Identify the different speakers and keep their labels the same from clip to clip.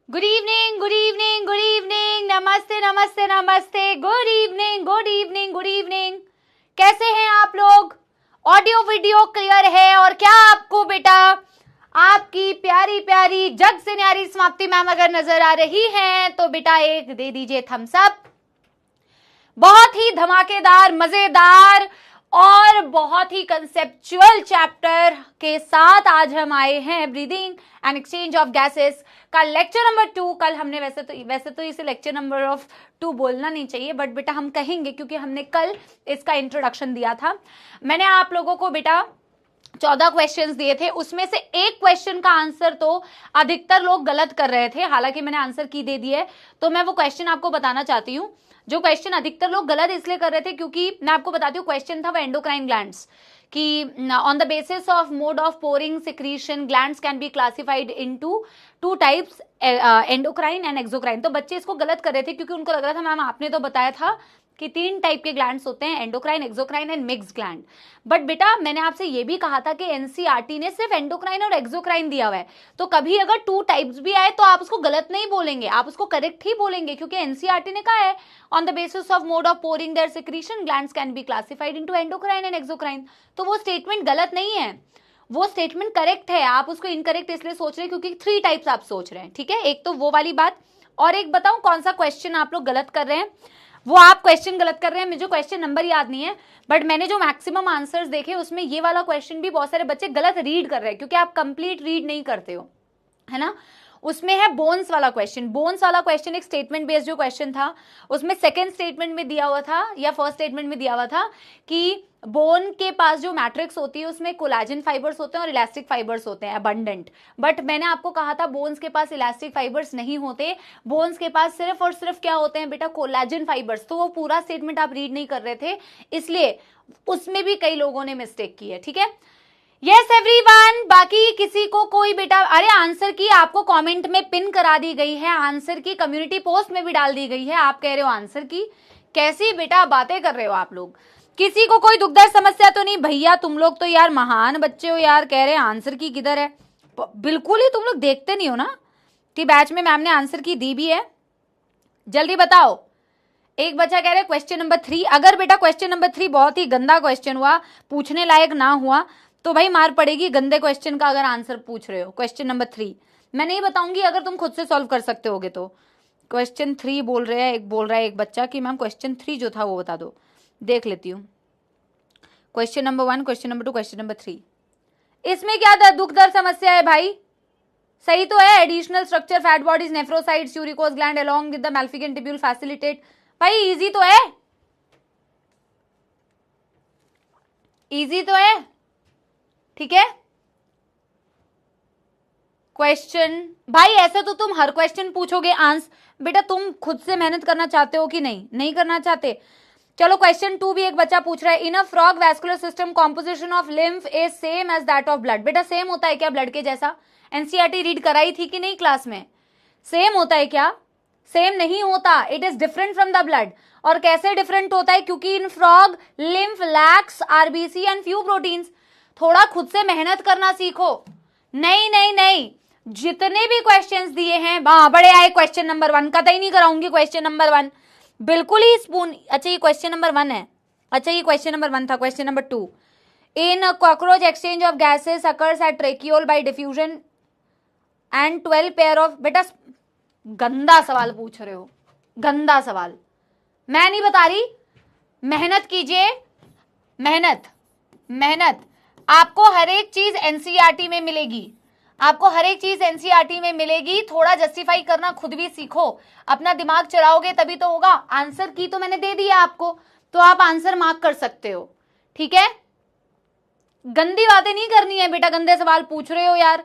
Speaker 1: Good evening, good evening, good evening, नमस्ते नमस्ते नमस्ते, good evening, good evening, good evening. कैसे हैं आप लोग? ऑडियो वीडियो क्लियर है? और क्या आपको बेटा आपकी प्यारी प्यारी जग से न्यारी समाप्ति मैम अगर नजर आ रही हैं तो बेटा एक दे दीजिए थम्स अप। बहुत ही धमाकेदार, मजेदार और बहुत ही कंसेप्चुअल चैप्टर के साथ आज हम आए हैं breathing and exchange of gases का लेक्चर नंबर 2। कल हमने वैसे तो इसे लेक्चर नंबर ऑफ 2 बोलना नहीं चाहिए, बट बेटा हम कहेंगे क्योंकि हमने कल इसका इंट्रोडक्शन दिया था। मैंने आप लोगों को बेटा 14 क्वेश्चंस दिए थे, उसमें से एक क्वेश्चन का आंसर तो अधिकतर लोग गलत कर रहे थे, हालांकि मैंने आंसर की दे दी है, तो मैं वो क्वेश्चन आपको बताना चाहती हूँ। जो क्वेश्चन अधिकतर लोग गलत इसलिए कर रहे थे क्योंकि मैं आपको बताती हूँ, क्वेश्चन था वो एंडोक्राइन ग्लैंड्स कि on the basis of mode of pouring secretion glands can be classified into 2 types, endocrine and exocrine. तो बच्चे इसको गलत कर रहे थे क्योंकि उनको लग रहा था मैम आपने तो बताया था कि 3 टाइप के ग्लैंड्स होते हैं, endocrine, exocrine and mixed gland. But बेटा मैंने आपसे ये भी कहा था कि एनसीईआरटी ने सिर्फ एंडोक्राइन और एक्सोक्राइन दिया हुआ है, तो कभी अगर 2 टाइप्स भी आए तो आप उसको गलत नहीं बोलेंगे, आप उसको करेक्ट ही बोलेंगे, क्योंकि एनसीईआरटी ने कहा है on the basis of mode of pouring their secretion glands can be classified into endocrine and exocrine. तो वो स्टेटमेंट गलत नहीं है, वो स्टेटमेंट करेक्ट है। आप उसको इनकरेक्ट इसलिए सोच रहे हैं क्योंकि 3 टाइप्स आप सोच रहे हैं, ठीक है। एक तो वो वाली बात, और एक बताऊं कौन सा क्वेश्चन आप लोग गलत कर रहे हैं। वो आप क्वेश्चन गलत कर रहे हैं, मुझे क्वेश्चन नंबर याद नहीं है, बट मैंने जो मैक्सिमम आंसर्स देखे उसमें ये वाला क्वेश्चन भी बहुत सारे बच्चे गलत रीड कर रहे हैं क्योंकि आप कंप्लीट रीड नहीं करते हो, है ना। उसमें है बोन्स वाला क्वेश्चन। बोन्स वाला क्वेश्चन एक स्टेटमेंट बेस्ड जो क्वेश्चन था, उसमें सेकंड स्टेटमेंट में दिया हुआ था या फर्स्ट स्टेटमेंट में दिया हुआ था कि बोन के पास जो मैट्रिक्स होती है उसमें कोलाजन फाइबर्स होते हैं और इलास्टिक फाइबर्स होते हैं अबंडेंट। बट मैंने आपको कहा था बोन्स के पास इलास्टिक फाइबर्स नहीं होते, बोन्स के पास सिर्फ और सिर्फ क्या होते हैं बेटा, कोलाजन फाइबर्स। तो वो पूरा स्टेटमेंट आप रीड नहीं कर रहे थे, इसलिए उसमें भी कई लोगों ने मिस्टेक की है, ठीक है। यस एवरीवन, बाकी किसी को कोई बेटा, अरे आंसर की आपको कमेंट में पिन करा दी गई है, आंसर की कम्युनिटी पोस्ट में भी डाल दी गई है, आप कह रहे हो आंसर की, कैसी बेटा बातें कर रहे हो आप लोग। किसी को कोई दुखदायक समस्या तो नहीं? भैया तुम लोग तो यार महान बच्चे हो यार, कह रहे हैं आंसर की किधर है। बिल्कुल ही तुम लोग देखते नहीं हो ना कि बैच में मैम ने आंसर की दी भी है। जल्दी बताओ। एक बच्चा कह रहे क्वेश्चन नंबर 3। अगर बेटा क्वेश्चन नंबर 3 बहुत ही गंदा क्वेश्चन हुआ, पूछने लायक ना हुआ, तो भाई मार पड़ेगी गंदे क्वेश्चन का। अगर आंसर पूछ रहे हो क्वेश्चन नंबर 3, मैं नहीं बताऊंगी अगर तुम खुद से सॉल्व कर सकते होगे तो। क्वेश्चन 3 बोल रहे हैं, एक बोल रहा है एक बच्चा कि मैम क्वेश्चन 3 जो था वो बता दो। देख लेती हूँ। Question number 1, question number 2, question number 3, इसमें क्या दुख दर्द समस्या है भाई? सही तो है। Additional structure fat bodies, nephrocytes, uricose gland along with the Malpighian tubule facilitate. भाई इजी तो है, इजी तो है, ठीक है। क्वेश्चन भाई ऐसे तो तुम हर क्वेश्चन पूछोगे आंसर। बेटा तुम खुद से मेहनत करना चाहते हो कि नहीं? नहीं करना चाहते। चलो क्वेश्चन 2 भी एक बच्चा पूछ रहा है, in a frog vascular system composition of lymph is same as that of blood. बेटा सेम होता है क्या ब्लड के जैसा? एनसीईआरटी रीड कराई थी कि नहीं क्लास में? सेम होता है क्या? सेम नहीं होता, it is different from the blood. और कैसे डिफरेंट होता है? क्योंकि इन frog lymph lakhs RBC and few proteins. थोड़ा खुद से मेहनत करना सीखो। नहीं नहीं नहीं, जितने भी क्वेश्चंस दिए हैं बड़े आए। क्वेश्चन नंबर 1 कतई नहीं कराऊंगी, क्वेश्चन नंबर 1 बिल्कुल ही स्पून। अच्छा ये क्वेश्चन नंबर 1 है, अच्छा ये क्वेश्चन नंबर 1 था। Question number 2, in cockroach exchange of gases occurs at tracheole by diffusion and 12 pair of. बेटा गंदा सवाल पूछ रहे हो, गंदा सवाल। मैं नहीं बता रही, मेहनत कीजिए, मेहनत मेहनत। आपको हर एक चीज एनसीईआरटी में मिलेगी, आपको हर एक चीज एनसीईआरटी में मिलेगी। थोड़ा जस्टिफाई करना खुद भी सीखो, अपना दिमाग चलाओगे तभी तो होगा। आंसर की तो मैंने दे दिया आपको, तो आप आंसर मार्क कर सकते हो, ठीक है। गंदी बातें नहीं करनी है बेटा, गंदे सवाल पूछ रहे हो यार।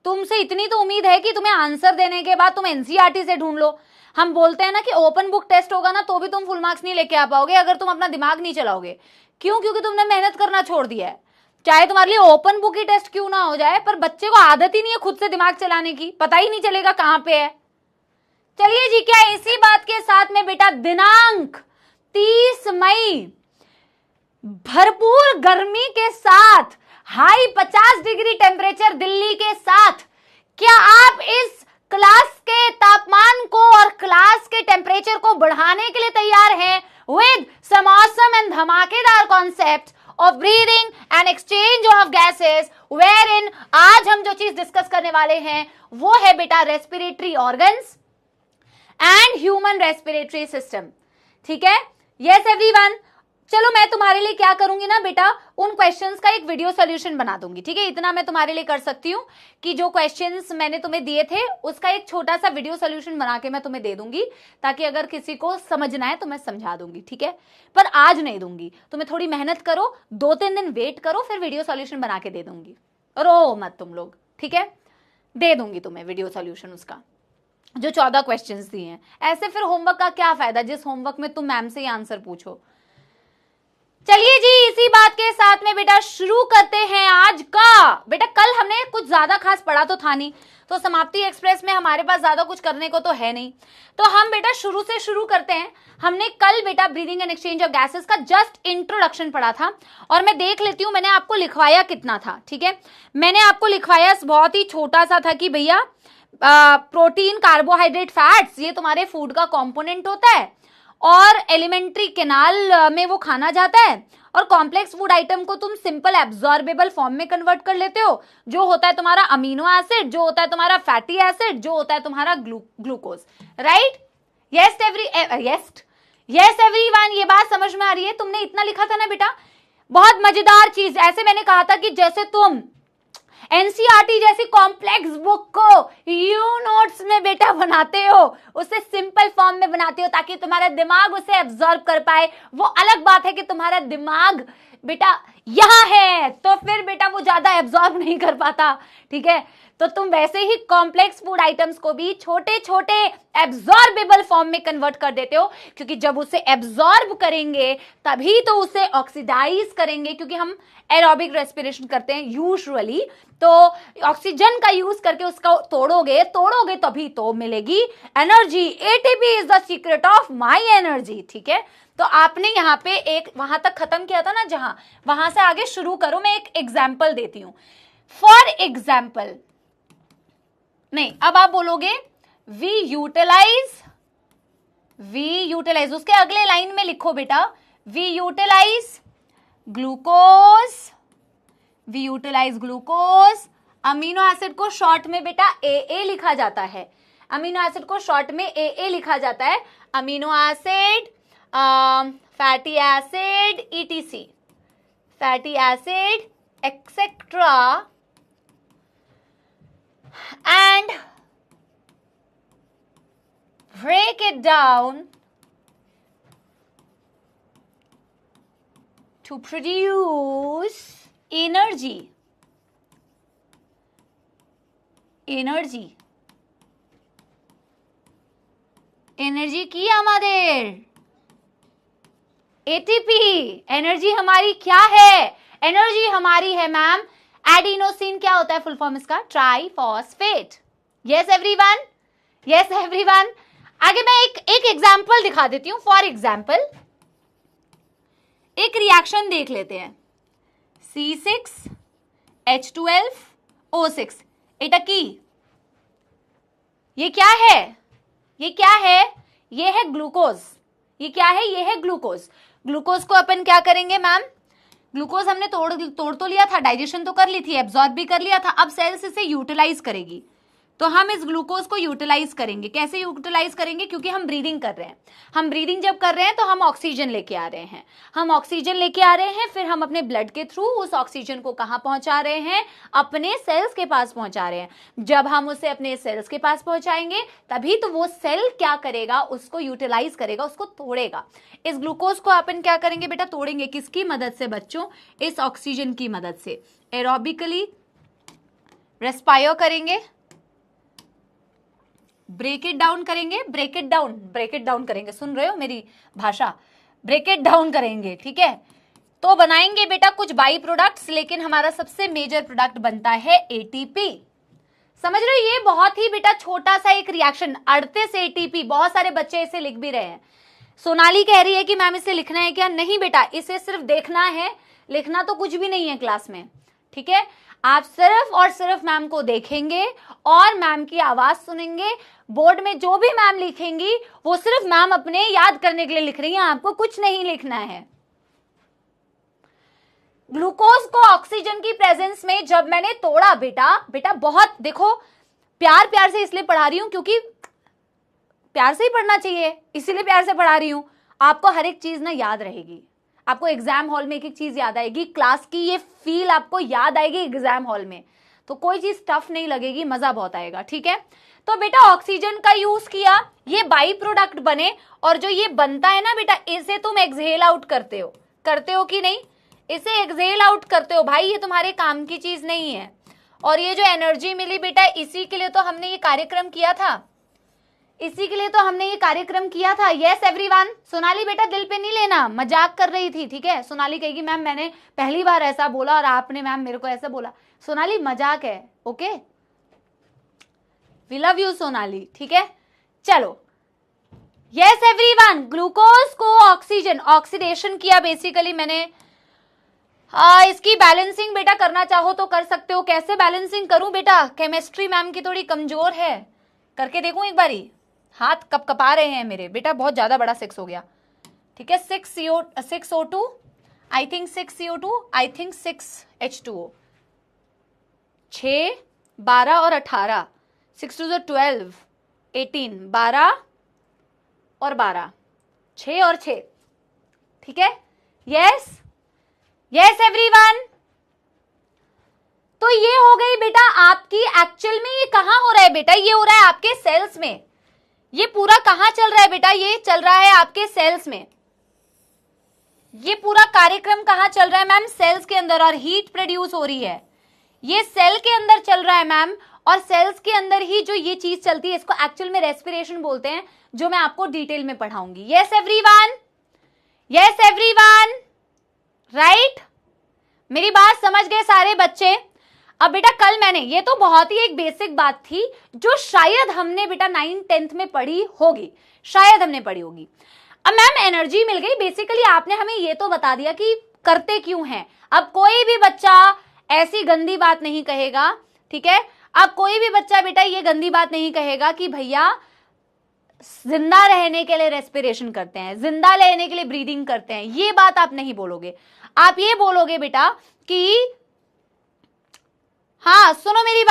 Speaker 1: तुमसे इतनी तो उम्मीद है कि तुम्हें आंसर देने के बाद तुम एनसीईआरटी से ढूंढ लो। हम बोलते हैं ना कि ओपन बुक टेस्ट होगा ना तो भी तुम फुल मार्क्स नहीं लेके आ पाओगे अगर तुम अपना दिमाग नहीं चलाओगे। क्यों? क्योंकि तुमने मेहनत करना छोड़ दिया है। चाहे तुम्हारे लिए ओपन बुक ही टेस्ट क्यों ना हो जाए, पर बच्चे को आदत ही नहीं है खुद से दिमाग चलाने की, पता ही नहीं चलेगा कहां पे है। चलिए जी, क्या इसी बात के साथ में बेटा दिनांक 30 मई भरपूर गर्मी के साथ हाई 50 डिग्री टेम्परेचर दिल्ली के साथ, क्या आप इस क्लास के तापमान को और क्लास के टेम्परेचर को बढ़ाने के लिए तैयार हैं with some awesome and धमाकेदार concepts of breathing and exchange of gases, wherein आज हम जो चीज डिस्कस करने वाले हैं वो है बेटा respiratory organs and human respiratory system. ठीक है, यस एवरीवन। चलो मैं तुम्हारे लिए क्या करूंगी ना बेटा, उन क्वेश्चंस का एक वीडियो सॉल्यूशन बना दूंगी। ठीक है, इतना मैं तुम्हारे लिए कर सकती हूँ कि जो क्वेश्चंस मैंने तुम्हें दिए थे उसका एक छोटा सा वीडियो सॉल्यूशन बना के मैं तुम्हें दे दूंगी, ताकि अगर किसी को समझना है तो मैं समझा दूंगी। ठीक है, पर आज नहीं दूंगी, तुम्हें थोड़ी मेहनत करो, 2-3 दिन वेट करो, फिर वीडियो सॉल्यूशन बना के दे दूंगी। रो मत तुम लोग, ठीक है, दे दूंगी तुम्हें वीडियो सॉल्यूशन उसका, जो 14 क्वेश्चंस दिए हैं। ऐसे फिर होमवर्क का क्या फायदा जिस होमवर्क में तुम मैम से ही आंसर पूछो। चलिए जी, इसी बात के साथ में बेटा शुरू करते हैं आज का। बेटा कल हमने कुछ ज्यादा खास पढ़ा तो था नहीं, तो समाप्ति एक्सप्रेस में हमारे पास ज्यादा कुछ करने को तो है नहीं, तो हम बेटा शुरू से शुरू करते हैं। हमने कल बेटा breathing and exchange of gases का जस्ट इंट्रोडक्शन पढ़ा था, और मैं देख लेती हूं मैंने आपको लिखवाया कितना था। ठीक है, मैंने आपको लिखवाया बहुत ही छोटा सा था कि भैया प्रोटीन, कार्बोहाइड्रेट, फैट्स ये तुम्हारे फूड का कंपोनेंट होता है, और एलिमेंट्री कैनाल में वो खाना जाता है, और कॉम्प्लेक्स फूड आइटम को तुम सिंपल एब्जॉर्बेबल फॉर्म में कन्वर्ट कर लेते हो, जो होता है तुम्हारा अमीनो एसिड, जो होता है तुम्हारा फैटी एसिड, जो होता है तुम्हारा ग्लूकोज। राइट? यस एवरीवन, ये बात समझ में आ रही है? तुमने इतना लिखा था ना बेटा, बहुत मजेदार चीज। ऐसे मैंने कहा था कि जैसे तुम एनसीईआरटी जैसी कॉम्प्लेक्स बुक को यू नोट्स में बेटा बनाते हो, उसे सिंपल फॉर्म में बनाते हो ताकि तुम्हारा दिमाग उसे एब्जॉर्ब कर पाए। वो अलग बात है कि तुम्हारा दिमाग बेटा यहां है, तो फिर बेटा वो ज्यादा एब्जॉर्ब नहीं कर पाता। ठीक है, तो तुम वैसे ही कॉम्प्लेक्स फूड आइटम्स को भी छोटे छोटे एब्जॉर्बेबल फॉर्म में कन्वर्ट कर देते हो, क्योंकि जब उसे एब्जॉर्ब करेंगे तभी तो उसे ऑक्सीडाइज करेंगे, क्योंकि हम एरोबिक रेस्पिरेशन करते हैं यूजुअली, तो ऑक्सीजन का यूज करके उसका तोड़ोगे तभी तो मिलेगी energy. ATP is the secret of my energy. ठीक है, तो आपने यहाँ पे एक वहां तक खत्म किया था ना, जहां वहां से आगे शुरू करो। मैं एक एग्जाम्पल देती हूं। फॉर एग्जाम्पल, नहीं, अब आप बोलोगे वी यूटिलाइज, उसके अगले लाइन में लिखो बेटा we utilise glucose. Amino acid को शॉर्ट में बेटा AA लिखा जाता है, अमीनो एसिड को शॉर्ट में AA लिखा जाता है। Amino acid, fatty acid, ETC, fatty acid etcetera, and break it down to produce energy. Energy की हमारे ATP। एनर्जी हमारी क्या है? एनर्जी हमारी है मैम एडिनोसिन। क्या होता है फुल फॉर्म इसका? ट्राइफॉस्फेट। यस एवरीवन, आगे मैं एक एग्जांपल दिखा देती हूं। फॉर एग्जांपल एक रिएक्शन देख लेते हैं, C6H12O6। एटा की ये क्या है? ये है ग्लूकोज। ये क्या है? ये है ग्लूकोज। ग्लूकोज को अपन क्या करेंगे मैम? ग्लूकोज हमने तोड़ तो लिया था, डाइजेशन तो कर ली थी, एब्जॉर्ब भी कर लिया था। अब सेल्स इसे यूटिलाइज करेगी, तो हम इस ग्लूकोज को यूटिलाइज करेंगे। कैसे यूटिलाइज करेंगे? क्योंकि हम ब्रीदिंग कर रहे हैं। हम ब्रीदिंग जब कर रहे हैं तो हम ऑक्सीजन लेके आ रहे हैं, फिर हम अपने ब्लड के थ्रू उस ऑक्सीजन को कहाँ पहुंचा रहे हैं? अपने सेल्स के पास पहुंचा रहे हैं। जब हम उसे अपने सेल्स के पास पहुंचाएंगे तभी तो वो सेल क्या करेगा? उसको यूटिलाइज करेगा, उसको तोड़ेगा। इस ग्लूकोज को अपन क्या करेंगे बेटा? तोड़ेंगे। किसकी मदद से बच्चों? इस ऑक्सीजन की मदद से। एरोबिकली रेस्पायर करेंगे, ब्रेक इट डाउन करेंगे। सुन रहे हो मेरी भाषा? ब्रेक इट डाउन करेंगे। ठीक है, तो बनाएंगे बेटा कुछ बाई प्रोडक्ट्स, लेकिन हमारा सबसे मेजर प्रोडक्ट बनता है ATP। समझ रहे हो? ये बहुत ही बेटा छोटा सा एक रिएक्शन, 38 ATP। बहुत सारे बच्चे इसे लिख भी रहे हैं। सोनाली कह रही है कि मैम इसे लिखना है क्या? नहीं बेटा, इसे सिर्फ देखना है, लिखना तो कुछ भी नहीं है क्लास में। ठीक है, आप सिर्फ और सिर्फ मैम को देखेंगे और मैम की आवाज सुनेंगे। बोर्ड में जो भी मैम लिखेंगी वो सिर्फ मैम अपने याद करने के लिए लिख रही हैं, आपको कुछ नहीं लिखना है। ग्लूकोज को ऑक्सीजन की प्रेजेंस में जब मैंने तोड़ा, बेटा बहुत देखो, प्यार से इसलिए पढ़ा रही हूं क्योंकि प्यार से ही पढ़ना चाहिए, इसीलिए प्यार से पढ़ा रही हूं। आपको हर एक चीज ना याद रहेगी, आपको एग्जाम हॉल में एक एक चीज याद आएगी, क्लास की ये फील आपको याद आएगी एग्जाम हॉल में, तो कोई चीज टफ नहीं लगेगी, मजा बहुत आएगा। ठीक है, तो बेटा ऑक्सीजन का यूज किया, ये बाई प्रोडक्ट बने, और जो ये बनता है ना बेटा, इसे तुम एक्सहेल आउट करते हो कि नहीं? इसे एक्सहेल आउट करते हो भाई, ये तुम्हारे काम की चीज नहीं है। और ये जो एनर्जी मिली बेटा, इसी के लिए तो हमने ये कार्यक्रम किया था, यस एवरीवन। सोनाली बेटा दिल पे नहीं लेना, मजाक कर रही थी, ठीक है? सोनाली कहेगी मैम मैंने पहली बार ऐसा बोला और आपने मैम मेरे को ऐसा बोला। सोनाली मजाक है, okay? We love you Sonali, ठीक है? चलो, यस एवरीवन, ग्लूकोज को ऑक्सीजन ऑक्सीडेशन किया बेसिकली मैंने। इसकी बैलेंसिंग बेटा करना चाहो तो कर सकते हो। कैसे बैलेंसिंग करूं बेटा? केमिस्ट्री मैम की थोड़ी कमजोर है, करके देखूं एक बारी। हाथ कपकपा रहे हैं मेरे बेटा, बहुत ज्यादा बड़ा 6 हो गया। ठीक है, 6O2 I think 6CO2 I think 6H2O, 6, 12 और 18, 6 to the 12, 18, 12 और 12, 6 और 6, ठीक है? Yes everyone. तो ये हो गई बेटा आपकी, एक्चुअल में ये कहां हो रहा है बेटा? ये हो रहा है आपके सेल्स में। ये पूरा कहां चल रहा है बेटा? ये चल रहा है आपके सेल्स में। ये पूरा कार्यक्रम कहां चल रहा है मैम? सेल्स के अंदर, और हीट प्रोड्यूस हो रही है। ये सेल के अंदर चल रहा है मैम, और सेल्स के अंदर ही जो ये चीज चलती है इसको एक्चुअल में रेस्पिरेशन बोलते हैं, जो मैं आपको डिटेल में पढ़ाऊंगी। Yes everyone, right? मेरी बात समझ गए सारे बच्चे? अब बेटा कल मैंने, ये तो बहुत ही एक बेसिक बात थी जो शायद हमने बेटा 9th 10th में पढ़ी होगी, शायद हमने पढ़ी होगी। अब मैम एनर्जी मिल गई, बेसिकली आपने हमें ये तो बता दिया कि करते क्यों हैं। अब कोई भी बच्चा ऐसी गंदी बात नहीं कहेगा, ठीक है? अब कोई भी बच्चा बेटा ये गंदी बात नहीं कहेगा कि भैया जिंदा रहने के लिए रेस्पिरेशन करते हैं, जिंदा रहने के लिए ब्रीदिंग करते हैं, ये बात आप नहीं बोलोगे। आप ये बोलोगे बेटा कि हाँ सुनो मेरी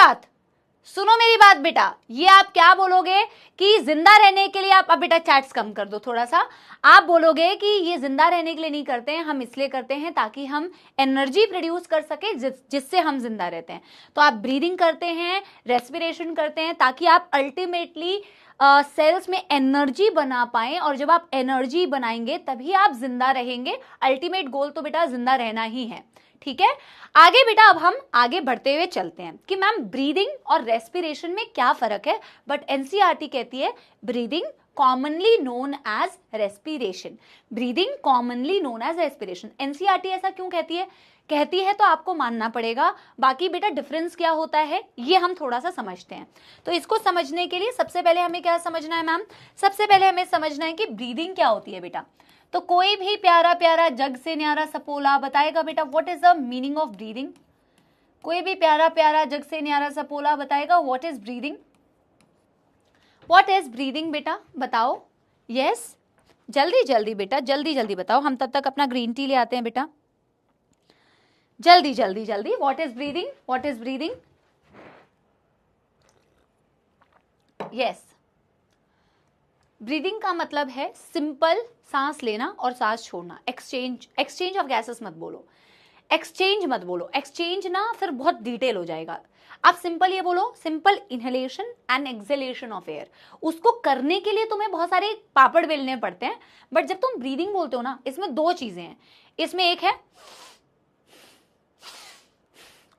Speaker 1: बात बेटा, ये आप क्या बोलोगे कि जिंदा रहने के लिए आप, अब बेटा चैट्स कम कर दो थोड़ा सा, आप बोलोगे कि ये जिंदा रहने के लिए नहीं करते हैं, हम इसलिए करते हैं ताकि हम एनर्जी प्रोड्यूस कर सके जिससे हम जिंदा रहते हैं। तो आप ब्रीदिंग करते हैं, रेस्पिरेशन करते हैं, ताकि आप अल्टीमेटली सेल्स में एनर्जी बना पाएं, और जब आप एनर्जी बनाएंगे तभी आप जिंदा रहेंगे। अल्टीमेट गोल तो बेटा जिंदा रहना ही है, ठीक है? आगे बेटा अब हम आगे बढ़ते हुए चलते हैं कि मैम ब्रीदिंग और रेस्पिरेशन में क्या फर्क है। बट एनसीईआरटी कहती है breathing commonly known as respiration, breathing commonly known as respiration. NCERT ऐसा क्यों कहती है तो आपको मानना पड़ेगा। बाकी बेटा डिफरेंस क्या होता है ये हम थोड़ा सा समझते हैं। तो इसको समझने के लिए सबसे पहले हमें क्या समझना है मैम? सबसे पहले हमें समझना है कि ब्रीदिंग क्या होती है बेटा। तो कोई भी प्यारा प्यारा जग से न्यारा सपोला बताएगा बेटा what is the meaning of breathing? कोई भी प्यारा प्यारा जग से न्यारा सपोला बताएगा what is breathing? What is breathing बेटा बताओ। यस जल्दी जल्दी बेटा, जल्दी जल्दी बताओ, हम तब तक अपना ग्रीन टी ले आते हैं बेटा। जल्दी जल्दी जल्दी, what is breathing? What is breathing? Yes, breathing का मतलब है सिंपल सांस लेना और सांस छोड़ना। एक्सचेंज ऑफ गैसेस मत बोलो, एक्सचेंज ना फिर बहुत डिटेल हो जाएगा। आप सिंपल ये बोलो, simple inhalation and exhalation of air. उसको करने के लिए तुम्हें बहुत सारे पापड़ बेलने पड़ते हैं, बट जब तुम ब्रीदिंग बोलते हो ना, इसमें 2 चीजें हैं। इसमें एक है,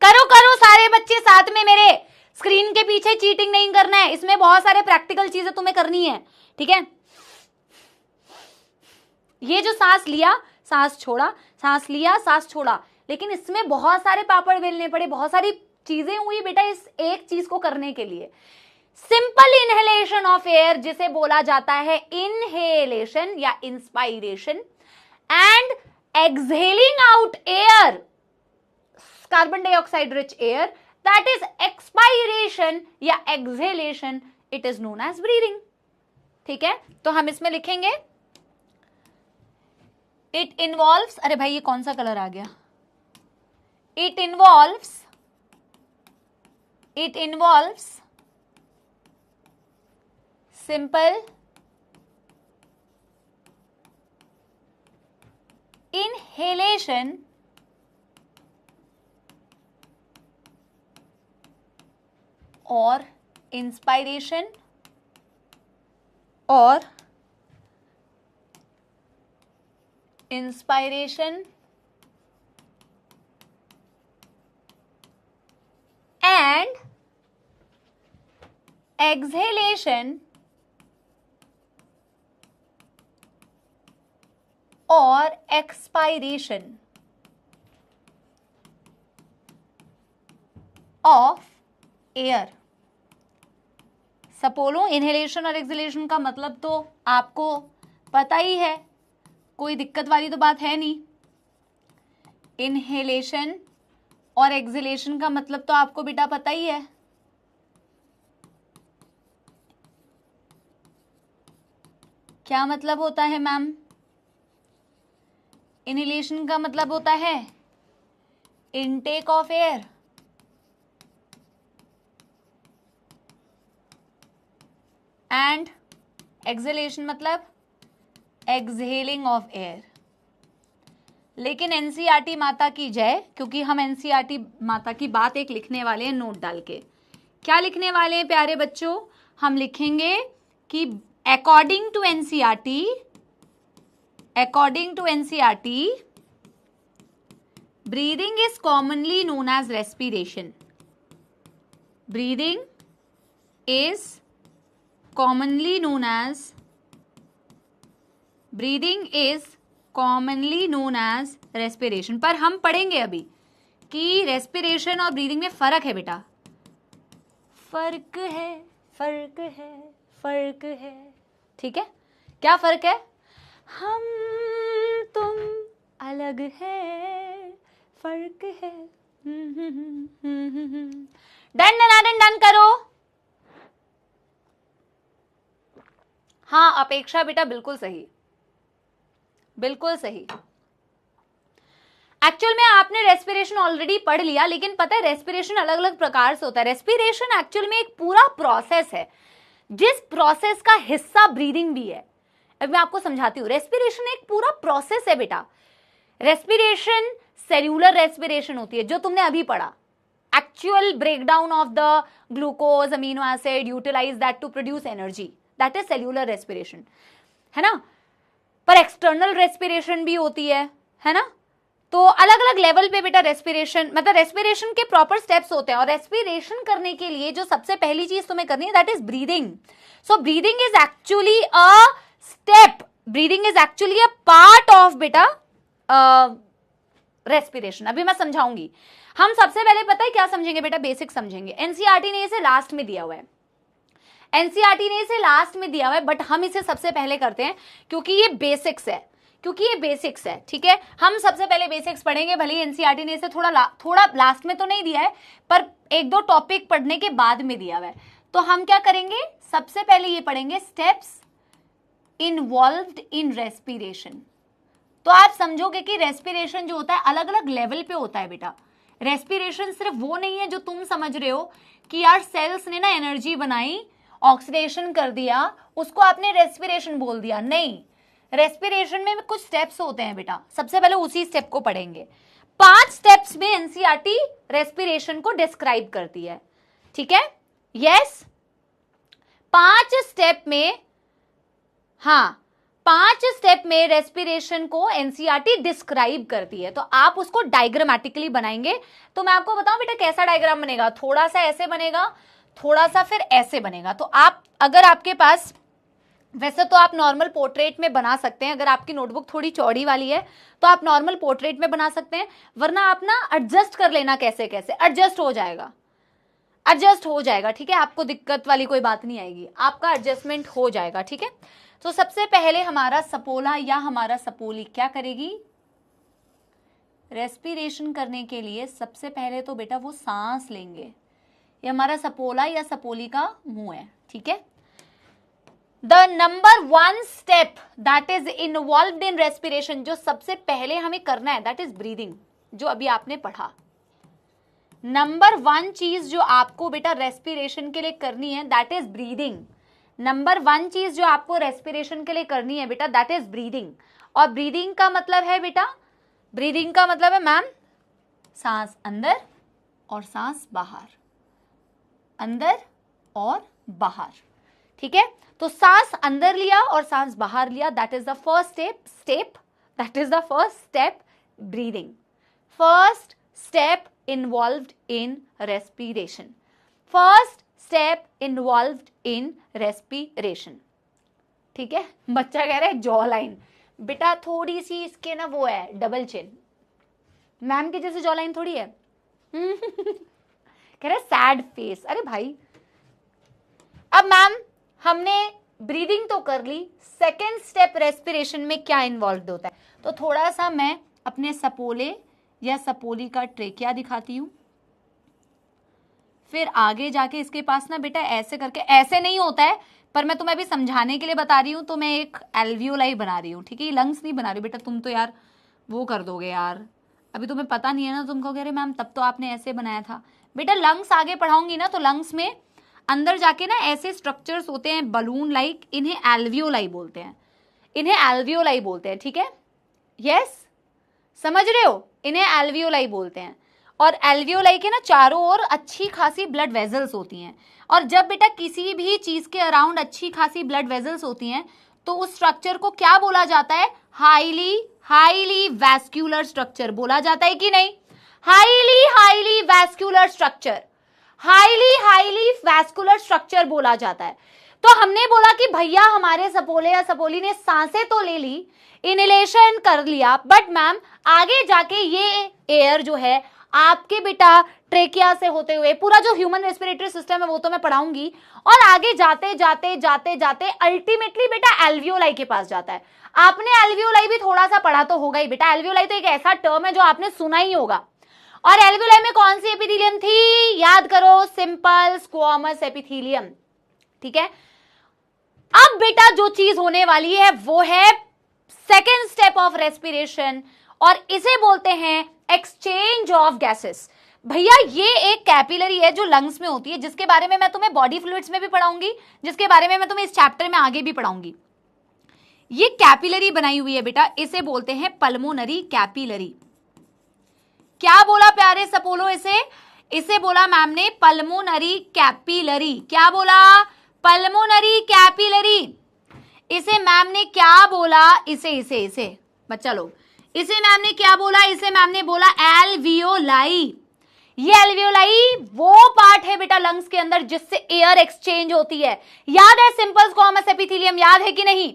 Speaker 1: करो सारे बच्चे साथ में, मेरे स्क्रीन के पीछे चीटिंग नहीं करना है। इसमें बहुत सारे प्रैक्टिकल चीजें तुम्हें करनी है, ठीक है? ये जो सांस लिया सांस छोड़ा, सांस लिया सांस छोड़ा, लेकिन इसमें बहुत सारे पापड़ बेलने पड़े, बहुत सारी चीजें हुई बेटा इस एक चीज को करने के लिए। सिंपल इनहेलेशन ऑफ एयर जिसे बोला जाता है इनहेलेशन या inspiration, and exhaling out air carbon dioxide rich air, that is expiration या exhalation, it is known as breathing. ठीक है, तो हम इसमें लिखेंगे इट इन्वॉल्व्स, अरे भाई ये कौन सा कलर आ गया, it involves simple inhalation or inspiration or inspiration and exhalation और एक्सपायरेशन ऑफ एयर। सपोलो इनहेलेशन और एक्सहेलेशन का मतलब तो आपको पता ही है, कोई दिक्कत वाली तो बात है नहीं। इनहेलेशन और एक्सहेलेशन का मतलब तो आपको बेटा पता ही है। क्या मतलब होता है मैम? इनहेलेशन का मतलब होता है intake of air and exhalation मतलब एक्सहेलिंग ऑफ एयर। लेकिन एनसीईआरटी माता की जय, क्योंकि हम एनसीईआरटी माता की बात एक लिखने वाले हैं नोट डाल के। क्या लिखने वाले हैं प्यारे बच्चों? हम लिखेंगे कि according to NCERT, according to NCERT, breathing is commonly known as respiration. Breathing is commonly known as respiration. पर हम पढ़ेंगे अभी कि respiration और breathing में फर्क है बेटा, फर्क है। ठीक है, क्या फर्क है? हम तुम अलग है, फर्क है। डन करो। हाँ अपेक्षा बेटा बिल्कुल सही, बिल्कुल सही। एक्चुअल में आपने रेस्पिरेशन ऑलरेडी पढ़ लिया, लेकिन पता है रेस्पिरेशन अलग अलग प्रकार से होता है। रेस्पिरेशन एक्चुअल में एक पूरा प्रोसेस है, जिस प्रोसेस का हिस्सा ब्रीदिंग भी है। अब मैं आपको समझाती हूँ। रेस्पिरेशन एक पूरा प्रोसेस है बेटा। रेस्पिरेशन सेल्यूलर रेस्पिरेशन होती है, जो तुमने अभी पढ़ा। Actual breakdown of the glucose amino acid, utilise that to produce energy, that is cellular respiration, है ना। पर एक्सटर्नल रेस्पिरेशन भी होती है ना। तो अलग अलग लेवल पे बेटा रेस्पिरेशन, मतलब रेस्पिरेशन के प्रॉपर स्टेप्स होते हैं। और रेस्पिरेशन करने के लिए जो सबसे पहली चीज तुम्हें करनी है, that is breathing. So breathing is actually a step, breathing is actually a part of बेटा रेस्पिरेशन। अभी मैं समझाऊंगी। हम सबसे पहले पता है क्या समझेंगे बेटा? बेसिक समझेंगे। एनसीईआरटी ने इसे लास्ट में दिया हुआ है, एनसीईआरटी ने इसे लास्ट में दिया हुआ है, बट हम इसे सबसे पहले करते हैं क्योंकि ये बेसिक्स है, ठीक है। हम सबसे पहले बेसिक्स पढ़ेंगे, भले ही एनसीईआरटी ने इसे थोड़ा लास्ट में तो नहीं दिया है, पर एक दो टॉपिक पढ़ने के बाद में दिया हुआ है। तो हम क्या करेंगे? सबसे पहले ये पढ़ेंगे स्टेप्स इन्वॉल्व्ड इन रेस्पिरेशन। तो आप समझोगे कि रेस्पिरेशन जो होता है अलग अलग लेवल पे होता है बेटा। रेस्पिरेशन सिर्फ वो नहीं है जो तुम समझ रहे हो कि यार सेल्स ने ना एनर्जी बनाई, ऑक्सीडेशन कर दिया, उसको आपने रेस्पिरेशन बोल दिया। नहीं, रेस्पिरेशन में कुछ स्टेप्स होते हैं बेटा। सबसे पहले उसी स्टेप को पढ़ेंगे। 5 स्टेप्स में एनसीईआरटी रेस्पिरेशन को डिस्क्राइब करती है, ठीक है। यस, 5 स्टेप में, हाँ 5 स्टेप में रेस्पिरेशन को एनसीईआरटी डिस्क्राइब करती है। तो आप उसको डायग्रामेटिकली बनाएंगे। तो मैं आपको बताऊं बेटा कैसा डायग्राम बनेगा। थोड़ा सा ऐसे बनेगा, थोड़ा सा फिर ऐसे बनेगा। तो आप, अगर आपके पास, वैसे तो आप नॉर्मल पोर्ट्रेट में बना सकते हैं। अगर आपकी नोटबुक थोड़ी चौड़ी वाली है तो आप नॉर्मल पोर्ट्रेट में बना सकते हैं, वरना आप ना एडजस्ट कर लेना, कैसे कैसे एडजस्ट हो जाएगा, ठीक है। आपको दिक्कत वाली कोई बात नहीं आएगी, आपका एडजस्टमेंट हो जाएगा, ठीक है। तो सबसे पहले हमारा सपोला या हमारा सपोली क्या करेगी? रेस्पिरेशन करने के लिए सबसे पहले तो बेटा वो सांस लेंगे। ये हमारा सपोला या सपोली का मुंह है, ठीक है। The number 1 step that is involved in respiration, जो सबसे पहले हमें करना है, दैट इज ब्रीदिंग, जो अभी आपने पढ़ा। नंबर 1 चीज जो आपको बेटा रेस्पिरेशन के लिए करनी है दैट इज ब्रीदिंग। नंबर 1 चीज जो आपको रेस्पिरेशन के लिए करनी है बेटा दैट इज ब्रीदिंग। और ब्रीदिंग का मतलब है बेटा, ब्रीदिंग का मतलब है मैम सांस अंदर और सांस बाहर, अंदर और बाहर, ठीक है। तो सांस अंदर लिया और सांस बाहर लिया, that is the first step, that is the first step breathing, first step involved in respiration, first step involved in respiration, ठीक है। बच्चा कह रहा है जॉ लाइन, बेटा थोड़ी सी इसके ना वो है डबल चिन, मैम के जैसे जॉ लाइन थोड़ी है। कह रहा है सैड फेस। अरे भाई, अब मैम हमने ब्रीदिंग तो कर ली, सेकेंड स्टेप रेस्पिरेशन में क्या इन्वॉल्व होता है, तो थोड़ा सा मैं अपने सपोले या सपोली का ट्रेकिया दिखाती हूं। फिर आगे जाके इसके पास ना बेटा ऐसे करके, ऐसे नहीं होता है पर मैं तुम्हें अभी समझाने के लिए बता रही हूं, तो मैं एक एल्वियोलाई बना रही हूं, ठीक है। ये लंग्स नहीं बना रही बेटा, तुम तो यार वो कर दोगे यार, अभी तुम्हें पता नहीं है ना, तुम कहोगे अरे मैम तब तो आपने ऐसे बनाया था। बेटा लंग्स आगे पढ़ाऊंगी ना, तो लंग्स में अंदर जाके ना ऐसे स्ट्रक्चर्स होते हैं बलून लाइक, इन्हें एल्वियोलाई बोलते हैं, इन्हें एल्वियोलाई बोलते हैं, ठीक है। यस, समझ रहे हो, इन्हें एल्वियोलाई बोलते हैं। और एल्वियोलाई के ना चारों ओर अच्छी खासी ब्लड वेजल्स होती हैं, और जब बेटा किसी भी चीज के अराउंड अच्छी खासी ब्लड वेजल्स होती हैं तो उस स्ट्रक्चर को क्या बोला जाता है, हाईली वैस्कुलर स्ट्रक्चर बोला जाता है कि नहीं, highly vascular structure, highly vascular structure बोला जाता है। तो हमने बोला कि भैया हमारे सपोले या सपोली ने सांसें तो ले ली, इनहेलेशन कर लिया, बट मैम आगे जाके ये एयर जो है आपके बेटा ट्रेकिया से होते हुए, पूरा जो ह्यूमन रेस्पिरेटरी सिस्टम है वो तो मैं पढ़ाऊंगी, और आगे जाते जाते जाते जाते अल्टीमेटली बेटा एल्वियोलाई के पास जाता है। आपने एल्वियोलाई भी थोड़ा सा पढ़ा तो होगा ही बेटा, एल्वियोलाई तो एक ऐसा टर्म है जो आपने सुना ही होगा। और एल्वियोलाई में कौन सी एपिथेलियम थी, याद करो, सिंपल स्क्वामस एपिथेलियम, ठीक है। अब बेटा जो चीज होने वाली है वो है सेकेंड स्टेप ऑफ रेस्पिरेशन, और इसे बोलते हैं एक्सचेंज ऑफ गैसेस। भैया ये एक कैपिलरी है जो लंग्स में होती है, जिसके बारे में मैं तुम्हें बॉडी फ्लूइड्स में भी पढ़ाऊंगी, जिसके बारे में मैं तुम्हें इस चैप्टर में आगे भी पढ़ाऊंगी। ये कैपिलरी बनाई हुई है बेटा, इसे बोलते हैं पल्मोनरी कैपिलरी। क्या बोला प्यारे सपोलो, इसे बोला मैम ने पल्मोनरी कैपिलरी। क्या बोला, पल्मोनरी कैपिलरी। इसे मैम ने क्या बोला, इसे बच्चा लोग, इसे मैम ने क्या बोला, इसे मैम ने बोला एल्वियोलाई। ये एल्वियोलाई वो पार्ट है बेटा लंग्स के अंदर जिससे एयर एक्सचेंज होती है। याद है सिंपल स्क्वामस एपिथेलियम, याद है कि नहीं।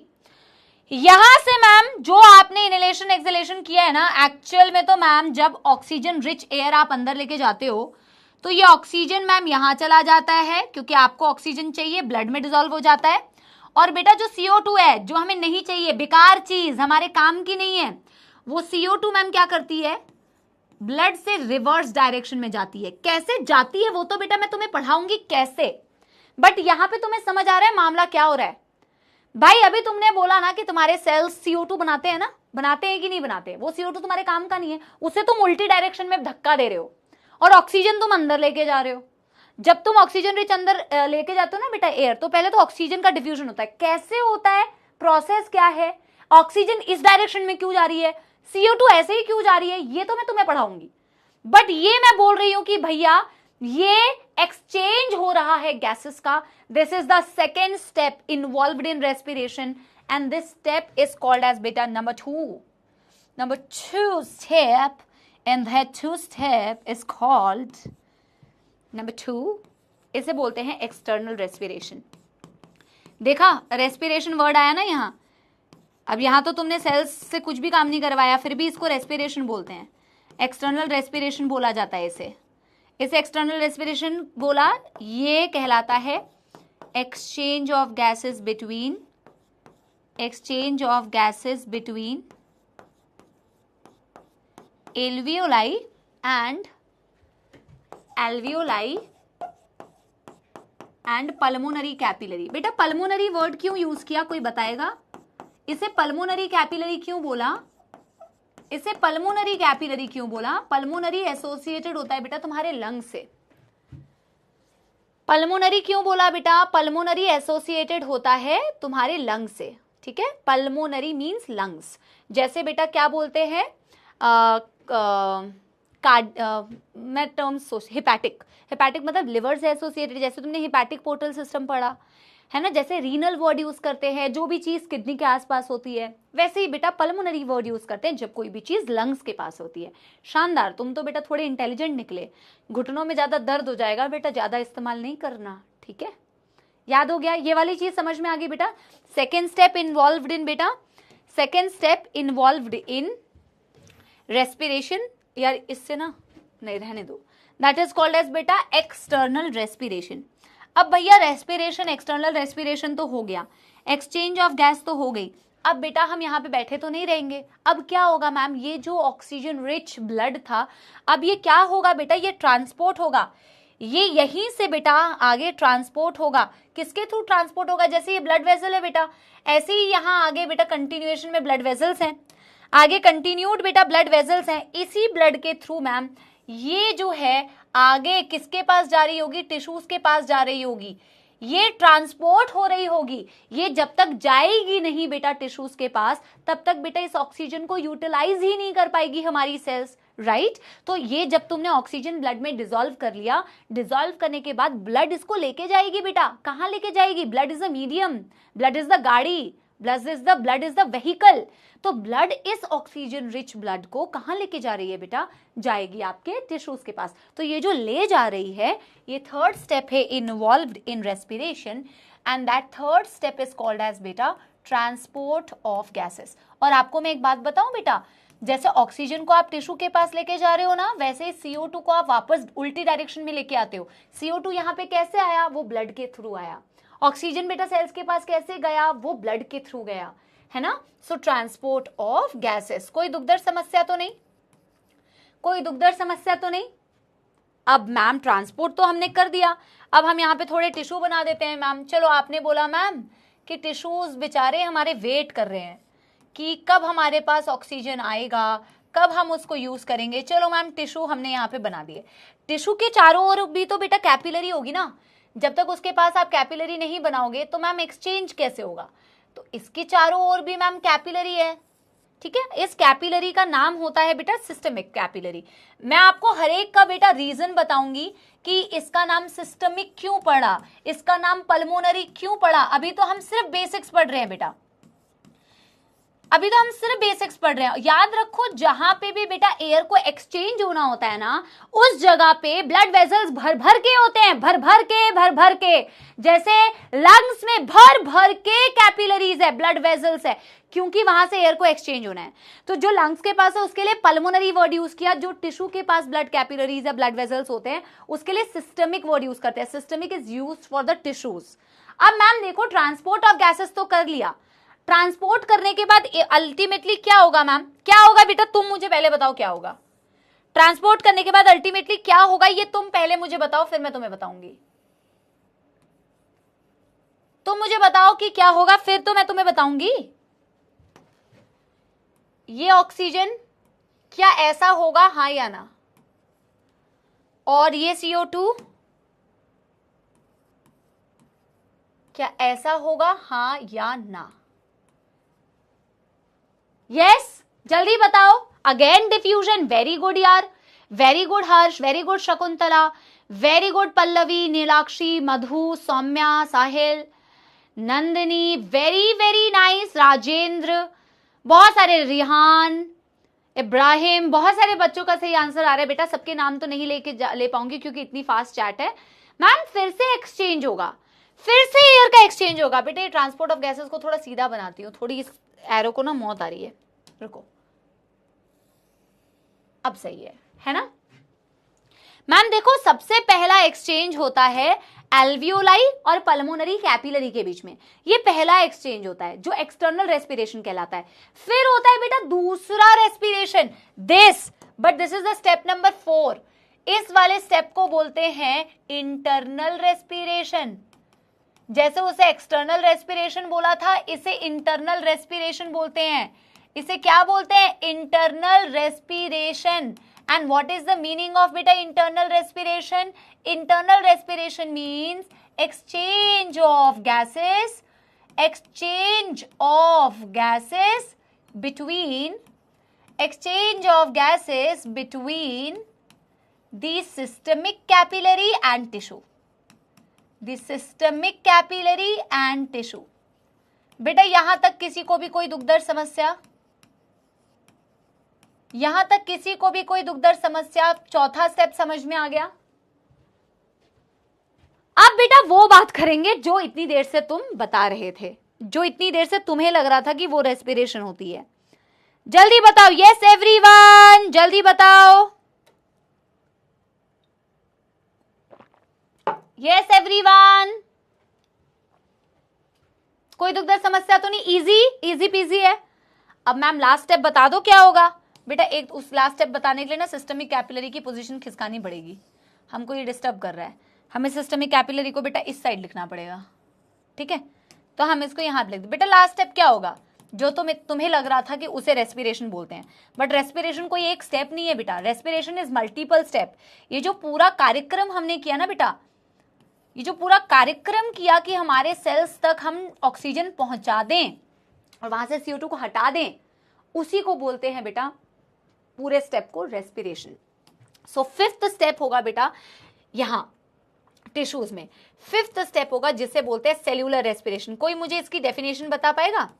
Speaker 1: यहां से मैम जो आपने इनहेलेशन एक्सहेलेशन किया है ना, एक्चुअल में तो मैम जब ऑक्सीजन रिच एयर आप अंदर लेके जाते हो तो ये ऑक्सीजन मैम यहां चला जाता है, क्योंकि आपको ऑक्सीजन चाहिए, ब्लड में डिसॉल्व हो जाता है। और बेटा जो CO2 है, जो हमें नहीं चाहिए, बेकार चीज, हमारे काम की नहीं है, वो CO2 मैम क्या करती है, ब्लड से रिवर्स डायरेक्शन में जाती है। कैसे जाती है वो तो बेटा मैं तुम्हें पढ़ाऊंगी कैसे, बट यहां पे तुम्हें समझ आ रहा है मामला क्या हो रहा है। भाई अभी तुमने बोला ना कि तुम्हारे सेल्स CO2 बनाते हैं ना, बनाते हैं कि नहीं बनाते, वो CO2 तुम्हारे काम का नहीं है, उसे तुम उल्टी डायरेक्शन में धक्का दे रहे हो, और ऑक्सीजन तुम अंदर लेके जा रहे हो। जब तुम ऑक्सीजन रिच अंदर लेके जाते हो ना बेटा एयर, तो पहले तो ऑक्सीजन का डिफ्यूजन होता है। कैसे होता है, प्रोसेस क्या है, ऑक्सीजन इस डायरेक्शन में क्यों जा रही है, CO2 ऐसे ही क्यों जा रही है, ये तो मैं तुम्हें पढ़ाऊंगी। बट ये मैं बोल रही हूं कि भैया ये एक्सचेंज हो रहा है गैसेस का। This is the second step involved in respiration, and this step is called as बेटा number two step, and that two step is called number 2, इसे बोलते हैं एक्सटर्नल रेस्पिरेशन। देखा रेस्पिरेशन वर्ड आया ना यहां, अब यहां तो तुमने सेल्स से कुछ भी काम नहीं करवाया, फिर भी इसको रेस्पिरेशन बोलते हैं, एक्सटर्नल रेस्पिरेशन बोला जाता है इसे एक्सटर्नल रेस्पिरेशन बोला। ये कहलाता है exchange of gases between alveoli and alveoli and pulmonary capillary. बेटा पल्मोनरी वर्ड क्यों यूज किया, कोई बताएगा? इसे पल्मोनरी कैपिलरी क्यों बोला? इसे पल्मोनरी कैपिलरी क्यों बोला? पल्मोनरी एसोसिएटेड होता है बेटा तुम्हारे लंग से। पल्मोनरी क्यों बोला बेटा? पल्मोनरी एसोसिएटेड होता है तुम्हारे लंग से, ठीक है। Pulmonary means lungs. जैसे बेटा क्या बोलते हैं, मैं टर्म्स सोच, हिपैटिक, हिपैटिक मतलब लिवर से एसोसिएटेड, जैसे तुमने हिपैटिक पोर्टल सिस्टम पढ़ा है ना। जैसे रीनल वर्ड यूज करते हैं जो भी चीज किडनी के आसपास होती है, वैसे ही बेटा पल्मोनरी वर्ड यूज करते हैं जब कोई भी चीज लंग्स के पास होती है। शानदार, तुम तो बेटा थोड़े इंटेलिजेंट निकले। घुटनों में ज्यादा दर्द हो जाएगा बेटा, ज्यादा इस्तेमाल नहीं करना, ठीक है। याद हो गया, ये वाली चीज समझ में आ गई बेटा। सेकेंड स्टेप इन्वॉल्व्ड इन बेटा, second step involved in respiration. यार इससे ना नहीं रहने दो, दैट इज कॉल्ड एज बेटा एक्सटर्नल रेस्पिरेशन। अब भैया रेस्पिरेशन, एक्सटर्नल रेस्पिरेशन तो हो गया, एक्सचेंज ऑफ गैस तो हो गई। अब बेटा हम यहाँ पे बैठे तो नहीं रहेंगे, अब क्या होगा मैम? ये जो ऑक्सीजन रिच ब्लड था, अब ये क्या होगा बेटा? ये ट्रांसपोर्ट होगा, ये यहीं से बेटा आगे ट्रांसपोर्ट होगा। किसके थ्रू ट्रांसपोर्ट होगा? जैसे ये ब्लड वेसल है बेटा, ऐसे ही यहाँ आगे बेटा कंटिन्यूएशन में ब्लड वेसल्स हैं, आगे कंटिन्यूड बेटा ब्लड वेसल्स हैं। इसी ब्लड के थ्रू मैम ये जो है आगे किसके पास जा रही होगी? टिश्यूज के पास जा रही होगी, ये ट्रांसपोर्ट हो रही होगी। ये जब तक जाएगी नहीं बेटा टिश्यूज के पास, तब तक बेटा इस ऑक्सीजन को यूटिलाइज ही नहीं कर पाएगी हमारी सेल्स, राइट। तो ये जब तुमने ऑक्सीजन ब्लड में डिसॉल्व कर लिया, डिसॉल्व करने के बाद ब्लड इसको लेके जाएगी बेटा। कहाँ लेके जाएगी? Blood is the medium, blood is the गाड़ी, ब्लड इज द व्हीकल। तो ब्लड इस ऑक्सीजन रिच ब्लड को कहां लेके जा रही है बेटा? जाएगी आपके टिश्यूज के पास। तो ये जो ले जा रही है, ये थर्ड स्टेप है involved in respiration, and that third step is called as बेटा ट्रांसपोर्ट ऑफ गैसेस। और आपको मैं एक बात बताऊं बेटा, जैसे ऑक्सीजन को आप टिश्यू के पास लेके जा रहे हो ना, वैसे CO2 को आप वापस उल्टी डायरेक्शन में लेके आते हो। CO2 यहाँ पे कैसे आया? वो ब्लड के थ्रू आया। ऑक्सीजन बेटा सेल्स के पास कैसे गया? वो ब्लड के थ्रू गया, है ना। सो ट्रांसपोर्ट ऑफ गैसेस। कोई दुखदर्द समस्या तो नहीं? कोई दुखदर्द समस्या तो नहीं? अब मैम ट्रांसपोर्ट तो हमने कर दिया, अब हम यहाँ पे थोड़े टिश्यू बना देते हैं मैम। चलो आपने बोला मैम कि टिश्यूज बेचारे हमारे वेट कर रहे हैं कि कब हमारे पास ऑक्सीजन आएगा, कब हम उसको यूज करेंगे। चलो मैम टिश्यू हमने यहाँ पे बना दिए। टिश्यू के चारों ओर भी तो बेटा कैपिलरी होगी ना। जब तक उसके पास आप कैपिलरी नहीं बनाओगे तो मैम एक्सचेंज कैसे होगा? तो इसके चारों ओर भी मैम कैपिलरी है, ठीक है। इस कैपिलरी का नाम होता है बेटा सिस्टमिक कैपिलरी। मैं आपको हर एक का बेटा रीजन बताऊंगी कि इसका नाम सिस्टमिक क्यों पड़ा, इसका नाम पल्मोनरी क्यों पड़ा। अभी तो हम सिर्फ बेसिक्स पढ़ रहे हैं बेटा, अभी तो हम सिर्फ बेसिक्स पढ़ रहे हैं। याद रखो जहां पे भी बेटा एयर को एक्सचेंज होना होता है ना, उस जगह पे ब्लड वेसल्स भर भर के होते हैं, भर भर के। जैसे लंग्स में भर भर के कैपिलरीज है, ब्लड वेसल्स है, क्योंकि वहां से एयर को एक्सचेंज होना है। तो जो लंग्स के पास है उसके लिए पल्मोनरी वर्ड यूज किया, जो टिश्यू के पास ब्लड कैपिलरीज है, ब्लड वेसल्स होते हैं, उसके लिए सिस्टमिक वर्ड यूज करते हैं। Systemic is used for the tissues. अब मैम देखो ट्रांसपोर्ट ऑफ गैसेस तो कर लिया, ट्रांसपोर्ट करने के बाद अल्टीमेटली क्या होगा मैम? क्या होगा बेटा? तुम मुझे पहले बताओ क्या होगा। ट्रांसपोर्ट करने के बाद अल्टीमेटली क्या होगा, ये तुम पहले मुझे बताओ, फिर मैं तुम्हें बताऊंगी। तुम मुझे बताओ कि क्या होगा, फिर तो मैं तुम्हें बताऊंगी। ये ऑक्सीजन क्या ऐसा होगा, हाँ या ना? और ये CO2 क्या ऐसा होगा, हाँ या ना? यस, जल्दी बताओ। अगेन डिफ्यूजन, वेरी गुड यार, very good Harsh, very good Shakuntala, very good Pallavi, Neelakshi, Madhu, Saumya, Sahil, Nandini, very very nice, Rajendra, बहुत सारे, रिहान, इब्राहिम, बहुत सारे बच्चों का सही आंसर आ रहा है बेटा। सबके नाम तो नहीं ले पाऊंगी क्योंकि इतनी फास्ट चैट है। मैम फिर से एक्सचेंज होगा, फिर से एयर का एक्सचेंज होगा बेटे। ट्रांसपोर्ट ऑफ गैसेस को थोड़ा सीधा बनाती हूँ, थोड़ी इस एरो को ना मौत आ रही है, रुको, अब सही है ना। मैम देखो सबसे पहला एक्सचेंज होता है एल्वियोलाई और पल्मोनरी कैपिलरी के बीच में, ये पहला एक्सचेंज होता है जो एक्सटर्नल रेस्पिरेशन कहलाता है। फिर होता है बेटा दूसरा respiration, this but this is the step number 4. इस वाले स्टेप को बोलते हैं इंटरनल रेस्पिरेशन. जैसे उसे एक्सटर्नल रेस्पिरेशन बोला था, इसे इंटरनल रेस्पिरेशन बोलते हैं. इसे क्या बोलते हैं? Internal respiration. And what is the meaning of बेटा internal respiration? Internal respiration means exchange of gases between the systemic capillary and tissue. The systemic capillary and tissue. बेटा यहां तक किसी को भी कोई दुखदर्द समस्या? यहां तक किसी को भी कोई दुखदर्द समस्या? चौथा स्टेप समझ में आ गया? अब बेटा वो बात करेंगे जो इतनी देर से तुम बता रहे थे, जो इतनी देर से तुम्हें लग रहा था कि वो रेस्पिरेशन होती है. जल्दी बताओ. यस एवरीवन, जल्दी बताओ. Yes everyone. कोई दुखदर्द समस्या तो नहीं? इजी पीजी है. अब मैम लास्ट स्टेप बता दो क्या होगा. बेटा एक उस लास्ट स्टेप बताने के लिए ना सिस्टमिक कैपिलरी की पोजीशन खिसकानी पड़ेगी. हमको ये डिस्टर्ब कर रहा है. हमें सिस्टमिक कैपिलरी को बेटा इस साइड लिखना पड़ेगा. ठीक है, तो हम इसको यहां लिख दे. बेटा लास्ट स्टेप क्या होगा? जो तुम्हें लग रहा था कि उसे रेस्पिरेशन बोलते हैं, बट रेस्पिरेशन कोई एक स्टेप नहीं है बेटा. Respiration is multiple step. ये जो पूरा कार्यक्रम हमने किया ना बेटा, ये जो पूरा कार्यक्रम किया कि हमारे सेल्स तक हम ऑक्सीजन पहुंचा दें और वहां से CO2 को हटा दें, उसी को बोलते हैं बेटा पूरे स्टेप को रेस्पिरेशन. सो 5th स्टेप होगा बेटा यहां टिश्यूज में. 5th स्टेप होगा जिसे बोलते हैं सेल्यूलर रेस्पिरेशन. कोई मुझे इसकी डेफिनेशन बता पाएगा?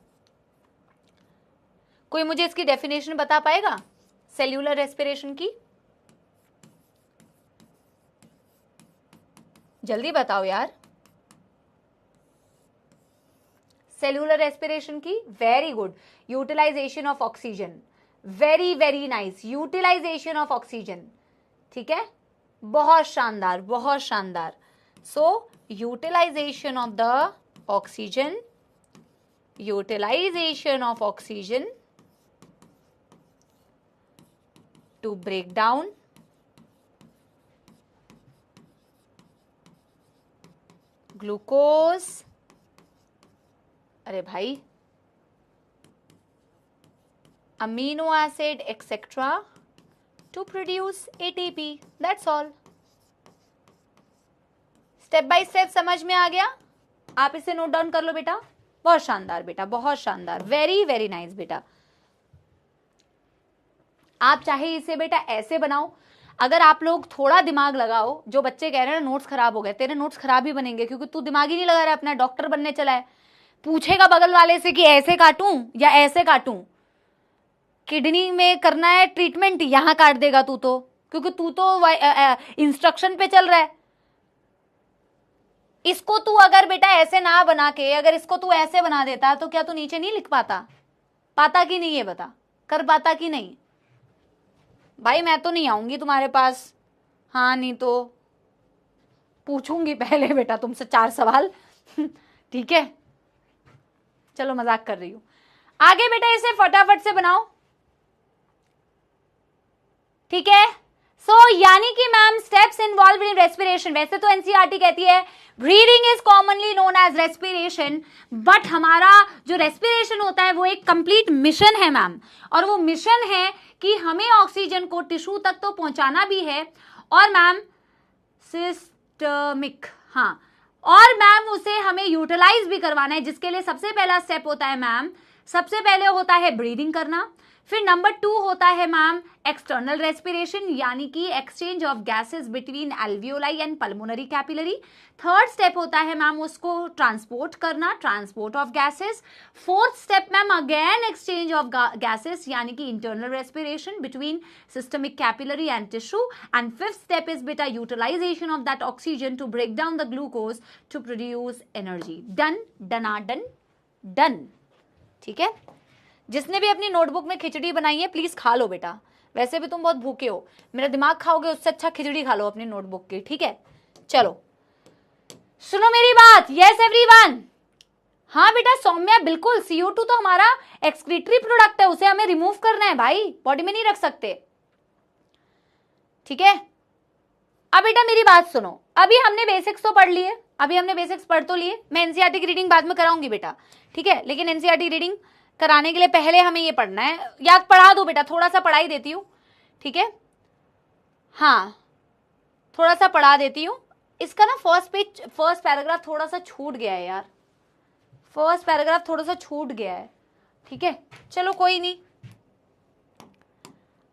Speaker 1: कोई मुझे इसकी डेफिनेशन बता पाएगा सेल्यूलर रेस्पिरेशन की? जल्दी बताओ यार. सेल्यूलर रेस्पिरेशन की? Very good. Utilisation of oxygen. Very nice. Utilisation of oxygen. ठीक है, बहुत शानदार, बहुत शानदार. So utilisation of the oxygen, utilisation of oxygen to break down glucose. अरे भाई, amino acid etc. to produce ATP. That's all. Step by step समझ में आ गया? आप इसे नोट डाउन कर लो बेटा. बहुत शानदार बेटा, बहुत शानदार. वेरी नाइस बेटा. आप चाहे इसे बेटा ऐसे बनाओ. अगर आप लोग थोड़ा दिमाग लगाओ, जो बच्चे कह रहे हैं नोट्स खराब हो गए, तेरे नोट्स खराब ही बनेंगे क्योंकि तू दिमाग ही नहीं लगा रहा है अपना. डॉक्टर बनने चला है, पूछेगा बगल वाले से कि ऐसे काटूं या ऐसे काटूं. किडनी में करना है ट्रीटमेंट, यहां काट देगा तू तो, क्योंकि तू तो इंस्ट्रक्शन पे चल रहा है. इसको तू अगर बेटा ऐसे ना बना के, अगर इसको तू ऐसे बना देता तो क्या तू नीचे नहीं लिख पाता? पाता कि नहीं? ये बता, कर पाता कि नहीं? भाई मैं तो नहीं आऊंगी तुम्हारे पास. हाँ, नहीं तो पूछूंगी पहले बेटा तुमसे 4 सवाल. ठीक है, चलो मजाक कर रही हूं. आगे बेटा इसे फटाफट से बनाओ. ठीक है. सो यानी कि ma'am steps involve in respiration. वैसे तो एनसीईआरटी कहती है breathing is commonly known as respiration, but हमारा जो रेस्पिरेशन होता है वो एक कंप्लीट मिशन है मैम. और वो मिशन है कि हमें ऑक्सीजन को टिश्यू तक तो पहुंचाना भी है, और मैम सिस्टमिक, हाँ, और मैम उसे हमें यूटिलाइज भी करवाना है, जिसके लिए सबसे पहला स्टेप होता है मैम, सबसे पहले होता है ब्रीदिंग करना. फिर नंबर 2 होता है मैम एक्सटर्नल रेस्पिरेशन, यानी कि exchange of gases between alveoli and pulmonary capillary. Third step होता है मैम उसको ट्रांसपोर्ट करना, transport of gases. Fourth step ma'am again exchange of gases, यानी कि internal respiration between systemic capillary and tissue. And fifth step is बेटा utilisation of that oxygen to break down the glucose to produce energy. Done, डनाडन, done. ठीक है. जिसने भी अपनी notebook में खिचड़ी बनाई है प्लीज खा लो बेटा. वैसे भी तुम बहुत भूखे हो, मेरा दिमाग खाओगे उससे अच्छा खिचड़ी खा लो अपनी नोटबुक की. ठीक है, चलो सुनो मेरी बात. Yes everyone. हाँ बेटा सौम्या, बिल्कुल CO2 तो हमारा एक्सक्रीटरी प्रोडक्ट है, उसे हमें रिमूव करना है भाई, बॉडी में नहीं रख सकते. ठीक है। अब बेटा मेरी बात सुनो, अभी हमने बेसिक्स तो पढ़ लिए, अभी हमने बेसिक्स पढ़ तो लिए, मैं एनसीईआरटी की रीडिंग बाद में कराऊंगी बेटा, ठीक है, लेकिन एनसीईआरटी रीडिंग कराने के लिए पहले हमें ये पढ़ना है। याद पढ़ा दो बेटा, थोड़ा सा पढ़ा ही देती हूँ, ठीक है, हाँ थोड़ा सा पढ़ा देती हूँ। इसका ना फर्स्ट पैराग्राफ थोड़ा सा छूट गया है यार, फर्स्ट पैराग्राफ थोड़ा सा छूट गया है, ठीक है, चलो कोई नहीं।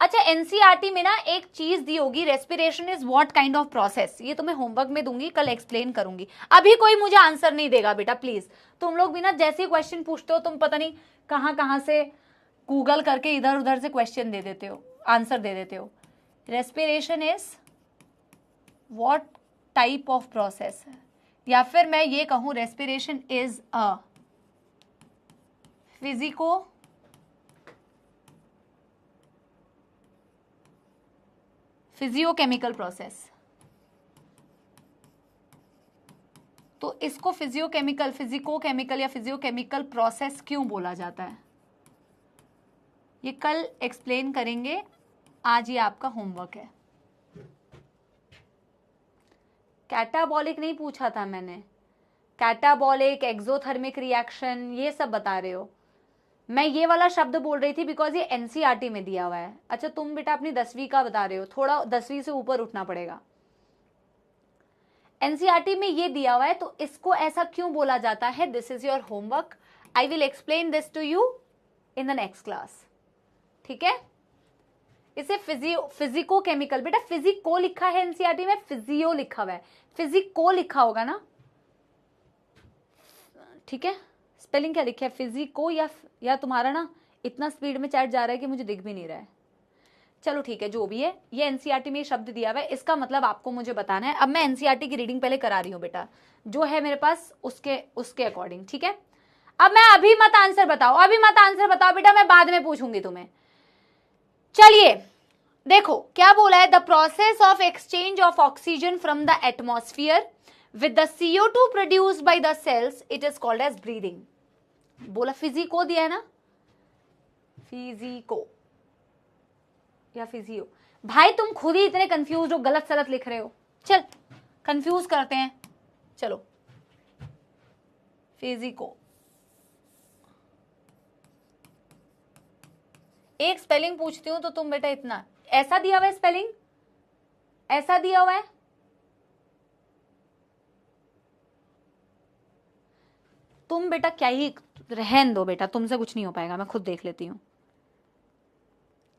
Speaker 1: अच्छा, एनसीईआरटी में ना एक चीज दी होगी, respiration is what kind of process, ये तुम्हें होमवर्क में दूंगी, कल एक्सप्लेन करूंगी। अभी कोई मुझे आंसर नहीं देगा बेटा प्लीज, तुम लोग भी ना जैसे क्वेश्चन पूछते हो तुम पता नहीं कहां से गूगल करके इधर उधर से क्वेश्चन दे देते हो, आंसर दे देते हो। Respiration is what type of process, या फिर मैं ये कहूं respiration is a physiochemical process. तो इसको फिजिकोकेमिकल या फिजियोकेमिकल प्रोसेस क्यों बोला जाता है, ये कल एक्सप्लेन करेंगे, आज ये आपका होमवर्क है। कैटाबॉलिक नहीं पूछा था मैंने, कैटाबॉलिक, एक्सोथर्मिक रिएक्शन, ये सब बता रहे हो। मैं ये वाला शब्द बोल रही थी बिकॉज ये एनसीईआरटी में दिया हुआ है। अच्छा तुम बेटा अपनी 10वीं का बता रहे हो, थोड़ा 10वीं से ऊपर उठना पड़ेगा। एनसीईआरटी में ये दिया हुआ है तो इसको ऐसा क्यों बोला जाता है, this is your homework, I will explain this to you in the next class, ठीक है। इसे फिजिकोकेमिकल, बेटा फिजिको लिखा है एनसीईआरटी में, फिजियो लिखा हुआ है, फिजिको लिखा होगा ना, ठीक है। स्पेलिंग क्या लिखा है, फिजिको या तुम्हारा ना इतना स्पीड में चैट जा रहा है कि मुझे दिख भी नहीं रहा है। चलो ठीक है, जो भी है, ये एनसीईआरटी में शब्द दिया हुआ है, इसका मतलब आपको मुझे बताना है। अब मैं एनसीईआरटी की रीडिंग पहले करा रही हूं बेटा, जो है मेरे पास उसके अकॉर्डिंग, ठीक है। अब मैं अभी मत आंसर बताओ, अभी मत आंसर बताओ बेटा, मैं बाद में पूछूंगी तुम्हें। चलिए देखो क्या बोला है, the process of exchange of oxygen from the atmosphere with the CO2 produced by the cells, it is called as breathing. बोला फिजिको दिया है ना, फिजिको या फिजियो। भाई तुम खुद ही इतने कंफ्यूज हो, गलत सलत लिख रहे हो, चल कंफ्यूज करते हैं, चलो फिजिको। एक स्पेलिंग पूछती हूं तो तुम बेटा इतना, ऐसा दिया हुआ है स्पेलिंग, ऐसा दिया हुआ है, तुम बेटा क्या ही, रहन दो बेटा, तुमसे कुछ नहीं हो पाएगा, मैं खुद देख लेती हूं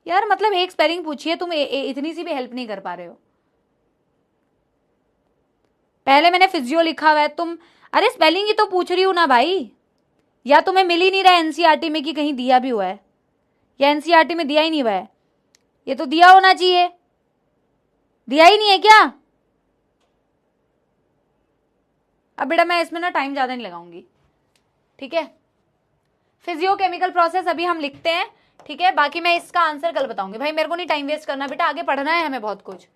Speaker 1: यार। मतलब एक स्पेलिंग पूछी है, तुम इतनी सी भी हेल्प नहीं कर पा रहे हो। पहले मैंने फिजियो लिखा हुआ है, तुम अरे स्पेलिंग ही तो पूछ रही हूं ना भाई, या तुम्हें मिल ही नहीं रहा एनसीईआरटी में कि कहीं दिया भी हुआ है, या एनसीईआरटी में दिया ही नहीं हुआ है, ये तो दिया होना चाहिए, दिया ही नहीं है क्या। अब बेटा मैं इसमें ना टाइम ज्यादा नहीं लगाऊंगी, ठीक है। फिजियोकेमिकल प्रोसेस अभी हम लिखते हैं, ठीक है, बाकी मैं इसका आंसर कल बताऊंगी। भाई मेरे को नहीं टाइम वेस्ट करना बेटा, आगे पढ़ना है हमें बहुत कुछ,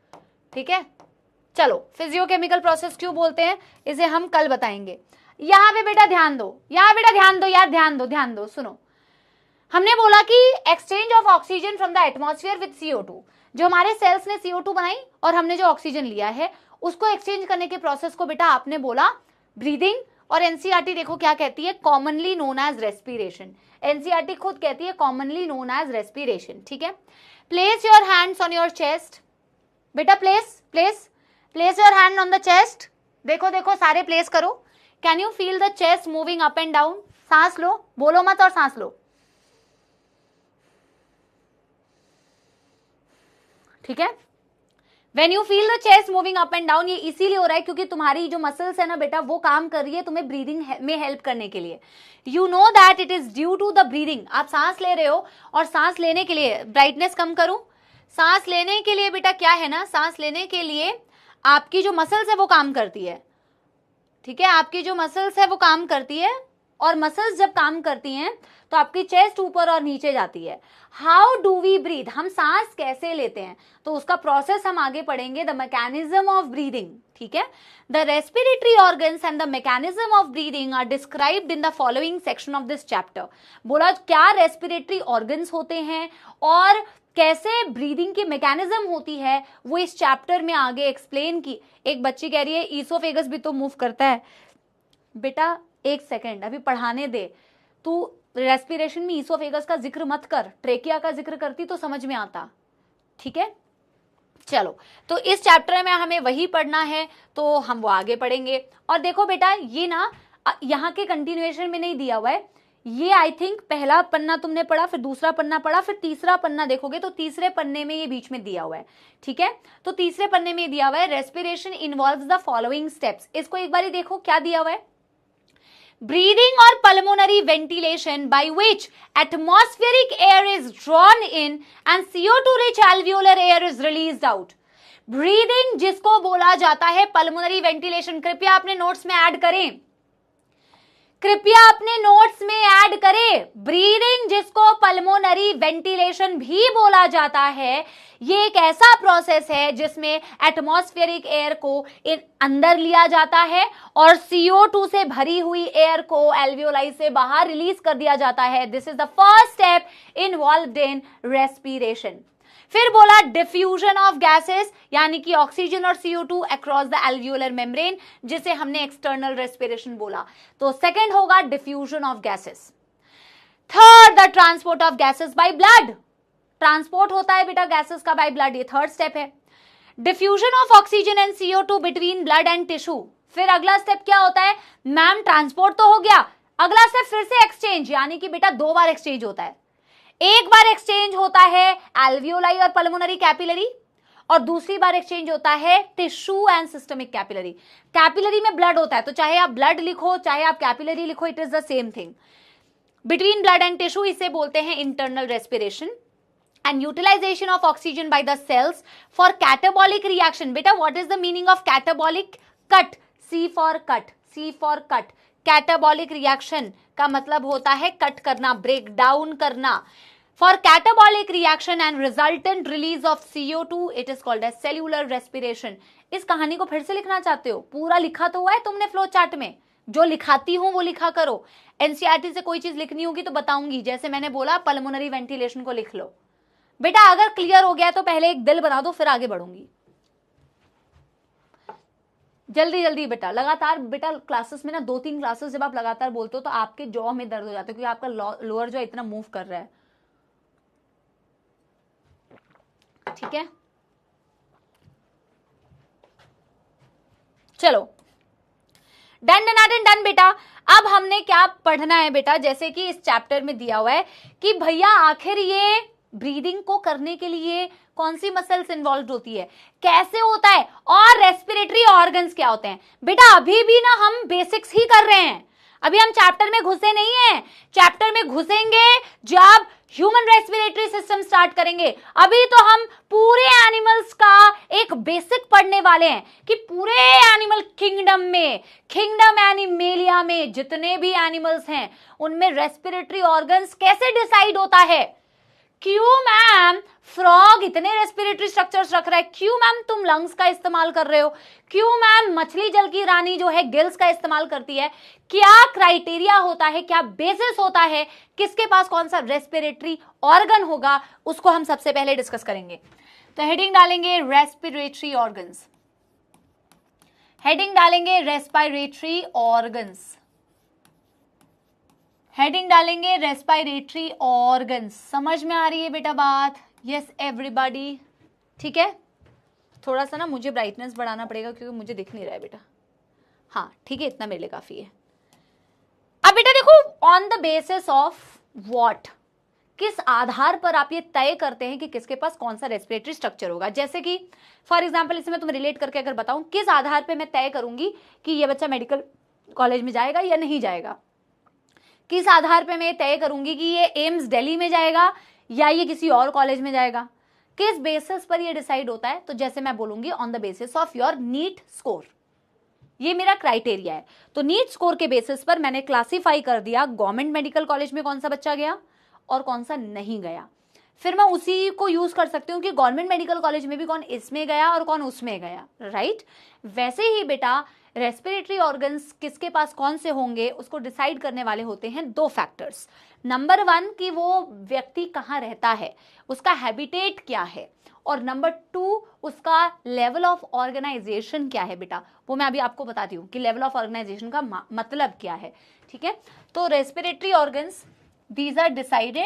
Speaker 1: ठीक है। चलो फिजियोकेमिकल प्रोसेस क्यों बोलते हैं इसे हम कल बताएंगे। यहां पे बेटा ध्यान दो, यहां बेटा ध्यान दो यार, ध्यान दो, सुनो। हमने बोला कि exchange of oxygen from the atmosphere with CO2, जो हमारे सेल्स ने CO2 बनाई और हमने जो ऑक्सीजन लिया है उसको एक्सचेंज करने के प्रोसेस को बेटा आपने बोला ब्रीदिंग। और एनसीईआरटी देखो क्या कहती है, commonly known as respiration. NCERT खुद कहती है कॉमनली नोन एज रेस्पिरेशन, ठीक है। Place your hands on your chest, बेटा place your hand on the chest, देखो सारे प्लेस करो। Can you feel the chest moving up and down, सांस लो, बोलो मत और सांस लो, ठीक है। When you feel the chest moving up and down, ये इसीलिए हो रहा है क्योंकि तुम्हारी जो मसल्स है ना बेटा वो काम कर रही है तुम्हें ब्रीदिंग में हेल्प करने के लिए। You know that it is due to the breathing. आप सांस ले रहे हो और सांस लेने के लिए, ब्राइटनेस कम करूं, सांस लेने के लिए बेटा क्या है ना, सांस लेने के लिए आपकी जो मसल्स है वो काम करती है, ठीक है, आपकी जो मसल्स है वो काम करती है, और मसल्स जब काम करती हैं तो आपकी चेस्ट ऊपर और नीचे जाती है। हाउ डू वी ब्रीथ, हम सांस कैसे लेते हैं, तो उसका प्रोसेस हम आगे पढ़ेंगे, द मैकेनिज्म ऑफ ब्रीदिंग, ठीक है। The respiratory organs and the mechanism of breathing are described in the following section of this chapter. बोला क्या रेस्पिरेटरी ऑर्गन्स होते हैं और कैसे ब्रीदिंग की मैकेनिज्म होती है वो इस चैप्टर में आगे एक्सप्लेन की। एक बच्ची कह रही है ईसोफेगस भी तो मूव करता है। बेटा एक सेकेंड, अभी पढ़ाने दे, तू रेस्पिरेशन में ईसोफेगस का जिक्र मत कर, ट्रेकिया का जिक्र करती तो समझ में आता, ठीक है। चलो, तो इस चैप्टर में हमें वही पढ़ना है, तो हम वो आगे पढ़ेंगे। और देखो बेटा, ये ना यहाँ के कंटिन्यूएशन में नहीं दिया हुआ है, ये आई थिंक पहला पन्ना तुमने पढ़ा, फिर दूसरा पन्ना पढ़ा, फिर तीसरा पन्ना देखोगे तो तीसरे पन्ने में ये बीच में दिया हुआ है, ठीक है। तो तीसरे पन्ने में दिया हुआ है respiration involves the following steps. इसको एक बार देखो क्या दिया हुआ है। Breathing or pulmonary ventilation by which atmospheric air is drawn in and CO2 rich alveolar air is released out. Breathing जिसको बोला जाता है pulmonary ventilation, कृपया अपने नोट्स में ऐड करें, कृपया अपने नोट्स में ऐड करें। ब्रीदिंग जिसको पल्मोनरी वेंटिलेशन भी बोला जाता है, ये एक ऐसा प्रोसेस है जिसमें एटमॉस्फेरिक एयर को अंदर लिया जाता है और CO2 से भरी हुई एयर को एल्वियोलाई से बाहर रिलीज कर दिया जाता है। This is the first step involved in respiration. फिर बोला डिफ्यूजन ऑफ गैसेस, यानी कि ऑक्सीजन और CO2 across the alveolar membrane, जिसे हमने एक्सटर्नल रेस्पिरेशन बोला। तो सेकंड होगा diffusion of gases. Third, the transport of gases by blood. Transport होता है बेटा गैसेस का बाय ब्लड, ये थर्ड स्टेप है। Diffusion of oxygen and CO2 between blood and tissue. फिर अगला स्टेप क्या होता है मैम? ट्रांसपोर्ट तो हो गया, अगला स्टेप फिर से एक्सचेंज, यानी कि बेटा 2 बार एक्सचेंज होता है। एक बार एक्सचेंज होता है एल्वियोलाई और पल्मोनरी कैपिलरी, और दूसरी बार एक्सचेंज होता है tissue and systemic capillary. Capillary में ब्लड होता है, तो चाहे आप ब्लड लिखो चाहे आप कैपिलरी लिखो, it is the same thing. Between blood and tissue इसे बोलते हैं internal respiration. And utilisation of oxygen by the cells for catabolic reaction. बेटा what is the meaning of catabolic? Cut, C for cut, C for cut. Catabolic reaction का मतलब होता है cut करना, break down करना। For catabolic reaction and resultant release of CO2 it is called as cellular respiration. इस कहानी को फिर से लिखना चाहते हो? पूरा लिखा तो हुआ है तुमने फ्लो चार्ट में, जो लिखाती हूं वो लिखा करो। एनसीईआरटी से कोई चीज लिखनी होगी तो बताऊंगी, जैसे मैंने बोला पल्मोनरी वेंटिलेशन को लिख लो। बेटा अगर क्लियर हो गया तो पहले एक दिल बना दो, फिर आगे बढ़ूंगी। जल्दी जल्दी बेटा, लगातार बेटा क्लासेस में ना 2-3 क्लासेस जब आप लगातार बोलते हो तो आपके जॉ में दर्द हो जाता है, क्योंकि आपका लोअर जॉ इतना मूव कर रहा है, ठीक है। चलो डन डन डन बेटा। अब हमने क्या पढ़ना है बेटा, जैसे कि इस चैप्टर में दिया हुआ है कि भैया आखिर ये ब्रीदिंग को करने के लिए कौन सी मसल्स इन्वॉल्व होती है, कैसे होता है, और रेस्पिरेटरी ऑर्गन्स क्या होते हैं। बेटा अभी भी ना हम बेसिक्स ही कर रहे हैं, अभी हम चैप्टर में घुसे नहीं हैं। चैप्टर में घुसेंगे जब ह्यूमन रेस्पिरेटरी सिस्टम स्टार्ट करेंगे। अभी तो हम पूरे एनिमल्स का एक बेसिक पढ़ने वाले हैं कि पूरे एनिमल किंगडम में, किंगडम एनिमेलिया में जितने भी एनिमल्स हैं उनमें रेस्पिरेटरी ऑर्गन्स कैसे डिसाइड होता है। क्यों मैम फ्रॉग इतने रेस्पिरेटरी स्ट्रक्चर्स रख रहा है, क्यों मैम तुम लंग्स का इस्तेमाल कर रहे हो, क्यों मैम मछली जल की रानी जो है गिल्स का इस्तेमाल करती है, क्या क्राइटेरिया होता है, क्या बेसिस होता है, किसके पास कौन सा रेस्पिरेटरी ऑर्गन होगा, उसको हम सबसे पहले डिस्कस करेंगे। तो हेडिंग डालेंगे रेस्पिरेटरी ऑर्गन्स, हेडिंग डालेंगे रेस्पिरेटरी ऑर्गन्स, हेडिंग डालेंगे रेस्पिरेटरी ऑर्गन्स। समझ में आ रही है बेटा बात? यस एवरीबॉडी, ठीक है। थोड़ा सा ना मुझे ब्राइटनेस बढ़ाना पड़ेगा क्योंकि मुझे दिख नहीं रहा है बेटा। हाँ ठीक है, इतना मेरे लिए काफी है। अब बेटा देखो, on the basis of what, किस आधार पर आप ये तय करते हैं कि किसके पास कौन सा रेस्पिरेटरी स्ट्रक्चर होगा। जैसे कि फॉर एग्जाम्पल इसे मैं तुम्हें रिलेट करके अगर बताऊं, किस आधार पर मैं तय करूंगी कि ये बच्चा मेडिकल कॉलेज में जाएगा या नहीं जाएगा, किस आधार पे मैं तय करूंगी कि ये एम्स दिल्ली में जाएगा या ये किसी और कॉलेज में जाएगा, किस बेसिस पर ये डिसाइड होता है। तो जैसे मैं बोलूंगी on the basis of your NEET score, ये मेरा क्राइटेरिया है। तो नीट स्कोर के बेसिस पर मैंने क्लासिफाई कर दिया गवर्नमेंट मेडिकल कॉलेज में कौन सा बच्चा गया और कौन सा नहीं गया। फिर मैं उसी को यूज कर सकती हूँ कि गवर्नमेंट मेडिकल कॉलेज में भी कौन इसमें गया और कौन उसमें गया, राइट। वैसे ही बेटा रेस्पिरेटरी ऑर्गन्स किसके पास कौन से होंगे उसको डिसाइड करने वाले होते हैं दो फैक्टर्स। नंबर 1 कि वो व्यक्ति कहाँ रहता है, उसका हैबिटेट क्या है, और नंबर 2 उसका लेवल ऑफ ऑर्गेनाइजेशन क्या है बेटा, वो मैं अभी आपको बताती हूँ कि लेवल ऑफ ऑर्गेनाइजेशन का मतलब क्या है। ठीक है, तो respiratory organs these are decided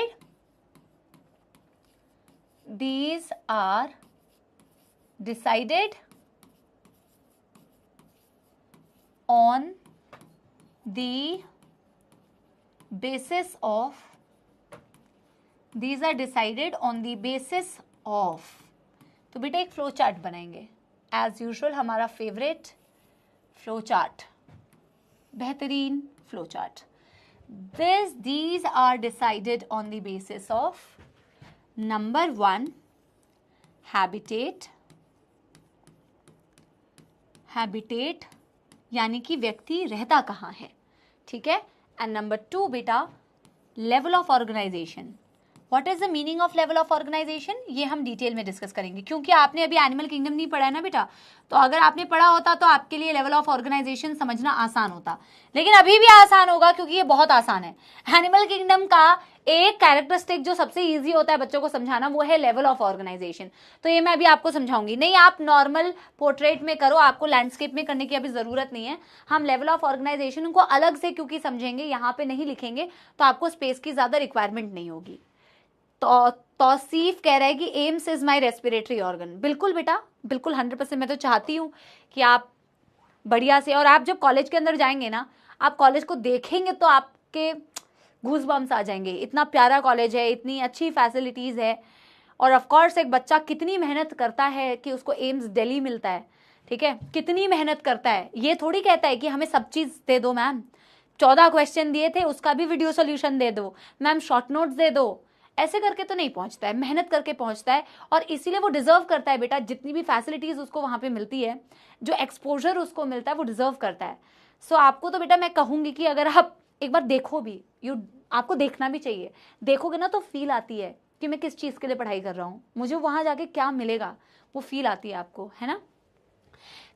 Speaker 1: on the basis of तो बेटा एक फ्लो चार्ट बनाएंगे एज यूजुअल, हमारा फेवरेट फ्लो चार्ट, बेहतरीन flow chart. These are decided on the basis of number 1 habitat यानी कि व्यक्ति रहता कहाँ है। ठीक है, एंड नंबर 2 बेटा level of organisation. What is the meaning of level of organisation, ये हम डिटेल में डिस्कस करेंगे, क्योंकि आपने अभी एनिमल किंगडम नहीं पढ़ा है ना बेटा, तो अगर आपने पढ़ा होता तो आपके लिए लेवल ऑफ ऑर्गेनाइजेशन समझना आसान होता, लेकिन अभी भी आसान होगा क्योंकि ये बहुत आसान है। एनिमल किंगडम का एक कैरेक्टरिस्टिक जो सबसे इजी होता है बच्चों को समझाना वो है लेवल ऑफ ऑर्गेनाइजेशन, तो ये मैं अभी आपको समझाऊंगी। नहीं, आप नॉर्मल पोर्ट्रेट में करो, आपको लैंडस्केप में करने की अभी जरूरत नहीं है। हम लेवल ऑफ ऑर्गेनाइजेशन को अलग से क्योंकि समझेंगे, यहाँ पे नहीं लिखेंगे तो आपको स्पेस की ज्यादा रिक्वायरमेंट नहीं होगी। तो तौसीफ कह रहा है कि AIIMS is my respiratory organ. बिल्कुल बेटा, बिल्कुल 100%। मैं तो चाहती हूँ कि आप बढ़िया से, और आप जब कॉलेज के अंदर जाएंगे ना, आप कॉलेज को देखेंगे तो आपके गूज बम्स आ जाएंगे। इतना प्यारा कॉलेज है, इतनी अच्छी फैसिलिटीज है, और ऑफ कोर्स एक बच्चा कितनी मेहनत करता है कि उसको एम्स दिल्ली मिलता है। ठीक है, कितनी मेहनत करता है, ये थोड़ी कहता है कि हमें सब चीज दे दो मैम, 14 क्वेश्चन दिए थे उसका भी वीडियो सोल्यूशन दे दो मैम, शॉर्ट नोट्स दे दो, ऐसे करके तो नहीं पहुंचता है, मेहनत करके पहुंचता है, और इसीलिए वो डिजर्व करता है बेटा, जितनी भी फैसिलिटीज उसको वहां पे मिलती है, जो एक्सपोजर उसको मिलता है, वो डिजर्व करता है। सो आपको तो बेटा मैं कहूंगी कि अगर आप एक बार देखो भी, आपको देखना भी चाहिए, देखोगे ना तो फील आती है कि मैं किस चीज के लिए पढ़ाई कर रहा हूँ, मुझे वहां जाके क्या मिलेगा, वो फील आती है आपको, है ना।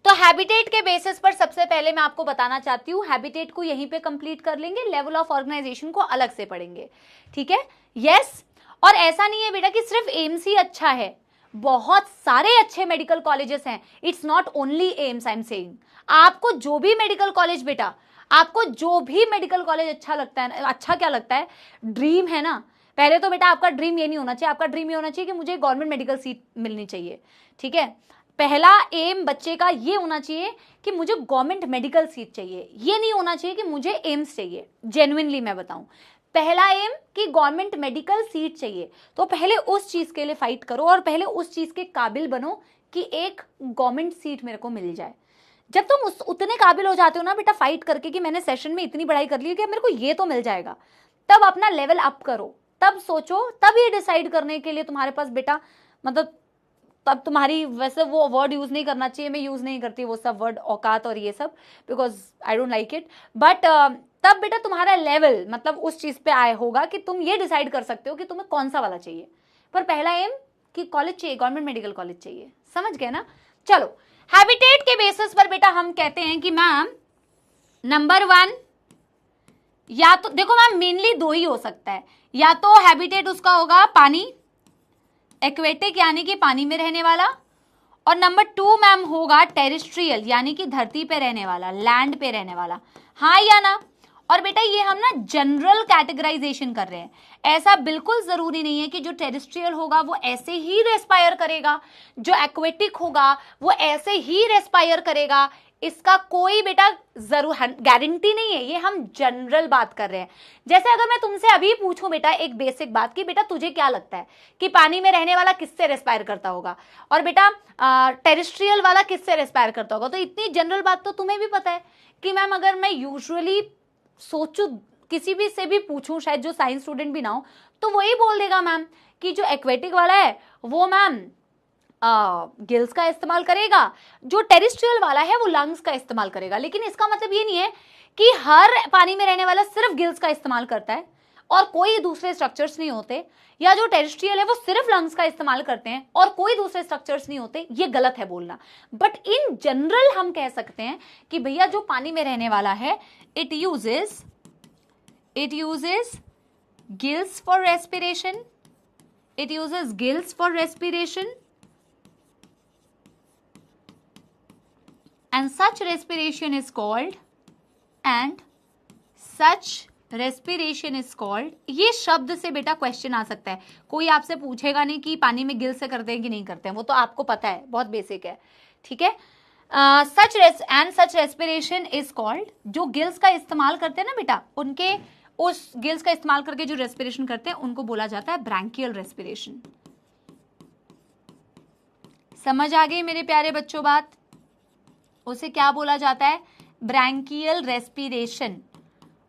Speaker 1: तो हैबिटेट के बेसिस पर सबसे पहले मैं आपको बताना चाहती हूँ, हैबिटेट को यहीं पे कंप्लीट कर लेंगे, लेवल ऑफ ऑर्गेनाइजेशन को अलग से पढ़ेंगे। ठीक है, यस। और ऐसा नहीं है बेटा कि सिर्फ एम्स ही अच्छा है, बहुत सारे अच्छे मेडिकल कॉलेजेस हैं। It's not only AIIMS, I am saying. आपको जो भी मेडिकल कॉलेज बेटा, आपको जो भी मेडिकल कॉलेज अच्छा लगता है, अच्छा क्या लगता है, ड्रीम है ना। पहले तो बेटा आपका ड्रीम ये नहीं होना चाहिए, आपका ड्रीम ये होना चाहिए कि मुझे गवर्नमेंट मेडिकल सीट मिलनी चाहिए। ठीक है, पहला एम बच्चे का ये होना चाहिए कि मुझे गवर्नमेंट मेडिकल सीट चाहिए, ये नहीं होना चाहिए कि मुझे एम्स चाहिए। जेन्युइनली मैं बताऊं, पहला एम कि गवर्नमेंट मेडिकल सीट चाहिए, तो पहले उस चीज के लिए फाइट करो और पहले उस चीज के काबिल बनो कि एक गवर्नमेंट सीट मेरे को मिल जाए। जब तुम उतने काबिल हो जाते हो ना बेटा फाइट करके कि मैंने सेशन में इतनी पढ़ाई कर ली है कि मेरे को ये तो मिल जाएगा, तब अपना लेवल अप करो, तब सोचो, तब ये डिसाइड करने के लिए तुम्हारे पास बेटा, मतलब तब तुम्हारी, वैसे वो वर्ड यूज नहीं करना चाहिए, मैं यूज नहीं करती वो सब वर्ड, औकात और ये सब, because I don't like it, but तब बेटा तुम्हारा लेवल मतलब उस चीज पे आए होगा कि तुम ये डिसाइड कर सकते हो कि तुम्हें कौन सा वाला चाहिए। पर पहला एम कि कॉलेज चाहिए, गवर्नमेंट मेडिकल कॉलेज चाहिए, समझ गए ना। चलो, हैबिटेट के बेसिस पर बेटा हम कहते हैं कि मैम नंबर 1, या तो देखो मैम मेनली 2 ही हो सकता है, या तो हैबिटेट उसका होगा पानी, एक्वेटिक यानी कि पानी में रहने वाला, और नंबर 2 मैम होगा टेरेस्ट्रियल यानी कि धरती पे रहने वाला, लैंड पे रहने वाला, हाँ या ना। और बेटा ये हम ना जनरल कैटेगराइजेशन कर रहे हैं, ऐसा बिल्कुल जरूरी नहीं है कि जो टेरेस्ट्रियल होगा वो ऐसे ही रेस्पायर करेगा, जो एक्वेटिक होगा वो ऐसे ही रेस्पायर करेगा, इसका कोई बेटा जरूर गारंटी नहीं है, ये हम जनरल बात कर रहे हैं। जैसे अगर मैं तुमसे अभी पूछूं बेटा एक बेसिक बात कि बेटा तुझे क्या लगता है कि पानी में रहने वाला किससे रेस्पायर करता होगा, और बेटा टेरेस्ट्रियल वाला किससे रेस्पायर करता होगा, तो इतनी जनरल बात तो तुम्हें भी पता है कि मैम अगर मैं यूजुअली सोचूं, किसी भी से भी पूछूं, शायद जो साइंस स्टूडेंट भी ना हो, तो वही बोल देगा मैम कि जो एक्वेटिक वाला है वो मैम गिल्स का इस्तेमाल करेगा, जो टेरेस्ट्रियल वाला है वो लंग्स का इस्तेमाल करेगा। लेकिन इसका मतलब ये नहीं है कि हर पानी में रहने वाला सिर्फ गिल्स का इस्तेमाल करता है, और कोई दूसरे स्ट्रक्चर्स नहीं होते, या जो टेरेस्ट्रियल है वो सिर्फ लंग्स का इस्तेमाल करते हैं और कोई दूसरे स्ट्रक्चर्स नहीं होते, ये गलत है बोलना। बट इन जनरल हम कह सकते हैं कि भैया जो पानी में रहने वाला है, it uses gills for respiration, it uses gills for respiration, and such respiration is called ये शब्द से बेटा क्वेश्चन आ सकता है। कोई आपसे पूछेगा नहीं कि पानी में गिल से करते हैं कि नहीं करते हैं, वो तो आपको पता है, बहुत बेसिक है, ठीक है। सच रेस्पिरेशन इज कॉल्ड, जो गिल्स का इस्तेमाल करते हैं ना बेटा, उनके उस गिल्स का इस्तेमाल करके जो रेस्पिरेशन करते हैं उनको बोला जाता है ब्रैंकियल रेस्पिरेशन। समझ आ गई मेरे प्यारे बच्चों बात? उसे क्या बोला जाता है? Branchial respiration.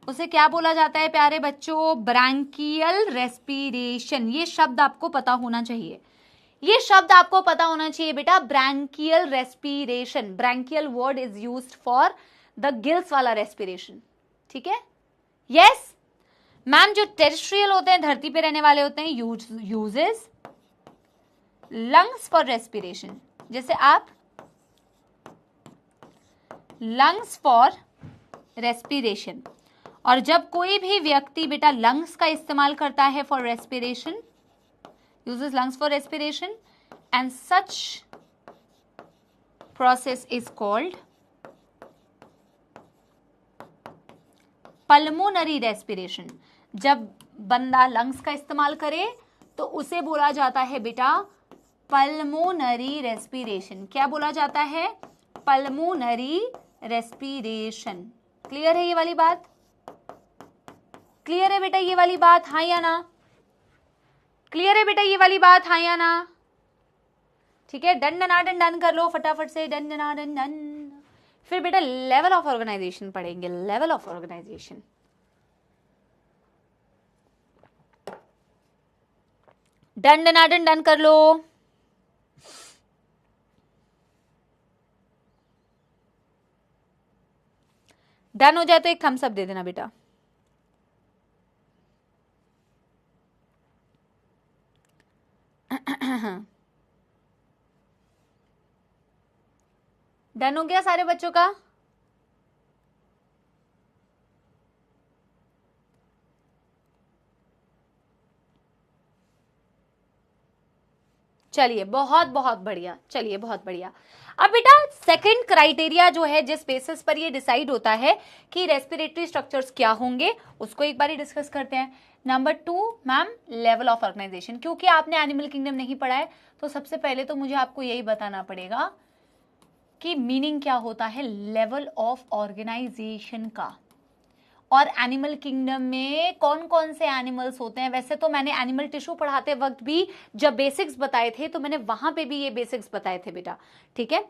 Speaker 1: उसे क्या बोला जाता है प्यारे बच्चों? Branchial respiration. ये शब्द आपको पता होना चाहिए, ये शब्द आपको पता होना चाहिए बेटा, branchial respiration. Branchial word is used for the gills वाला रेस्पिरेशन, ठीक है। यस मैम, जो टेरेस्ट्रियल होते हैं, धरती पे रहने वाले होते हैं, यूजेस लंग्स फॉर रेस्पिरेशन। जैसे आप लंग्स फॉर रेस्पिरेशन, और जब कोई भी व्यक्ति बेटा लंग्स का इस्तेमाल करता है for respiration, uses lungs for respiration, and such process is called pulmonary respiration. जब बंदा लंग्स का इस्तेमाल करे तो उसे बोला जाता है बेटा पल्मोनरी रेस्पिरेशन। क्या बोला जाता है? Pulmonary respiration. क्लियर है ये वाली बात? क्लियर है बेटा ये वाली बात, हाँ या ना? क्लियर है बेटा ये वाली बात, हाँ या ना? ठीक है, डन डना डन डन कर लो फटाफट से, डन डना डन डन। फिर बेटा लेवल ऑफ ऑर्गेनाइजेशन पढ़ेंगे, लेवल ऑफ ऑर्गेनाइजेशन। डन डना डन डन कर लो। डन हो जाए तो एक थम्स अप दे देना बेटा। डन हो गया सारे बच्चों का? चलिए बहुत बहुत बढ़िया, चलिए बहुत बढ़िया। अब बेटा सेकंड क्राइटेरिया जो है, जिस बेसिस पर ये डिसाइड होता है कि रेस्पिरेटरी स्ट्रक्चर्स क्या होंगे, उसको एक बार ही डिस्कस करते हैं। Number 2 ma'am, level of organisation. क्योंकि आपने एनिमल किंगडम नहीं पढ़ा है तो सबसे पहले तो मुझे आपको यही बताना पड़ेगा कि मीनिंग क्या होता है लेवल ऑफ ऑर्गेनाइजेशन का, और एनिमल किंगडम में कौन कौन से एनिमल्स होते हैं। वैसे तो मैंने एनिमल टिश्यू पढ़ाते वक्त भी जब बेसिक्स बताए थे तो मैंने वहां पे भी ये बेसिक्स बताए थे बेटा, ठीक है।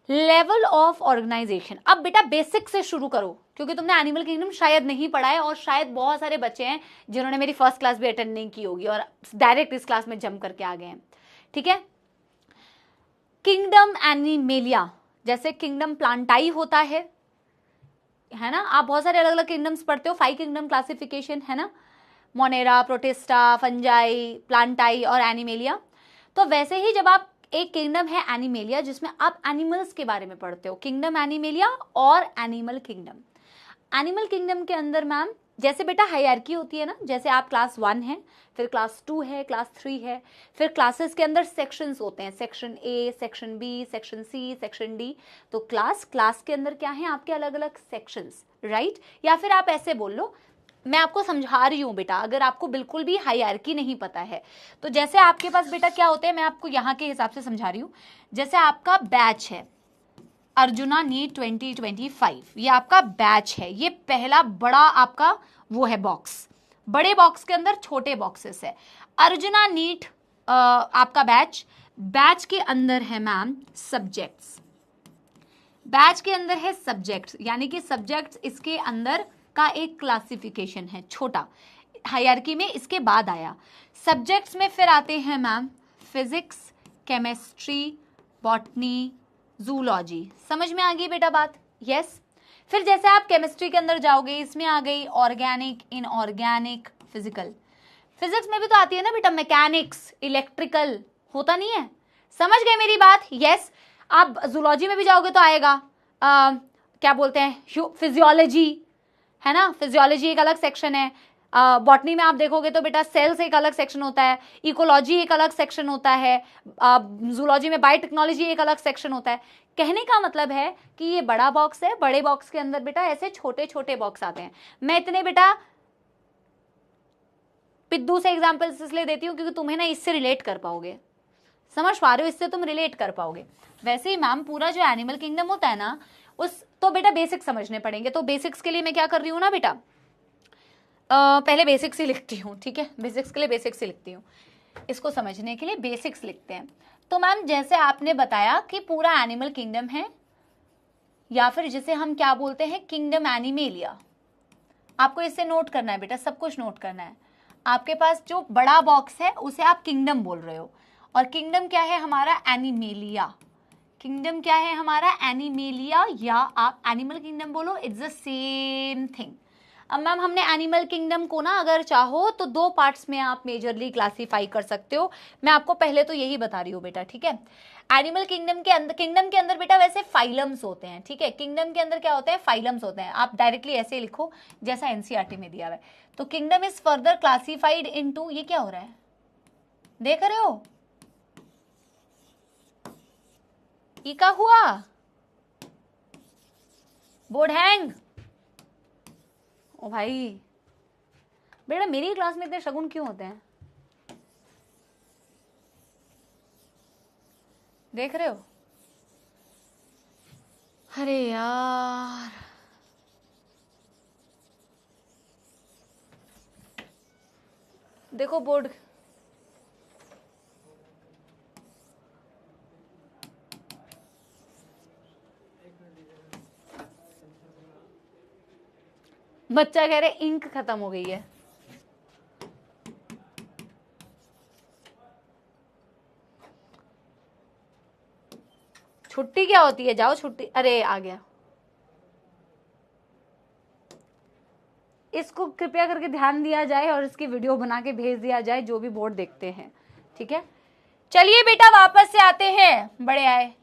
Speaker 1: Level of organisation. अब बेटा बेसिक से शुरू करो, क्योंकि तुमने एनिमल किंगडम शायद नहीं पढ़ा है, और शायद बहुत सारे बच्चे हैं जिन्होंने मेरी फर्स्ट क्लास भी अटेंड नहीं की होगी और डायरेक्ट इस क्लास में जंप करके आ गए हैं, ठीक है। किंगडम एनिमेलिया, जैसे किंगडम प्लांटाई होता है ना। आप बहुत सारे अलग अलग किंगडम्स पढ़ते हो, 5 किंगडम क्लासिफिकेशन है ना, मोनेरा, प्रोटिस्टा, फंजाई, प्लांटाई और एनिमेलिया। तो वैसे ही जब आप एक किंगडम है एनिमेलिया जिसमें आप एनिमल्स के बारे में पढ़ते हो, किंगडम एनिमेलिया और एनिमल किंगडम। एनिमल किंगडम के अंदर मैम जैसे बेटा हायरार्की होती है ना, जैसे आप क्लास 1 है, फिर क्लास 2 है, क्लास 3 है, फिर क्लासेस के अंदर सेक्शंस होते हैं, section A, section B, section C, section D. तो क्लास के अंदर क्या है आपके अलग अलग सेक्शंस, राइट। या फिर आप ऐसे बोल लो, मैं आपको समझा रही हूँ बेटा, अगर आपको बिल्कुल भी हायरार्की नहीं पता है तो जैसे आपके पास बेटा क्या होते हैं, मैं आपको यहाँ के हिसाब से समझा रही हूँ। जैसे आपका बैच है अर्जुना नीट 2025, ये आपका बैच है, ये पहला बड़ा आपका वो है बॉक्स, बड़े बॉक्स के अंदर छोटे बॉक्सेस है। अर्जुना नीट आपका बैच के अंदर है मैम सब्जेक्ट्स, बैच के अंदर है सब्जेक्ट्स, यानी कि सब्जेक्ट्स इसके अंदर का एक क्लासिफिकेशन है, छोटा हायरार्की में इसके बाद आया। सब्जेक्ट्स में फिर आते हैं ma'am physics, chemistry, botany, zoology. समझ में आ गई बेटा बात? यस। फिर जैसे आप केमिस्ट्री के अंदर जाओगे, इसमें आ गई ऑर्गेनिक, इनऑर्गेनिक, फिजिकल। फिजिक्स में भी तो आती है ना बेटा मैकेनिक्स, इलेक्ट्रिकल, होता नहीं है? समझ गए मेरी बात? यस। आप जूलॉजी में भी जाओगे तो आएगा क्या बोलते हैं, फिजियोलॉजी, है ना, फिजियोलॉजी एक अलग सेक्शन है। बॉटनी में आप देखोगे तो बेटा सेल्स एक अलग सेक्शन होता है, इकोलॉजी एक अलग सेक्शन होता है, जूलॉजी में बायोटेक्नोलॉजी एक अलग सेक्शन होता है। कहने का मतलब है कि ये बड़ा बॉक्स है, बड़े बॉक्स के अंदर बेटा ऐसे छोटे छोटे बॉक्स आते हैं। मैं इतने बेटा पिद्दू से एग्जाम्पल्स इसलिए देती हूँ क्योंकि तुम्हें ना इससे रिलेट कर पाओगे, समझ पा रहे हो, इससे तुम रिलेट कर पाओगे। वैसे ही मैम पूरा जो एनिमल किंगडम होता है ना, उस तो बेटा बेसिक्स समझने पड़ेंगे। तो बेसिक्स के लिए मैं क्या कर रही हूँ ना बेटा, पहले बेसिक्स ही लिखती हूँ, ठीक है, बेसिक्स के लिए बेसिक्स ही लिखती हूँ, इसको समझने के लिए बेसिक्स लिखते हैं। तो मैम जैसे आपने बताया कि पूरा एनिमल किंगडम है, या फिर जिसे हम क्या बोलते हैं, किंगडम एनिमेलिया। आपको इससे नोट करना है बेटा, सब कुछ नोट करना है। आपके पास जो बड़ा बॉक्स है उसे आप किंगडम बोल रहे हो, और किंगडम क्या है हमारा, एनिमेलिया। किंगडम क्या है हमारा, एनिमेलिया, या आप एनिमल किंगडम बोलो, इट्स द सेम थिंग। अब मैम हमने एनिमल किंगडम को ना अगर चाहो तो दो पार्ट्स में आप मेजरली क्लासीफाई कर सकते हो। मैं आपको पहले तो यही बता रही हूँ बेटा, ठीक है। एनिमल किंगडम के अंदर बेटा वैसे फाइलम्स होते हैं, ठीक है। किंगडम के अंदर क्या होते हैं, फाइलम्स होते हैं। आप डायरेक्टली ऐसे लिखो जैसा एनसीईआरटी में दिया हुआ है। तो kingdom is further classified into, ये क्या हो रहा है, देख रहे हो, ये क्या हुआ, बोर्ड हैंग। ओ भाई बेटा मेरी क्लास में इतने शगुन क्यों होते हैं, देख रहे हो? अरे यार, देखो बोर्ड, बच्चा कह रहे इंक खत्म हो गई है। छुट्टी क्या होती है, जाओ छुट्टी। अरे आ गया, इसको कृपया करके ध्यान दिया जाए और इसकी वीडियो बना के भेज दिया जाए जो भी बोर्ड देखते हैं, ठीक है। चलिए बेटा वापस से आते हैं, बड़े आए,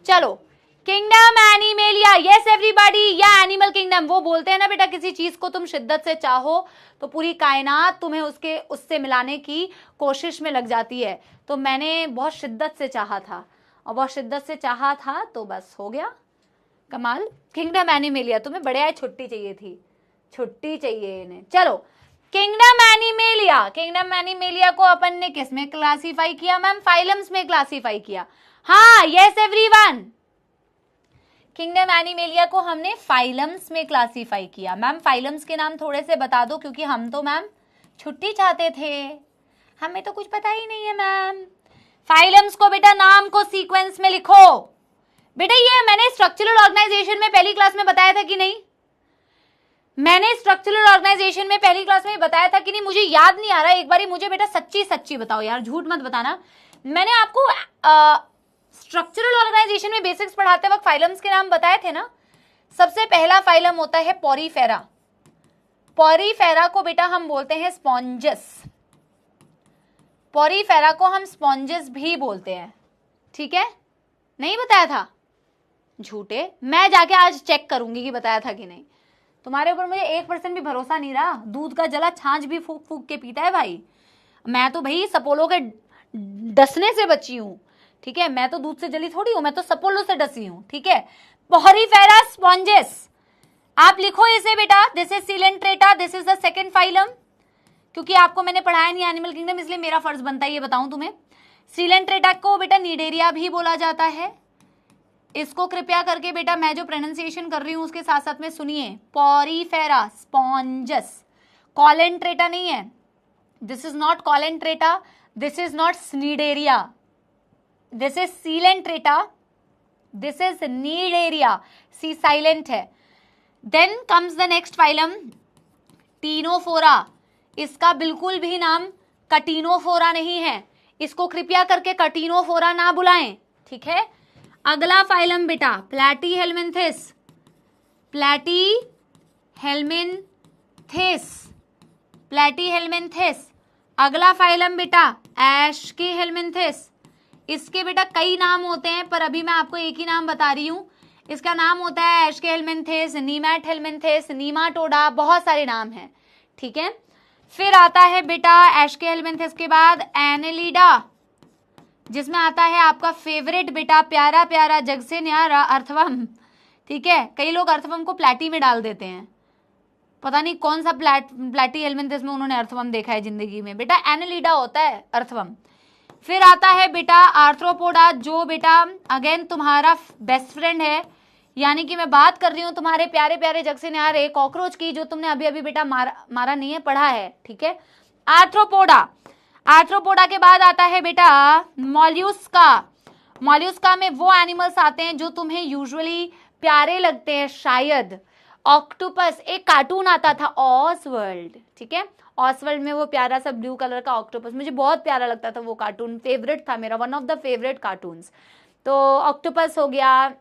Speaker 1: चलो। किंगडम एनिमेलिया, यस एवरीबॉडी, या एनिमल किंगडम। वो बोलते हैं ना बेटा किसी चीज को तुम शिद्दत से चाहो तो पूरी कायनात तुम्हें उससे मिलाने की कोशिश में लग जाती है। तो मैंने बहुत शिद्दत से चाहा था और बहुत शिद्दत से चाहा था तो बस हो गया कमाल। किंगडम एनिमेलिया, तुम्हें बड़े आए छुट्टी चाहिए थी, छुट्टी चाहिए इन्हें। चलो किंगडम एनिमेलिया, किंगडम एनिमेलिया को अपन ने किस में क्लासीफाई किया मैम, फाइलम्स में क्लासीफाई किया। हाँ यस एवरीवन, किंगडम एनिमेलिया को हमने फाइलम्स में क्लासीफाई किया। मैम फाइलम्स के नाम थोड़े से बता दो क्योंकि हम तो मैम छुट्टी चाहते थे, हमें तो कुछ पता ही नहीं है मैम। फाइलम्स को बेटा नाम को सीक्वेंस में लिखो। बेटा ये मैंने स्ट्रक्चरल ऑर्गेनाइजेशन में पहली क्लास में बताया था कि नहीं, मैंने स्ट्रक्चरल ऑर्गेनाइजेशन में पहली क्लास में बताया था कि नहीं, मुझे याद नहीं आ रहा। एक बार मुझे बेटा सच्ची सच्ची बताओ यार, झूठ मत बताना। मैंने आपको स्ट्रक्चरल ऑर्गेनाइजेशन में बेसिक्स पढ़ाते वक्त फाइलम्स के नाम बताए थे ना। सबसे पहला फाइलम होता है पोरीफेरा। पोरीफेरा को बेटा हम बोलते हैं स्पॉन्जस, पोरीफेरा को हम स्पॉन्जस भी बोलते हैं, ठीक है। नहीं बताया था, झूठे। मैं जाके आज चेक करूंगी कि बताया था कि नहीं। तुम्हारे ऊपर मुझे 1% भी भरोसा नहीं रहा। दूध का जला छाछ भी फूक फूक के पीता है भाई। मैं तो भाई सपोलो के डसने से बची हूं, ठीक है। मैं तो दूध से जली थोड़ी हूं, मैं तो सपोलो से डसी हूं, ठीक है। पोरीफेरा स्पॉन्जस, आप लिखो इसे बेटा। This is coelenterata, this is the second phylum. क्योंकि आपको मैंने पढ़ाया नहीं एनिमल किंगडम, इसलिए मेरा फर्ज बनता है ये बताऊं तुम्हें। सिलेंट्रेटा को बेटा नीडेरिया भी बोला जाता है। इसको कृपया करके बेटा मैं जो प्रोनाउंसिएशन कर रही हूं उसके साथ साथ में सुनिए। पोरीफेरा स्पॉन्जस, कॉलेंट्रेटा नहीं है। This is not coelenterata, this is not cnidaria, this is coelenterata, this is cnidaria. C silent है। Then comes the next phylum ctenophora. इसका बिल्कुल भी नाम कटीनोफोरा नहीं है, इसको कृपया करके कटीनोफोरा ना बुलाएं, ठीक है। अगला फाइलम बेटा प्लैटीहेल्मिन्थिस, प्लैटीहेल्मिन्थिस, प्लैटीहेल्मिन्थिस। अगला फाइलम बेटा एस्कीहेल्मिन्थिस। इसके बेटा कई नाम होते हैं पर अभी मैं आपको एक ही नाम बता रही हूँ। इसका नाम होता है एस्कीहेल्मिन्थिस, नीमैटहेल्मिन्थिस, नीमाटोडा, बहुत सारे नाम हैं, ठीक है। फिर आता है बेटा एस्कीहेल्मिन्थिस के बाद एनेलिडा, जिसमें आता है आपका फेवरेट बेटा प्यारा प्यारा जग से न्यारा अर्थवम, ठीक है। कई लोग अर्थवम को प्लैटी में डाल देते हैं, पता नहीं कौन सा प्लैटीहेल्मिन्थिस में उन्होंने अर्थवम देखा है जिंदगी में। बेटा एनेलिडा होता है अर्थवम। फिर आता है बेटा आर्थ्रोपोडा, जो बेटा अगेन तुम्हारा बेस्ट फ्रेंड है, यानी कि मैं बात कर रही हूँ तुम्हारे प्यारे प्यारे जग से न्यारे कॉकरोच की, जो तुमने अभी अभी बेटा मारा नहीं है, पढ़ा है, ठीक है। आर्थ्रोपोडा। आर्थ्रोपोडा के बाद आता है बेटा मॉल्यूस्का। मॉल्यूस्का में वो एनिमल्स आते हैं जो तुम्हें यूजुअली प्यारे लगते हैं शायद। ऑक्टोपस, एक कार्टून आता था ऑसवर्ल्ड, ठीक है। ऑसवर्ल्ड में वो प्यारा सा ब्लू कलर का ऑक्टोपस, मुझे बहुत प्यारा लगता था वो कार्टून, फेवरेट था मेरा, one of the favourite cartoons. तो ऑक्टोपस हो गया,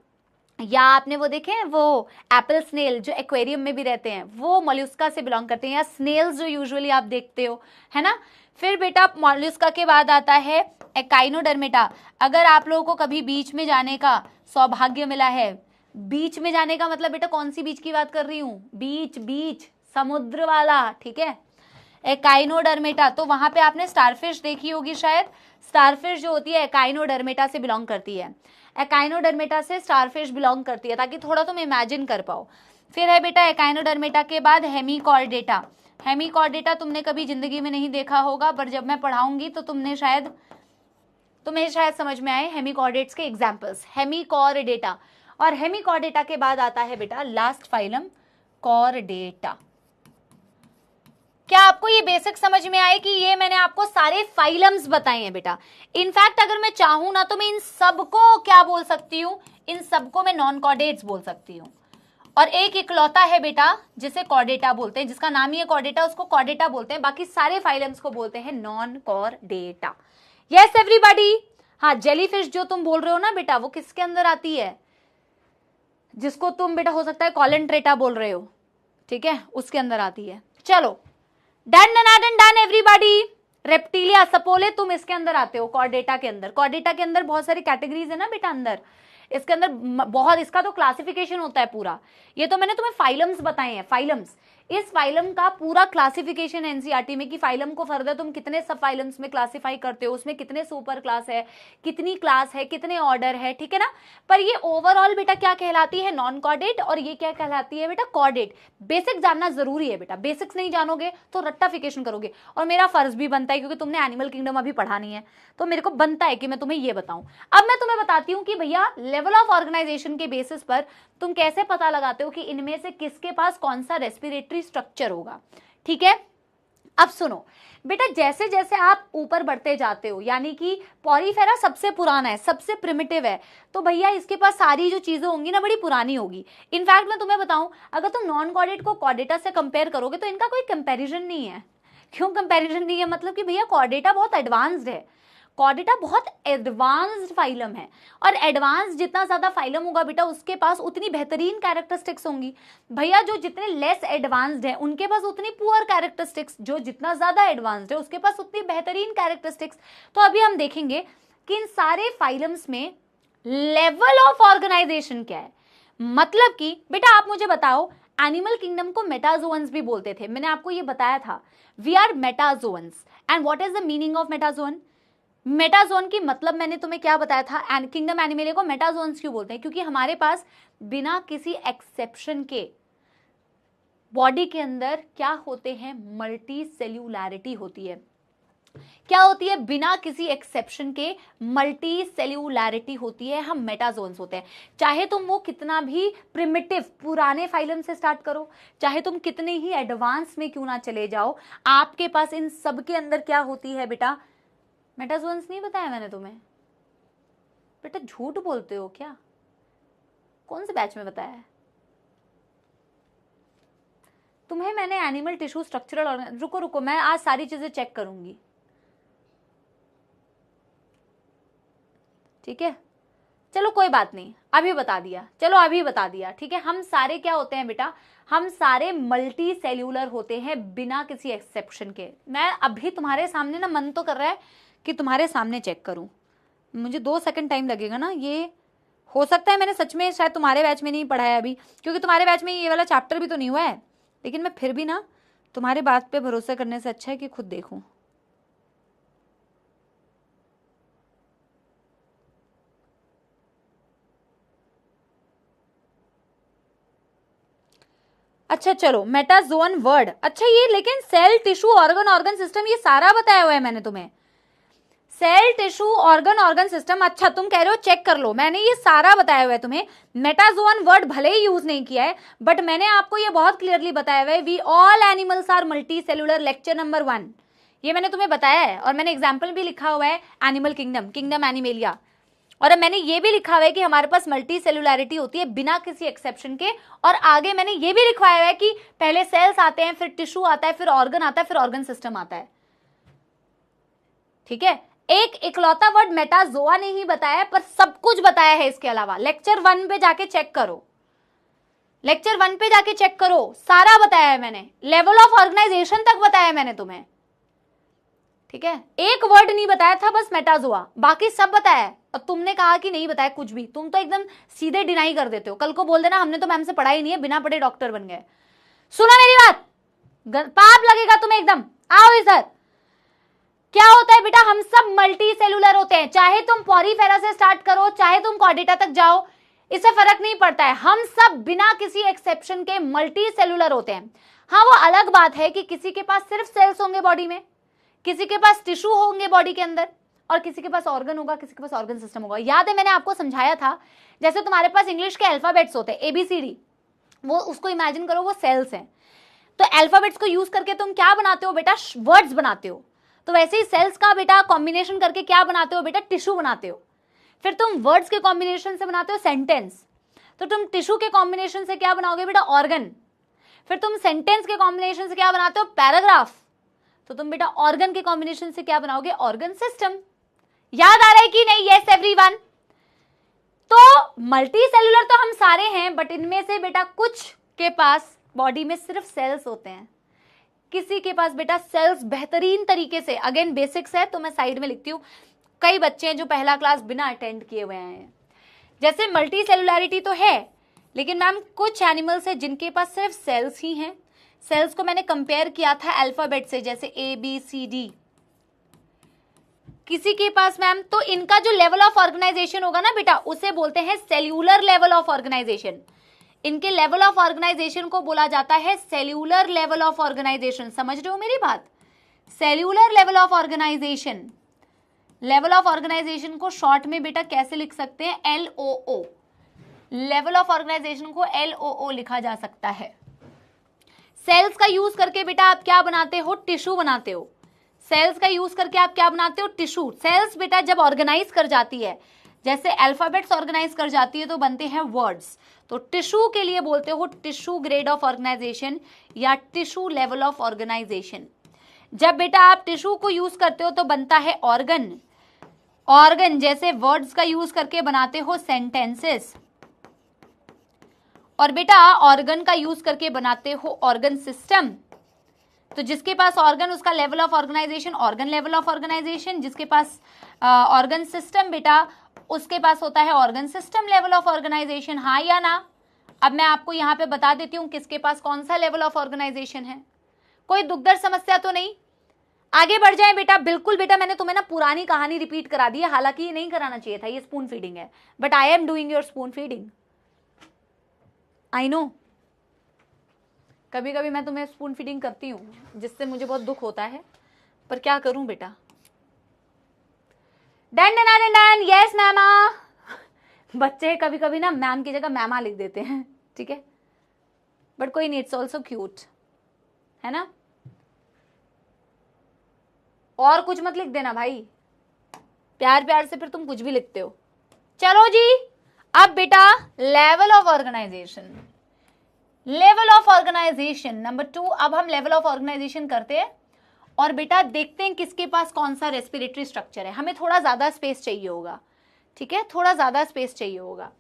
Speaker 1: या आपने वो देखे हैं वो एप्पल स्नेल जो एक्वेरियम में भी रहते हैं, वो मॉल्यूस्का से बिलोंग करते हैं, या स्नेल्स जो यूजुअली आप देखते हो, है ना। फिर बेटा मॉल्यूस्का के बाद आता है एकाइनोडर्मेटा। अगर आप लोगों को कभी बीच में जाने का सौभाग्य मिला है, बीच में जाने का मतलब बेटा कौन सी बीच की बात कर रही हूँ, बीच बीच समुद्र वाला, ठीक है, एकाइनोडर्मेटा। तो वहां पे आपने स्टारफिश देखी होगी शायद। स्टारफिश जो होती है एकाइनोडर्मेटा से बिलोंग करती है, एकाइनोडर्मेटा से स्टारफिश बिलोंग करती है, ताकि थोड़ा तुम इमेजिन कर पाओ। फिर है बेटा एकाइनोडर्मेटा के बाद हेमिकॉर्डेटा। हेमिकॉर्डेटा तुमने कभी जिंदगी में नहीं देखा होगा, पर जब मैं पढ़ाऊंगी तो तुम्हें शायद समझ में आए हेमिकॉर्डेट्स के एग्जाम्पल्स। हेमिकॉर्डेटा, और हेमिकॉर्डेटा के बाद आता है बेटा लास्ट फाइलम कॉर्डेटा। क्या आपको ये बेसिक समझ में आए कि ये मैंने आपको सारे फाइलम्स बताए हैं बेटा। इनफैक्ट अगर मैं चाहूं ना तो मैं इन सबको क्या बोल सकती हूँ, इन सबको मैं नॉन कॉर्डेट्स बोल सकती हूँ। और एक इकलौता है बेटा जिसे कॉर्डेटा बोलते हैं, जिसका नाम ही है कॉर्डेटा, उसको कॉर्डेटा बोलते हैं, बाकी सारे फाइलम्स को बोलते हैं नॉन कॉर्डेटा। Yes everybody. हाँ, जेलीफिश जो तुम बोल रहे हो ना बेटा, वो किसके अंदर आती है, जिसको तुम बेटा हो सकता है कॉलेंट्रेटा बोल रहे हो, ठीक है, उसके अंदर आती है। चलो done done done everybody. Reptilia सपोले तुम इसके अंदर आते हो, कॉर्डेटा के अंदर। कॉर्डेटा के अंदर बहुत सारी कैटेगरीज है ना बेटा अंदर, इसके अंदर बहुत, इसका तो क्लासिफिकेशन होता है पूरा। ये तो मैंने तुम्हें फाइलम्स बताए हैं, फाइलम्स। इस फाइलम का पूरा क्लासिफिकेशन एनसीईआरटी में कि फाइलम को फर्दर तुम कितने सब फाइलम्स में क्लासिफाई करते हो, उसमें कितने सुपर क्लास है, कितनी क्लास है, कितने ऑर्डर है, ठीक है ना। पर ये ओवरऑल बेटा क्या कहलाती है, नॉन कॉर्डेट, और ये क्या कहलाती है बेटा, कॉर्डेट। बेसिक जानना जरूरी है बेटा, बेसिक्स नहीं जानोगे तो रट्टाफिकेशन करोगे। और मेरा फर्ज भी बनता है, क्योंकि तुमने एनिमल किंगडम अभी पढ़ा नहीं है, तो मेरे को बनता है कि मैं तुम्हें ये बताऊं। अब मैं तुम्हें बताती हूँ कि भैया लेवल ऑफ ऑर्गेनाइजेशन के बेसिस पर तुम कैसे पता लगाते हो कि इनमें से किसके पास कौन सा रेस्पिरेटरी स्ट्रक्चर होगा, ठीक है। अब सुनो बेटा, जैसे जैसे आप ऊपर बढ़ते जाते हो, यानी कि पॉरीफेरा सबसे पुराना है, सबसे प्रिमिटिव है, तो भैया इसके पास सारी जो चीजें होंगी ना बड़ी पुरानी होगी। इनफैक्ट मैं तुम्हें बताऊं, अगर तुम नॉन कॉर्डेट को कॉर्डेटा से कंपेयर करोगे तो इनका कोई कंपैरिजन नहीं है। क्यों कंपैरिजन नहीं है, मतलब कि भैया कॉर्डेटा बहुत एडवांस्ड है, कॉर्डेटा बहुत एडवांस्ड फाइलम है, और एडवांस जितना ज्यादा फाइलम होगा बेटा उसके पास उतनी बेहतरीन कैरेक्टरिस्टिक्स होंगी। भैया जो जितने लेस एडवांस्ड है उनके पास उतनी पुअर कैरेक्टरिस्टिक्स, जो जितना ज्यादा एडवांस्ड है उसके पास उतनी बेहतरीन कैरेक्टरिस्टिक्स। तो अभी हम देखेंगे कि इन सारे फाइलम्स में लेवल ऑफ ऑर्गेनाइजेशन क्या है। मतलब कि बेटा आप मुझे बताओ, एनिमल किंगडम को मेटाजोन्स भी बोलते थे, मैंने आपको ये बताया था, we are metazoans. And what is the meaning of metazoan? Metazoan की मतलब मैंने तुम्हें क्या बताया था, किंगडम एनिमेलिया को मेटाजोन्स क्यों बोलते हैं, क्योंकि हमारे पास बिना किसी एक्सेप्शन के बॉडी के अंदर क्या होते हैं, मल्टी सेल्यूलैरिटी होती है। क्या होती है, बिना किसी एक्सेप्शन के मल्टी सेल्यूलैरिटी होती है, हम मेटाजोन्स होते हैं। चाहे तुम वो कितना भी प्रिमिटिव पुराने फाइलम से स्टार्ट करो, चाहे तुम कितने ही एडवांस में क्यों ना चले जाओ, आपके पास इन सब के अंदर क्या होती है बेटा, मेटाजोन्स। नहीं बताया मैंने तुम्हें बेटा, झूठ बोलते हो क्या, कौन से बैच में बताया है तुम्हें मैंने? एनिमल टिश्यू स्ट्रक्चरल और, रुको मैं आज सारी चीजें चेक करूंगी, ठीक है। चलो कोई बात नहीं, अभी बता दिया, चलो अभी बता दिया, ठीक है। हम सारे क्या होते हैं बेटा, हम सारे मल्टी सेल्यूलर होते हैं बिना किसी एक्सेप्शन के। मैं अभी तुम्हारे सामने ना, मन तो कर रहा है कि तुम्हारे सामने चेक करूं, मुझे 2 सेकंड टाइम लगेगा ना। ये हो सकता है मैंने सच में शायद तुम्हारे बैच में नहीं पढ़ा है अभी, क्योंकि तुम्हारे बैच में ये वाला चैप्टर भी तो नहीं हुआ है, लेकिन मैं फिर भी ना तुम्हारे बात पे भरोसा करने से अच्छा है कि खुद देखूं। अच्छा चलो, मेटाजोन वर्ड, अच्छा ये लेकिन सेल, टिश्यू, ऑर्गन सिस्टम, ये सारा बताया हुआ है मैंने तुम्हें। सेल, टिश्यू, ऑर्गन सिस्टम, अच्छा तुम कह रहे हो चेक कर लो, मैंने ये सारा बताया हुआ है तुम्हें। मेटाजोन वर्ड भले ही यूज नहीं किया है, बट मैंने आपको ये बहुत क्लियरली बताया हुआ है, we all animals are multicellular, lecture number 1, ये मैंने तुम्हें बताया है। और मैंने एग्जाम्पल भी लिखा हुआ है, एनिमल किंगडम, किंगडम एनिमेलिया। और अब मैंने ये भी लिखा हुआ है कि हमारे पास मल्टी सेल्युलैरिटी होती है बिना किसी एक्सेप्शन के। और आगे मैंने ये भी लिखवाया हुआ है कि पहले सेल्स आते हैं, फिर टिश्यू आता है, फिर ऑर्गन आता है, फिर ऑर्गन सिस्टम आता है, ठीक है। एक इकलौता वर्ड मेटाजोआ ने ही बताया है, पर सब कुछ बताया है इसके अलावा। लेक्चर 1 पे जाके चेक करो, लेक्चर 1 पे जाके चेक करो, सारा बताया है मैंने, लेवल ऑफ ऑर्गेनाइजेशन तक बताया है मैंने तुम्हें, ठीक है। एक वर्ड नहीं बताया था बस मेटाजोआ, बाकी सब बताया है। और तुमने कहा कि नहीं बताया कुछ भी, तुम तो एकदम सीधे डिनाई कर देते हो। कल को बोल देना हमने तो मैम से पढ़ा ही नहीं है, बिना पढ़े डॉक्टर बन गए। सुनो मेरी बात, पाप लगेगा तुम्हें एकदम। आओ इधर। क्या होता है बेटा, हम सब मल्टी सेलुलर होते हैं, चाहे तुम पॉरीफेरा से स्टार्ट करो, चाहे तुम कॉर्डेटा तक जाओ, इससे फर्क नहीं पड़ता है। हम सब बिना किसी एक्सेप्शन के मल्टी सेलुलर होते हैं। हाँ, वो अलग बात है कि किसी के पास सिर्फ सेल्स होंगे बॉडी में, किसी के पास टिश्यू होंगे बॉडी के अंदर, और किसी के पास ऑर्गन होगा, किसी के पास ऑर्गन सिस्टम होगा। याद है मैंने आपको समझाया था, जैसे तुम्हारे पास इंग्लिश के अल्फाबेट्स होते हैं ABCD, वो उसको इमेजिन करो वो सेल्स हैं। तो अल्फाबेट्स को यूज करके तुम क्या बनाते हो बेटा, वर्ड्स बनाते हो। तो वैसे ही सेल्स का बेटा कॉम्बिनेशन करके क्या बनाते हो बेटा, टिश्यू बनाते हो। फिर तुम वर्ड्स के कॉम्बिनेशन से बनाते हो सेंटेंस। तो तुम टिश्यू के कॉम्बिनेशन से क्या बनाओगे बेटा, ऑर्गन। फिर तुम सेंटेंस के कॉम्बिनेशन से क्या बनाते हो, पैराग्राफ। तो तुम बेटा ऑर्गन के कॉम्बिनेशन से क्या बनाओगे, ऑर्गन सिस्टम। याद आ रहा है कि नहीं? Yes everyone. तो मल्टी सेलुलर तो हम सारे हैं, बट इनमें से बेटा कुछ के पास बॉडी में सिर्फ सेल्स होते हैं, किसी के पास बेटा सेल्स बेहतरीन तरीके से, अगेन बेसिक्स है तो मैं साइड में लिखती हूँ, कई बच्चे हैं जो पहला क्लास बिना अटेंड किए हुए हैं। जैसे मल्टी सेलुलैरिटी तो है, लेकिन मैम कुछ एनिमल्स है जिनके पास सिर्फ सेल्स ही हैं। सेल्स को मैंने कंपेयर किया था अल्फाबेट से, जैसे ABCD। किसी के पास मैम, तो इनका जो लेवल ऑफ ऑर्गेनाइजेशन होगा ना बेटा, उसे बोलते हैं सेल्यूलर लेवल ऑफ ऑर्गेनाइजेशन। इनके लेवल ऑफ ऑर्गेनाइजेशन को बोला जाता है सेल्यूलर लेवल ऑफ ऑर्गेनाइजेशन। समझ रहे हो मेरी बात? Cellular level of organisation, level of organisation को शॉर्ट में बेटा कैसे लिख सकते हैं, LOO। लेवल ऑफ ऑर्गेनाइजेशन को LOO लिखा जा सकता है। सेल्स का यूज करके बेटा आप क्या बनाते हो, टिश्यू बनाते हो। सेल्स का यूज करके आप क्या बनाते हो, टिश्यू। सेल्स बेटा जब ऑर्गेनाइज कर जाती है, जैसे अल्फाबेट्स ऑर्गेनाइज कर जाती है, तो बनते हैं वर्ड्स। तो टिश्यू के लिए बोलते हो टिश्यू ग्रेड ऑफ ऑर्गेनाइजेशन या टिश्यू लेवल ऑफ ऑर्गेनाइजेशन। जब बेटा आप टिश्यू को यूज करते हो तो बनता है ऑर्गन। ऑर्गन जैसे वर्ड्स का यूज करके बनाते हो सेंटेंसेस, और बेटा ऑर्गन का यूज करके बनाते हो ऑर्गन सिस्टम। तो जिसके पास ऑर्गन, उसका level of organisation organ level of organisation, जिसके पास ऑर्गन सिस्टम बेटा, उसके पास होता है organ system level of organisation. हाँ या ना? अब मैं आपको यहाँ पे बता देती हूँ किसके पास कौन सा लेवल ऑफ ऑर्गेनाइजेशन है। कोई दुखदर्द समस्या तो नहीं? आगे बढ़ जाए बेटा। बिल्कुल बेटा, मैंने तुम्हें ना पुरानी कहानी रिपीट करा दी है, हालांकि ये नहीं कराना चाहिए था, ये स्पून फीडिंग है, but I am doing your spoon feeding. I know कभी कभी मैं तुम्हें स्पून फीडिंग करती हूँ, जिससे मुझे बहुत दुख होता है, पर क्या करूं बेटा। Done done done done, yes मैमा। बच्चे कभी कभी ना मैम की जगह मैमा लिख देते हैं, ठीक है, बट कोई नहीं, इट्स ऑल्सो क्यूट, है ना। और कुछ मत लिख देना भाई, प्यार प्यार से फिर तुम कुछ भी लिखते हो। चलो जी, अब बेटा level of organisation, level of organisation number 2। अब हम लेवल ऑफ ऑर्गेनाइजेशन करते हैं और बेटा देखते हैं किसके पास कौन सा रेस्पिरेटरी स्ट्रक्चर है। हमें थोड़ा ज्यादा स्पेस चाहिए होगा, ठीक है, थोड़ा ज्यादा स्पेस चाहिए होगा।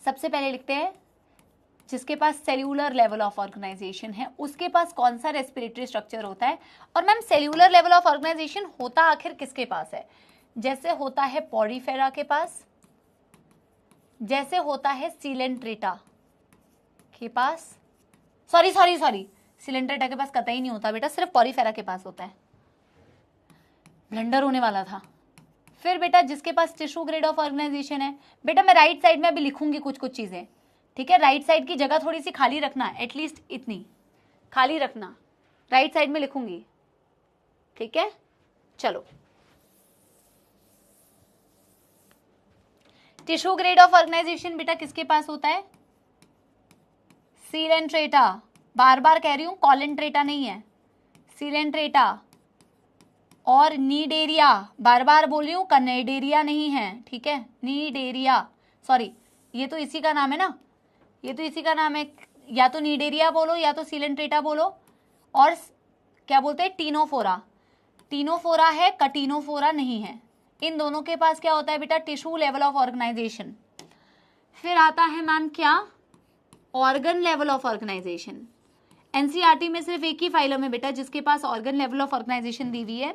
Speaker 1: सबसे पहले लिखते हैं जिसके पास सेल्यूलर लेवल ऑफ ऑर्गेनाइजेशन है उसके पास कौन सा रेस्पिरेटरी स्ट्रक्चर होता है। और ma'am cellular level of organisation होता आखिर किसके पास है? जैसे होता है पॉरीफेरा के पास, जैसे होता है सीलेंट्रेटा के पास, सॉरी सीलेंट्रेटा के पास कतई नहीं होता बेटा, सिर्फ पॉरीफेरा के पास होता है, ब्लंडर होने वाला था। फिर बेटा जिसके पास टिश्यू ग्रेड ऑफ ऑर्गेनाइजेशन है, बेटा मैं राइट साइड में अभी लिखूंगी कुछ चीजें, ठीक है, राइट साइड की जगह थोड़ी सी खाली रखना, एटलीस्ट इतनी खाली रखना, राइट साइड में लिखूंगी, ठीक है। चलो, टिश्यू ग्रेड ऑफ ऑर्गेनाइजेशन बेटा किसके पास होता है? सीलेंट्रेटा, बार बार कह रही हूं, कॉलेंट्रेटा नहीं है, सीलेंट्रेटा। और नीडेरिया, बार बार बोल रही हूं, कनेडेरिया नहीं है, ठीक है, नीडेरिया, सॉरी ये तो इसी का नाम है ना, ये तो इसी का नाम है, या तो नीडेरिया बोलो या तो सीलेंट्रेटा बोलो। और क्या बोलते हैं? टीनोफोरा, टीनोफोरा है, कटिनोफोरा नहीं है। इन दोनों के पास क्या होता है बेटा? Tissue level of organisation. फिर आता है मैम क्या? Organ level of organisation. NCERT में सिर्फ एक ही फाइलम है बेटा जिसके पास ऑर्गन लेवल ऑफ ऑर्गेनाइजेशन दी हुई है,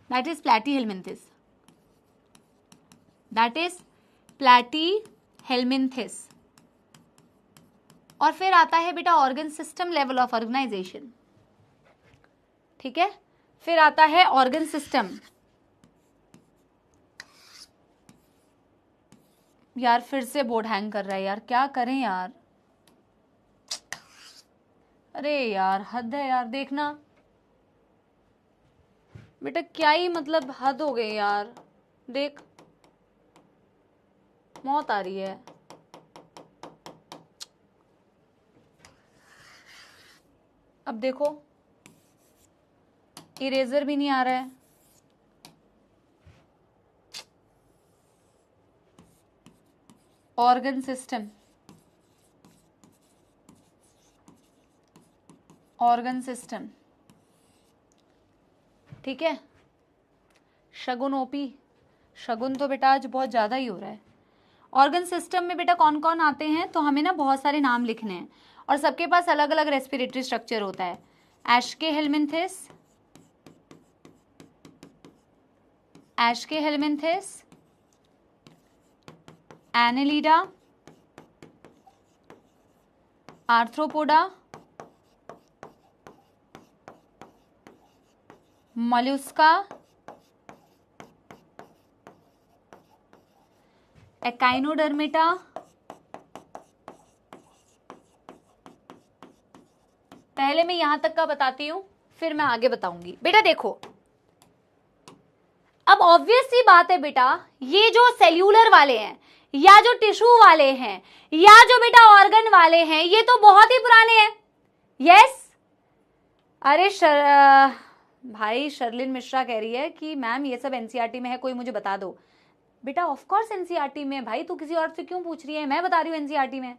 Speaker 1: that is Platyhelminthes, that is Platyhelminthes. और फिर आता है बेटा organ system level of organisation, ठीक है। फिर आता है ऑर्गन सिस्टम। यार फिर से बोर्ड हैंग कर रहा है यार, क्या करें यार, अरे यार हद है यार, देखना बेटा क्या ही मतलब हद हो गई यार, देख मौत आ रही है। अब देखो इरेजर भी नहीं आ रहा है, ऑर्गन सिस्टम, ऑर्गन सिस्टम, ठीक है। शगुन ओपी, शगुन तो बेटा आज बहुत ज्यादा ही हो रहा है। ऑर्गन सिस्टम में बेटा कौन कौन आते हैं, तो हमें ना बहुत सारे नाम लिखने हैं और सबके पास अलग अलग रेस्पिरेटरी स्ट्रक्चर होता है। एशकेहेल्मिन्थिस, एशकेहेल्मिन्थिस, एनेलिडा, आर्थ्रोपोडा, मोलस्का, एकाइनोडर्मेटा, पहले मैं यहां तक का बताती हूं फिर मैं आगे बताऊंगी। बेटा देखो अब ऑब्वियस सी बात है बेटा, ये जो सेल्यूलर वाले हैं या जो टिश्यू वाले हैं या जो बेटा ऑर्गन वाले हैं, ये तो बहुत ही पुराने हैं। यस, अरे भाई शर्लिन मिश्रा कह रही है कि मैम ये सब एनसीईआरटी में है, कोई मुझे बता दो। बेटा ऑफ कोर्स एनसीईआरटी में भाई, तू किसी और से क्यों पूछ रही है, मैं बता रही हूँ एनसीईआरटी में।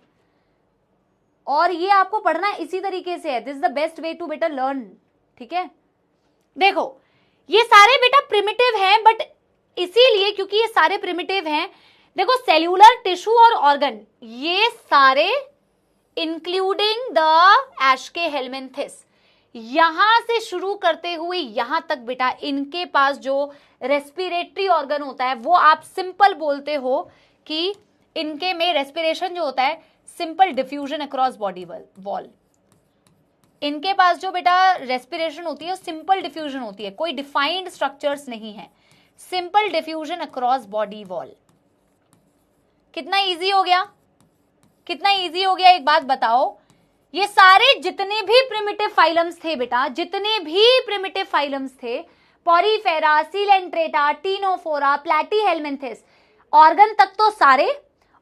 Speaker 1: और ये आपको पढ़ना इसी तरीके से है, this is the best way to बेटा लर्न, ठीक है। देखो ये सारे बेटा प्रिमिटिव हैं, बट इसीलिए क्योंकि ये सारे प्रिमिटिव हैं, देखो सेल्यूलर, टिश्यू और ऑर्गन ये सारे इंक्लूडिंग द एशकेहेल्मिन्थिस, यहां से शुरू करते हुए यहां तक बेटा इनके पास जो रेस्पिरेटरी ऑर्गन होता है वो आप सिंपल बोलते हो कि इनके में रेस्पिरेशन जो होता है simple diffusion across body wall. इनके पास जो बेटा रेस्पिरेशन होती है सिंपल डिफ्यूजन होती है, कोई डिफाइंड स्ट्रक्चर्स नहीं है, simple diffusion across body wall. कितना इजी हो गया, कितना इजी हो गया, एक बात बताओ। ये सारे जितने भी प्रिमिटिव फाइलम्स थे बेटा, जितने भी प्रिमिटिव फाइलम्स थे, Porifera, Coelenterata, Ctenophora, Platyhelminthes, organ तक तो सारे,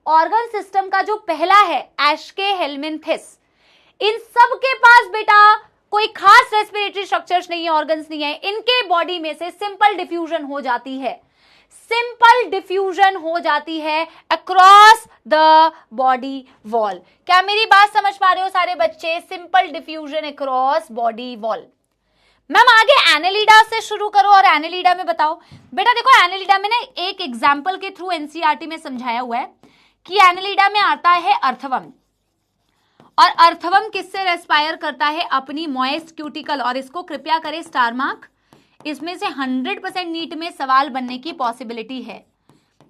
Speaker 1: ऑर्गन सिस्टम का जो पहला है एशकेहेल्मिन्थिस, इन सब के पास बेटा कोई खास रेस्पिरेटरी स्ट्रक्चर्स नहीं है, ऑर्गन्स नहीं है, इनके बॉडी में से सिंपल डिफ्यूजन हो जाती है, सिंपल डिफ्यूजन हो जाती है अक्रॉस द बॉडी वॉल। क्या मेरी बात समझ पा रहे हो सारे बच्चे? Simple diffusion across body wall. Ma'am आगे एनेलिडा से शुरू करो और एनेलिडा में बताओ। बेटा देखो एनेलिडा में ना एक एग्जाम्पल के थ्रू एनसीईआरटी में समझाया हुआ है कि एनेलिडा में आता है अर्थवम, और अर्थवम किससे रेस्पायर करता है? अपनी मॉइस्ट क्यूटिकल। और इसको कृपया करें स्टार मार्क, इसमें से 100% नीट में सवाल बनने की पॉसिबिलिटी है।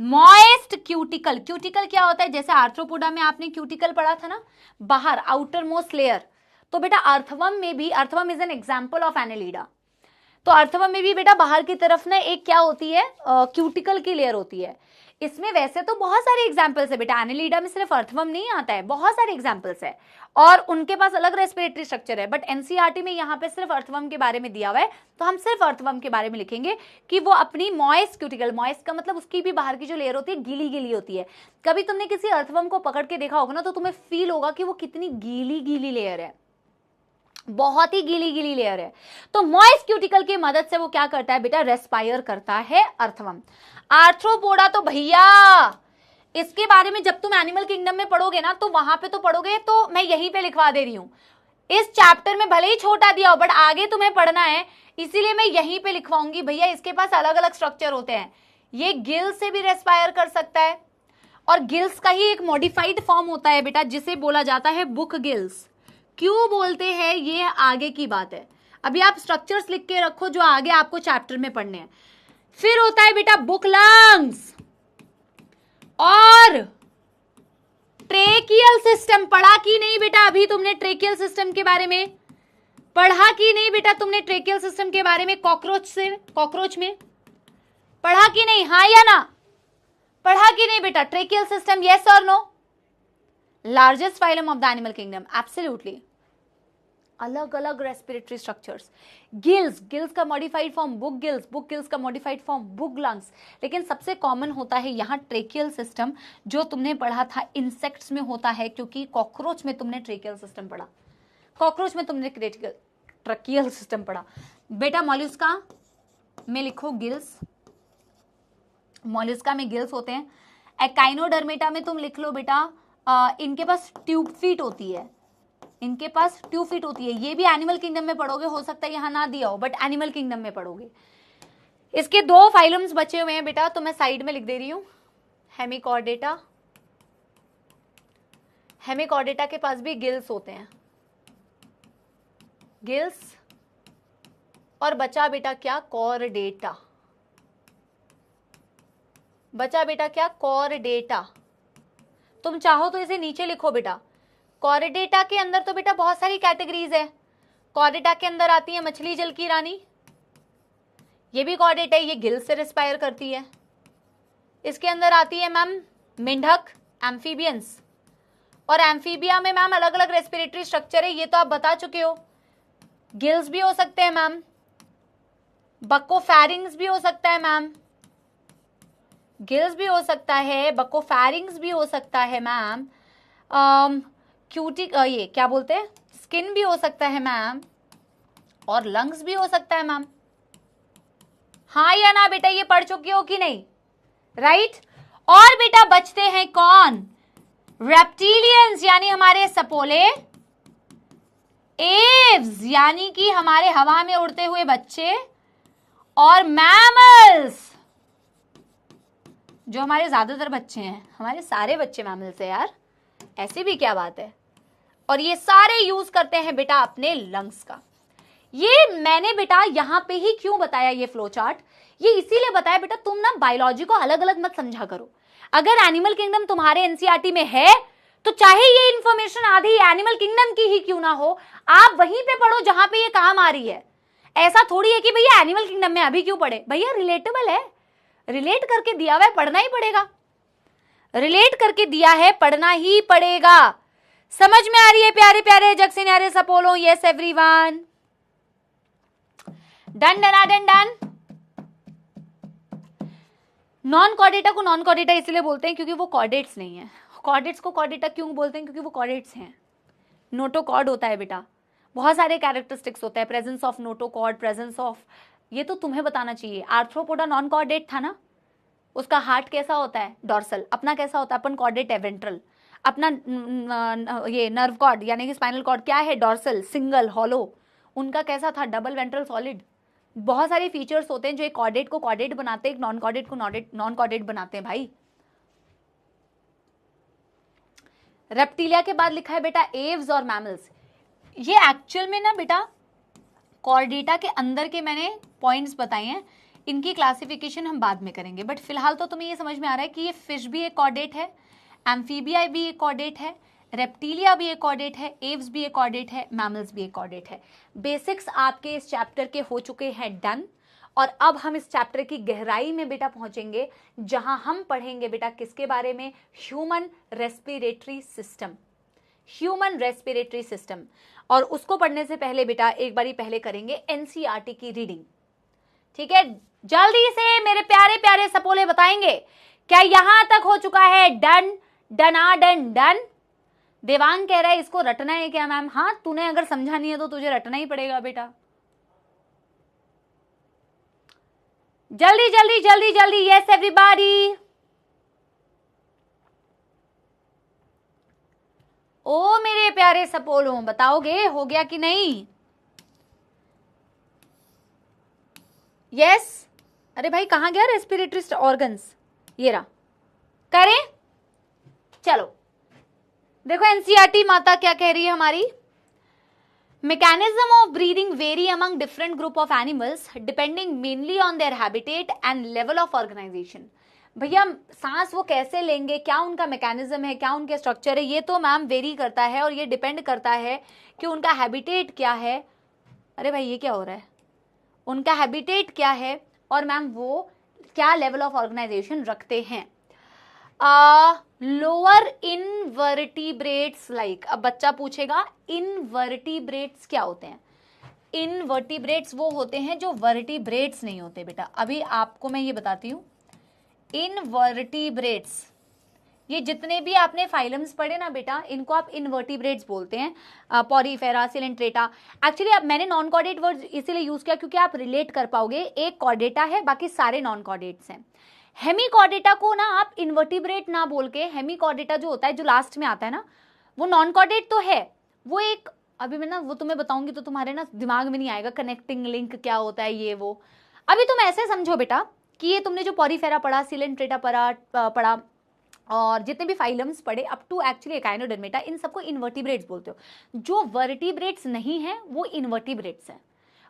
Speaker 1: मॉइस्ट क्यूटिकल, क्यूटिकल क्या होता है? जैसे आर्थ्रोपोडा में आपने क्यूटिकल पढ़ा था ना, बाहर आउटर मोस्ट लेयर, तो बेटा अर्थवम में भी, earthworm is an example of Annelida, तो अर्थवम में भी बेटा बाहर की तरफ ना एक क्या होती है, क्यूटिकल की लेयर होती है। इसमें वैसे तो बहुत सारे एग्जाम्पल्स है बेटा, एनेलिडा में सिर्फ अर्थवम नहीं आता है, बहुत सारे एग्जाम्पल्स है और उनके पास अलग रेस्पिरेटरी स्ट्रक्चर है, बट एनसीईआरटी में यहाँ पे सिर्फ अर्थवम के बारे में दिया हुआ है, तो हम सिर्फ अर्थवम के बारे में लिखेंगे कि वो अपनी मॉइस्ट क्यूटिकल, मॉइस्ट का मतलब उसकी भी बाहर की जो लेयर होती है गीली गीली होती है। कभी तुमने किसी अर्थवम को पकड़ के देखा होगा ना, तो तुम्हें फील होगा कि वो कितनी गीली गीली लेयर है, बहुत ही गीली गीली लेयर है। तो मॉइस्ट क्यूटिकल की मदद से वो क्या करता है बेटा? रेस्पायर करता है अर्थवम। आर्थ्रोपोडा तो भैया इसके बारे में जब तुम एनिमल किंगडम में पढ़ोगे ना, तो वहां पे तो पढ़ोगे, तो मैं यहीं पे लिखवा दे रही हूं, इस चैप्टर में भले ही छोटा दिया हो बट आगे तुम्हें पढ़ना है, इसीलिए मैं यहीं पे लिखवाऊंगी। भैया इसके पास अलग अलग स्ट्रक्चर होते हैं, ये गिल्स से भी रेस्पायर कर सकता है, और गिल्स का ही एक मॉडिफाइड फॉर्म होता है बेटा जिसे बोला जाता है बुक गिल्स। क्यों बोलते हैं ये आगे की बात है, अभी आप स्ट्रक्चर्स लिख के रखो जो आगे आपको चैप्टर में पढ़ने हैं। फिर होता है बेटा बुक लंग्स और ट्रेकियल सिस्टम। पढ़ा कि नहीं बेटा अभी तुमने ट्रेकियल सिस्टम के बारे में? पढ़ा कि नहीं बेटा तुमने ट्रेकियल सिस्टम के बारे में? कॉकरोच में पढ़ा कि नहीं? हाँ या ना? पढ़ा कि नहीं बेटा ट्रेकियल सिस्टम? यस और no? Largest phylum of the animal kingdom, absolutely. अलग अलग रेस्पिरेटरी स्ट्रक्चर्स। गिल्स का मॉडिफाइड फॉर्म बुक गिल्स का मॉडिफाइड फॉर्म बुक लंग्स, लेकिन सबसे कॉमन होता है यहाँ ट्रेकियल सिस्टम, जो तुमने पढ़ा था इंसेक्ट्स में होता है, क्योंकि कॉकरोच में तुमने ट्रेकियल सिस्टम पढ़ा, कॉकरोच में तुमने ट्रेकियल सिस्टम पढ़ा। बेटा मॉल्यूस्का में लिखो गिल्स, मॉल्यूस्का में गिल्स होते हैं। एकाइनोडर्मेटा में तुम लिख लो बेटा इनके पास ट्यूब फीट होती है, इनके पास ट्यूब फीट होती है। ये भी एनिमल किंगडम में पढ़ोगे, हो सकता है यहां ना दिया हो बट एनिमल किंगडम में पढ़ोगे। इसके 2 फाइलम्स बचे हुए हैं बेटा, तो मैं साइड में लिख दे रही हूं। हेमिकॉर्डेटा, हेमिकॉर्डेटा के पास भी गिल्स होते हैं, गिल्स। और बचा बेटा क्या? कॉर्डेटा। बचा बेटा क्या? कॉर्डेटा। तुम चाहो तो इसे नीचे लिखो बेटा। कॉर्डेटा के अंदर तो बेटा बहुत सारी कैटेगरीज है। कॉर्डेटा के अंदर आती है मछली जल की रानी, ये भी कॉर्डेटा है, ये गिल से रेस्पायर करती है। इसके अंदर आती है मैम मेंढक, एम्फीबियंस, और एम्फीबिया में मैम अलग अलग रेस्पिरेटरी स्ट्रक्चर है, ये तो आप बता चुके हो। गिल्स भी हो सकते हैं मैम, बकोफेरिंग्स भी हो सकता है मैम, गिल्स भी हो सकता है, बकोफेरिंग्स भी हो सकता है मैम, क्यूटिक ये क्या बोलते हैं, स्किन भी हो सकता है मैम, और लंग्स भी हो सकता है मैम। हाँ या ना बेटा? ये पढ़ चुके हो कि नहीं? राइट। और बेटा बचते हैं कौन? रेप्टिलियंस यानी हमारे सपोले, एव्स यानी कि हमारे हवा में उड़ते हुए बच्चे, और मैमल्स जो हमारे ज्यादातर बच्चे हैं, हमारे सारे बच्चे मैमल्स है यार, ऐसी भी क्या बात है। और ये सारे यूज करते हैं बेटा अपने लंग्स का। ये मैंने बेटा यहां पे ही क्यों बताया ये फ्लो चार्ट? ये इसीलिए बताया बेटा तुम ना बायोलॉजी को अलग अलग मत समझा करो। अगर एनिमल किंगडम तुम्हारे एनसीईआरटी में है तो चाहे ये इंफॉर्मेशन आधी एनिमल किंगडम की ही क्यों ना हो, आप वहीं पे पढ़ो जहां पे ये काम आ रही है। ऐसा थोड़ी है कि भैया एनिमल किंगडम में अभी क्यों पढ़े, भैया रिलेटेबल है, रिलेट करके दिया हुआ है, पढ़ना ही पड़ेगा, रिलेट करके दिया है, पढ़ना ही पड़ेगा। समझ में आ रही है प्यारे प्यारे जग से न्यारे सपोलो? Yes everyone, done done done done. Non chordata को नॉन कॉर्डेटा इसलिए बोलते हैं क्योंकि वो कॉर्डेट्स नहीं है। कॉर्डेट्स को कॉर्डेटा क्यों बोलते हैं? क्योंकि वो कॉर्डेट्स हैं। नोटोकॉर्ड होता है बेटा, बहुत सारे कैरेक्टरिस्टिक्स होता है, presence of notochord, presence of, ये तो तुम्हें बताना चाहिए। आर्थ्रोपोडा नॉन कॉर्डेट था ना, उसका हार्ट कैसा होता है? डॉर्सल। अपना कैसा होता है? अपन कॉर्डेट है, वेंट्रल। अपना ये नर्व कॉर्ड यानी कि स्पाइनल कॉर्ड क्या है? Dorsal, single, hollow. उनका कैसा था, डबल वेंट्रल सॉलिड। बहुत सारे फीचर्स होते हैं जो एक कॉर्डेट को कॉर्डेट बनाते हैं, एक नॉन कॉर्डेट को नॉन कॉर्डेट बनाते हैं भाई। रेप्टिलिया के बाद लिखा है बेटा एव्स और मैमल्स। ये एक्चुअल में ना बेटा कॉर्डेटा के अंदर के मैंने पॉइंट्स बताए हैं, इनकी क्लासिफिकेशन हम बाद में करेंगे, बट फिलहाल तो तुम्हें ये समझ में आ रहा है कि ये फिश भी एक कॉर्डेट है, एम्फीबिया भी एक कॉर्डेट है, रेप्टिलिया भी एक कॉर्डेट है, एव्स भी एक कॉर्डेट है, मैमल्स भी एक कॉर्डेट है। बेसिक्स आपके इस चैप्टर के हो चुके हैं डन, और अब हम इस चैप्टर की गहराई में बेटा पहुंचेंगे, जहां हम पढ़ेंगे बेटा किसके बारे में, human respiratory system, human respiratory system. और उसको पढ़ने से पहले बेटा एक बारी पहले करेंगे एनसीईआरटी की रीडिंग, ठीक है। जल्दी से मेरे प्यारे प्यारे सपोले बताएंगे क्या यहां तक हो चुका है डन, डनाडन डन। देवांग कह रहा है इसको रटना है क्या मैम? हाँ, तूने अगर समझा नहीं है तो तुझे रटना ही पड़ेगा बेटा। जल्दी जल्दी जल्दी जल्दी, यस एवरीबॉडी। ओ मेरे प्यारे सपोलो, बताओगे हो गया कि नहीं? यस। अरे भाई कहां गया रेस्पिरेटरी ऑर्गन्स? ये रहा, करें। चलो देखो एनसीईआरटी माता क्या कह रही है हमारी। Mechanism of breathing vary among different group of animals depending mainly on their habitat and level of organisation. भैया सांस वो कैसे लेंगे, क्या उनका मैकेनिज्म है, क्या उनके स्ट्रक्चर है, ये तो मैम वेरी करता है, और ये डिपेंड करता है कि उनका हैबिटेट क्या है। अरे भाई ये क्या हो रहा है, उनका हैबिटेट क्या है, और मैम वो क्या लेवल ऑफ ऑर्गेनाइजेशन रखते हैं। लोअर इनवर्टिब्रेट्स लाइक, अब बच्चा पूछेगा इनवर्टिब्रेट्स क्या होते हैं। इनवर्टिब्रेट्स वो होते हैं जो वर्टिब्रेट्स नहीं होते बेटा। अभी आपको मैं ये बताती हूँ, इनवर्टिब्रेट्स ये जितने भी आपने फाइलम्स पढ़े ना बेटा, इनको आप इनवर्टिब्रेट्स बोलते हैं, पॉरीफेरा, सिलेंट्रेटा। एक्चुअली अब मैंने नॉन कॉर्डेट वर्ड इसीलिए यूज किया क्योंकि आप रिलेट कर पाओगे, एक कॉर्डेटा है बाकी सारे नॉन कॉर्डेट्स हैं। हेमिकॉर्डेटा को ना आप इन्वर्टिब्रेट ना बोल के, हेमिकॉर्डेटा जो होता है जो लास्ट में आता है ना, वो नॉन कॉर्डेट तो है, वो एक, अभी मैं ना वो तुम्हें बताऊंगी तो तुम्हारे ना दिमाग में नहीं आएगा कनेक्टिंग लिंक क्या होता है ये वो। अभी तुम ऐसे समझो बेटा कि ये तुमने जो पॉरीफेरा पढ़ा, सिलेंट्रेटा पढ़ा और जितने भी फाइलम्स पढ़े अप टू एक्चुअली एकाइनोडर्मेटा, इन सबको इन्वर्टिब्रेट्स बोलते हो। जो वर्टिब्रेट्स नहीं है वो इन्वर्टिब्रेट्स हैं।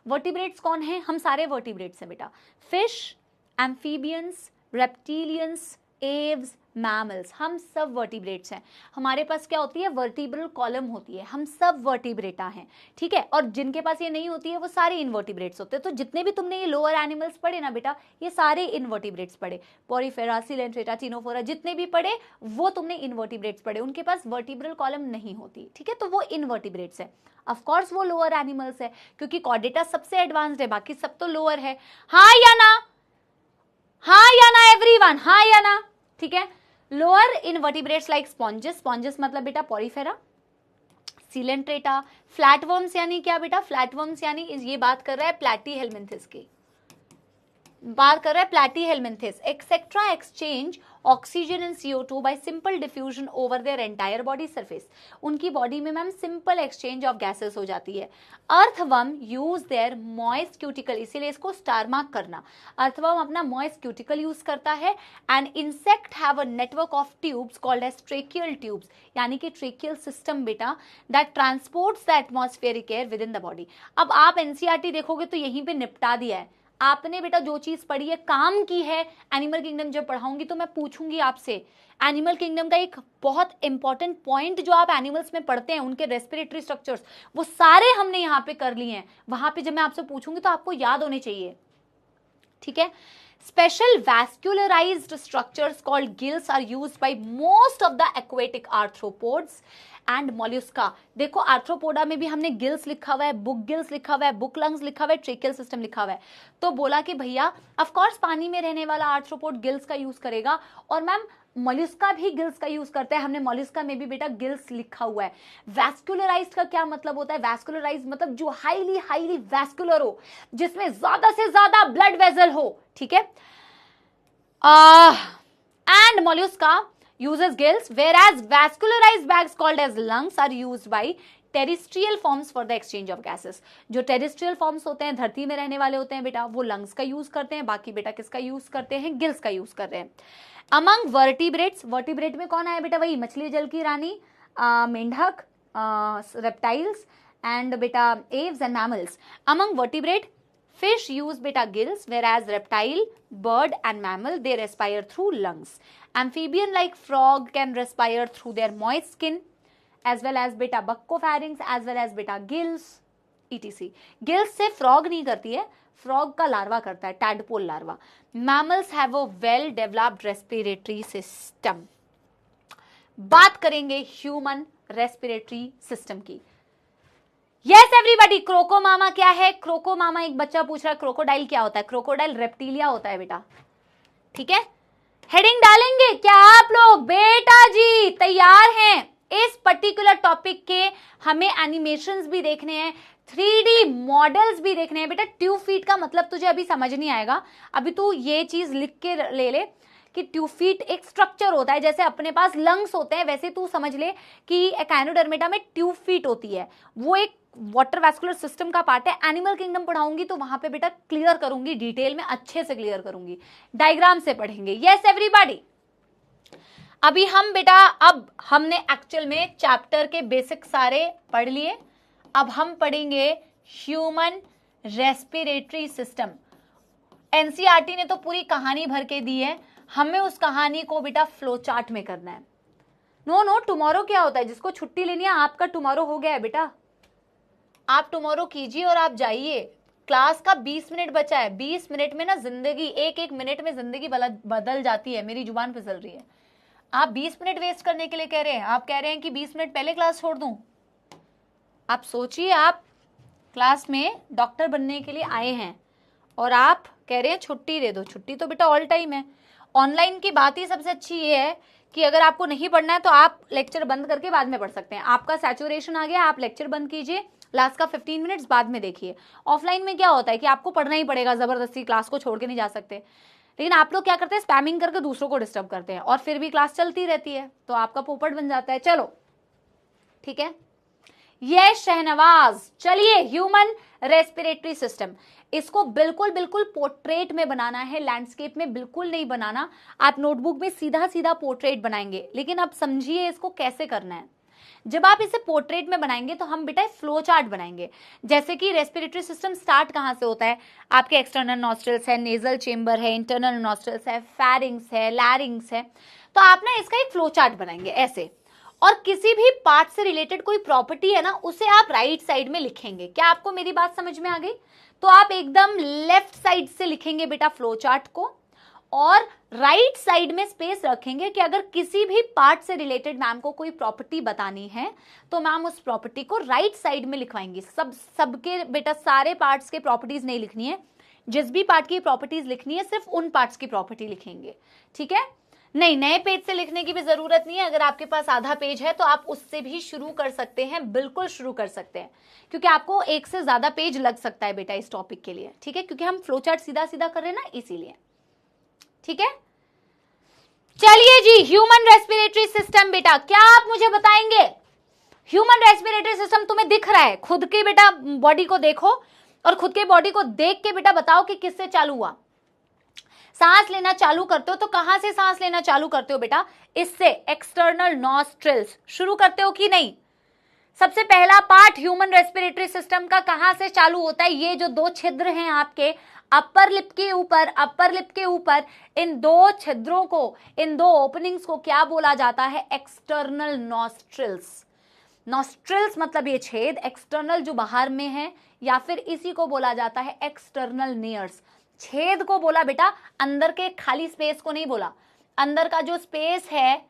Speaker 1: वर्टिब्रेट्स कौन है? हम सारे वर्टिब्रेट्स हैं बेटा, fish, amphibians, reptilians, Aves, mammals, हम सब वर्टिब्रेट्स हैं। हमारे पास क्या होती है, वर्टिब्रल कॉलम होती है, हम सब वर्टिब्रेटा हैं, ठीक है। और जिनके पास ये नहीं होती है वो सारे इनवर्टिब्रेट्स होते हैं। तो जितने भी तुमने ये लोअर एनिमल्स पढ़े ना बेटा, ये सारे इनवर्टिब्रेट्स पढ़े, पॉरीफेरा, सिलेंट्रेटा, टिनोफोरा, जितने भी पढ़े वो तुमने इनवर्टिब्रेट्स पढ़े, उनके पास वर्टिब्रल कॉलम नहीं होती, ठीक है, तो वो इनवर्टिब्रेट्स है। ऑफकोर्स वो लोअर एनिमल्स है क्योंकि कॉर्डेटा सबसे एडवांस्ड है, बाकी सब तो लोअर है। हाँ या ना? हाँ या ना एवरीवन? हाँ या ना? ठीक है। Lower invertebrates like sponges, sponges मतलब बेटा पॉरीफेरा, सिलेंट्रेटा, फ्लैटवर्म्स यानी क्या बेटा, फ्लैटवर्म्स यानी ये बात कर रहा है प्लैटीहेल्मिन्थिस की, बात कर रहा है platyhelminthes, etcetera exchange oxygen and CO2 by simple diffusion over their entire body surface. उनकी बॉडी में मैम सिंपल एक्सचेंज ऑफ गैसेस हो जाती है। Earthworm use their moist cuticle, इसीलिए इसको स्टार मार्क करना, अर्थवर्म अपना मॉइस्ट क्यूटिकल यूज करता है। And insect have a network of tubes called as tracheal tubes, यानी कि ट्रेकियल सिस्टम बेटा that transports the atmospheric air within the body. अब आप एनसीईआरटी देखोगे तो यहीं पे निपटा दिया है आपने बेटा, जो चीज पढ़ी है काम की है। एनिमल किंगडम जब पढ़ाऊंगी तो मैं पूछूंगी आपसे, एनिमल किंगडम का एक बहुत इंपॉर्टेंट पॉइंट जो आप एनिमल्स में पढ़ते हैं, उनके रेस्पिरेटरी स्ट्रक्चर्स, वो सारे हमने यहाँ पे कर लिए हैं। वहां पे जब मैं आपसे पूछूंगी तो आपको याद होने चाहिए, ठीक है। Special vascularized structures called gills are used by most of the aquatic arthropods and mollusca। देखो आर्थ्रोपोडा में भी हमने गिल्स लिखा हुआ है, बुक गिल्स लिखा हुआ है, बुक लंग्स लिखा हुआ है, ट्रेकियल सिस्टम लिखा हुआ है। तो बोला कि भैया ऑफ कोर्स पानी में रहने वाला आर्थ्रोपोड गिल्स का यूज करेगा, और मैम मोलस्का भी गिल्स का यूज करता है, हमने मोलस्का में भी बेटा गिल्स लिखा हुआ है। वैस्कुलराइज्ड का क्या मतलब होता है? वैस्कुलराइज्ड मतलब जो हाईली हाईली वैस्कुलर हो, जिसमें ज्यादा से ज्यादा ब्लड वेसल हो, ठीक है। And Mollusca uses gills, whereas vascularized bags called as lungs are used by terrestrial forms for the exchange of gases. जो टेरिस्ट्रियल फॉर्म्स होते हैं, धरती में रहने वाले होते हैं बेटा, वो लंग्स का यूज करते हैं, बाकी बेटा किसका यूज करते हैं, गिल्स का यूज कर रहे हैं। अमंग वर्टिब्रेट्स, वर्टिब्रेट में कौन आया बेटा, वही मछली जल की रानी, मेंढक, रेप्टाइल्स एंड बेटा Aves and mammals. Among vertebrate, fish use beta gills, whereas reptile, bird and mammal, they respire through lungs. Amphibian like frog can respire through their moist skin, as well as beta buccopharynx, as well as beta gills, etc. Gills से frog नहीं करती है, frog का larva करता है, tadpole larva. Mammals have a well developed respiratory system. बात करेंगे human respiratory system की। यस एवरीबॉडी, क्रोको मामा क्या है? क्रोको मामा, एक बच्चा पूछ रहा है क्रोकोडाइल क्या होता है? क्रोकोडाइल रेप्टिलिया होता है बेटा, ठीक है। हेडिंग डालेंगे क्या आप लोग? बेटा जी तैयार हैं? इस पर्टिकुलर टॉपिक के हमें एनिमेशंस भी देखने हैं, 3D मॉडल्स भी देखने हैं बेटा। ट्यूब फीट का मतलब तुझे अभी समझ नहीं आएगा, अभी तू ये चीज लिख के ले कि ट्यूब फीट एक स्ट्रक्चर होता है, जैसे अपने पास लंग्स होते हैं वैसे तू समझ ले कि एकाइनोडर्मेटा में ट्यूब फीट होती है, वो एक वाटर वैस्कुलर सिस्टम का पार्ट है। एनिमल किंगडम पढ़ाऊंगी तो वहां पे बेटा क्लियर करूंगी, डिटेल में अच्छे से क्लियर करूंगी, डायग्राम से पढ़ेंगे। यस एवरीबॉडी, अभी हम बेटा, अब हमने एक्चुअल में चैप्टर के बेसिक सारे पढ़ लिए, अब हम पढ़ेंगे ह्यूमन रेस्पिरेटरी सिस्टम। एनसीईआरटी ने तो पूरी कहानी भर के दी है, हमें उस कहानी को बेटा फ्लो चार्ट में करना है। नो टुमारो क्या होता है? जिसको छुट्टी लेनी है, आपका टुमारो हो गया है बेटा, आप टुमारो कीजिए और आप जाइए। क्लास का 20 मिनट बचा है, 20 मिनट में ना जिंदगी, एक मिनट में जिंदगी बदल जाती है। मेरी जुबान फिसल रही है। आप 20 मिनट वेस्ट करने के लिए कह रहे हैं, आप कह रहे हैं कि 20 मिनट पहले क्लास छोड़ दूं। आप सोचिए, आप क्लास में डॉक्टर बनने के लिए आए हैं और आप कह रहे हैं छुट्टी दे दो। छुट्टी तो बेटा ऑल टाइम है। ऑनलाइन की बात ही सबसे अच्छी ये है कि अगर आपको नहीं पढ़ना है तो आप लेक्चर बंद करके बाद में पढ़ सकते हैं। आपका सैचुरेशन आ गया, आप लेक्चर बंद कीजिए, लास्ट का 15 मिनट्स बाद में देखिए। ऑफलाइन में क्या होता है कि आपको पढ़ना ही पड़ेगा, जबरदस्ती क्लास को छोड़ के नहीं जा सकते। लेकिन आप लोग क्या करते हैं, स्पैमिंग करके दूसरों को डिस्टर्ब करते हैं और फिर भी क्लास चलती रहती है, तो आपका पोपट बन जाता है। चलो ठीक है, ये शहनवाज, चलिए ह्यूमन रेस्पिरेटरी सिस्टम, इसको बिल्कुल बिल्कुल पोर्ट्रेट में बनाना है, लैंडस्केप में बिल्कुल नहीं बनाना। आप नोटबुक में सीधा सीधा पोर्ट्रेट बनाएंगे, लेकिन अब समझिए इसको कैसे करना है। जब आप इसे पोर्ट्रेट में बनाएंगे तो हम बेटा फ्लो चार्ट बनाएंगे। जैसे कि रेस्पिरेटरी सिस्टम स्टार्ट कहां से होता है, आपके एक्सटर्नल नॉस्ट्रल्स है, नेजल चेंबर है, इंटरनल नॉस्ट्रल्स है, फेरिंग्स है, लैरिंग्स है। तो आप ना इसका एक फ्लो चार्ट बनाएंगे ऐसे, और किसी भी पार्ट से रिलेटेड कोई प्रॉपर्टी है ना, उसे आप राइट साइड में लिखेंगे। क्या आपको मेरी बात समझ में आ गई? तो आप एकदम लेफ्ट साइड से लिखेंगे बेटा फ्लो चार्ट को, और राइट साइड में स्पेस रखेंगे कि अगर किसी भी पार्ट से रिलेटेड मैम को कोई प्रॉपर्टी बतानी है तो मैम उस प्रॉपर्टी को राइट साइड में लिखवाएंगी। सबके बेटा सारे पार्ट्स के प्रॉपर्टीज नहीं लिखनी है, जिस भी पार्ट की प्रॉपर्टीज लिखनी है सिर्फ उन पार्ट्स की प्रॉपर्टी लिखेंगे, ठीक है। नहीं, नए पेज से लिखने की भी जरूरत नहीं है। अगर आपके पास आधा पेज है तो आप उससे भी शुरू कर सकते हैं, बिल्कुल शुरू कर सकते हैं, क्योंकि आपको एक से ज्यादा पेज लग सकता है बेटा इस टॉपिक के लिए, ठीक है, क्योंकि हम फ्लो चार्ट सीधा सीधा कर रहे हैं ना, इसीलिए, ठीक है। चलिए जी, ह्यूमन रेस्पिरेटरी सिस्टम बेटा, क्या आप मुझे बताएंगे ह्यूमन रेस्पिरेटरी सिस्टम तुम्हें दिख रहा है? खुद के बेटा बॉडी को देखो और खुद के बॉडी को देख के बेटा बताओ कि किससे चालू हुआ। सांस लेना चालू करते हो तो कहां से सांस लेना चालू करते हो बेटा? इससे, एक्सटर्नल नॉस्ट्रिल्स। शुरू करते हो कि नहीं? सबसे पहला पार्ट ह्यूमन रेस्पिरेटरी सिस्टम का कहां से चालू होता है? ये जो दो छिद्र हैं आपके अपर लिप के ऊपर, इन दो छिद्रों को, इन दो ओपनिंग्स को क्या बोला जाता है? External nostrils. नॉस्ट्रिल्स मतलब ये छेद, एक्सटर्नल जो बाहर में है, या फिर इसी को बोला जाता है एक्सटर्नल नेयर्स। छेद को बोला बेटा, अंदर के खाली स्पेस को नहीं बोला, अंदर का जो स्पेस है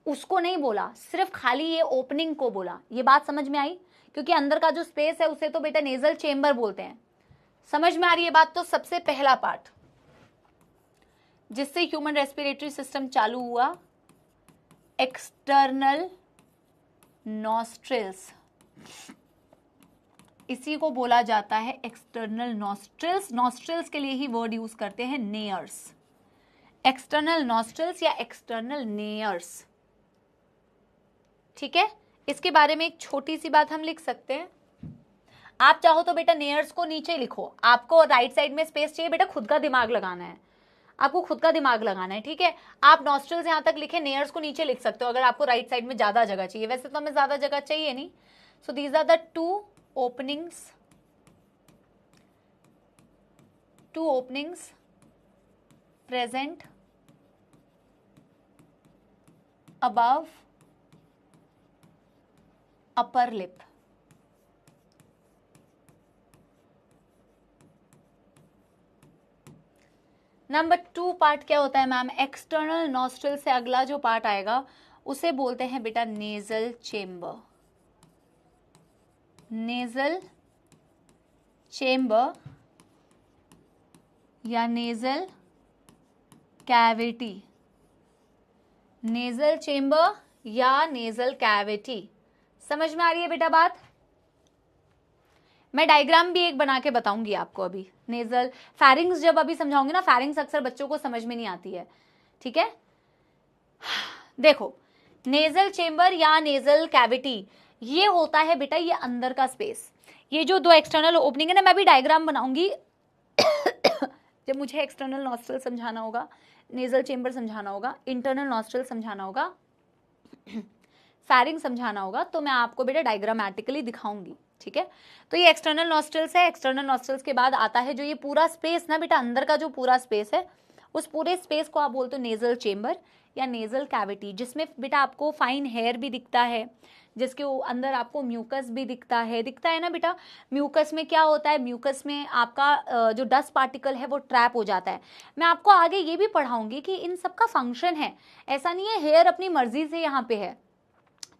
Speaker 1: उसको नहीं बोला, सिर्फ खाली ये ओपनिंग को बोला। ये बात समझ में आई? क्योंकि अंदर का जो स्पेस है उसे तो बेटा नेजल चेंबर बोलते हैं। समझ में आ रही है बात? तो सबसे पहला पार्ट जिससे ह्यूमन रेस्पिरेटरी सिस्टम चालू हुआ, एक्सटर्नल नॉस्ट्रिल्स, इसी को बोला जाता है एक्सटर्नल नॉस्ट्रिल्स। नॉस्ट्रिल्स के लिए ही वर्ड यूज करते हैं नेयर्स, एक्सटर्नल नॉस्ट्रिल्स या एक्सटर्नल नेयर्स, ठीक है। इसके बारे में एक छोटी सी बात हम लिख सकते हैं। आप चाहो तो बेटा नेयर्स को नीचे लिखो, आपको राइट साइड में स्पेस चाहिए बेटा, खुद का दिमाग लगाना है, आपको खुद का दिमाग लगाना है, ठीक है। आप नॉस्ट्रल्स यहां तक लिखे, नेयर्स को नीचे लिख सकते हो अगर आपको राइट साइड में ज्यादा जगह चाहिए, वैसे तो हमें ज्यादा जगह चाहिए नहीं। So these are the two openings present above upper lip। Number 2 part क्या होता है मैम? एक्सटर्नल नॉस्ट्रल से अगला जो पार्ट आएगा उसे बोलते हैं बेटा नेजल चेम्बर। नेजल चेम्बर या नेजल कैविटी, नेजल चेम्बर या नेजल कैविटी। समझ में आ रही है बेटा बात? मैं डायग्राम भी एक बना के बताऊंगी आपको अभी। नेजल फैरिंग्स जब अभी समझाऊंगी ना, फैरिंग्स अक्सर बच्चों को समझ में नहीं आती है, ठीक है। देखो नेजल चेम्बर या नेजल कैविटी ये होता है बेटा ये अंदर का स्पेस। ये जो दो एक्सटर्नल ओपनिंग है ना, मैं भी डायग्राम बनाऊंगी जब मुझे एक्सटर्नल नॉस्ट्रल समझाना होगा, नेजल चेम्बर समझाना होगा, इंटरनल नॉस्ट्रल समझाना होगा, फैरिंग समझाना होगा, तो मैं आपको बेटा डायग्रामेटिकली दिखाऊंगी, ठीक है। तो ये एक्सटर्नल नॉस्ट्रल्स है। एक्सटर्नल नॉस्ट्रल्स के बाद आता है जो ये पूरा स्पेस ना बेटा, अंदर का जो पूरा स्पेस है, उस पूरे स्पेस को आप बोलते हो नेजल चेम्बर या नेजल कैविटी, जिसमें बेटा आपको फाइन हेयर भी दिखता है, जिसके अंदर आपको म्यूकस भी दिखता है ना बेटा। म्यूकस में क्या होता है? म्यूकस में आपका जो डस्ट पार्टिकल है वो ट्रैप हो जाता है। मैं आपको आगे ये भी पढ़ाऊंगी कि इन सब का फंक्शन है। ऐसा नहीं है हेयर अपनी मर्जी से यहाँ पे है,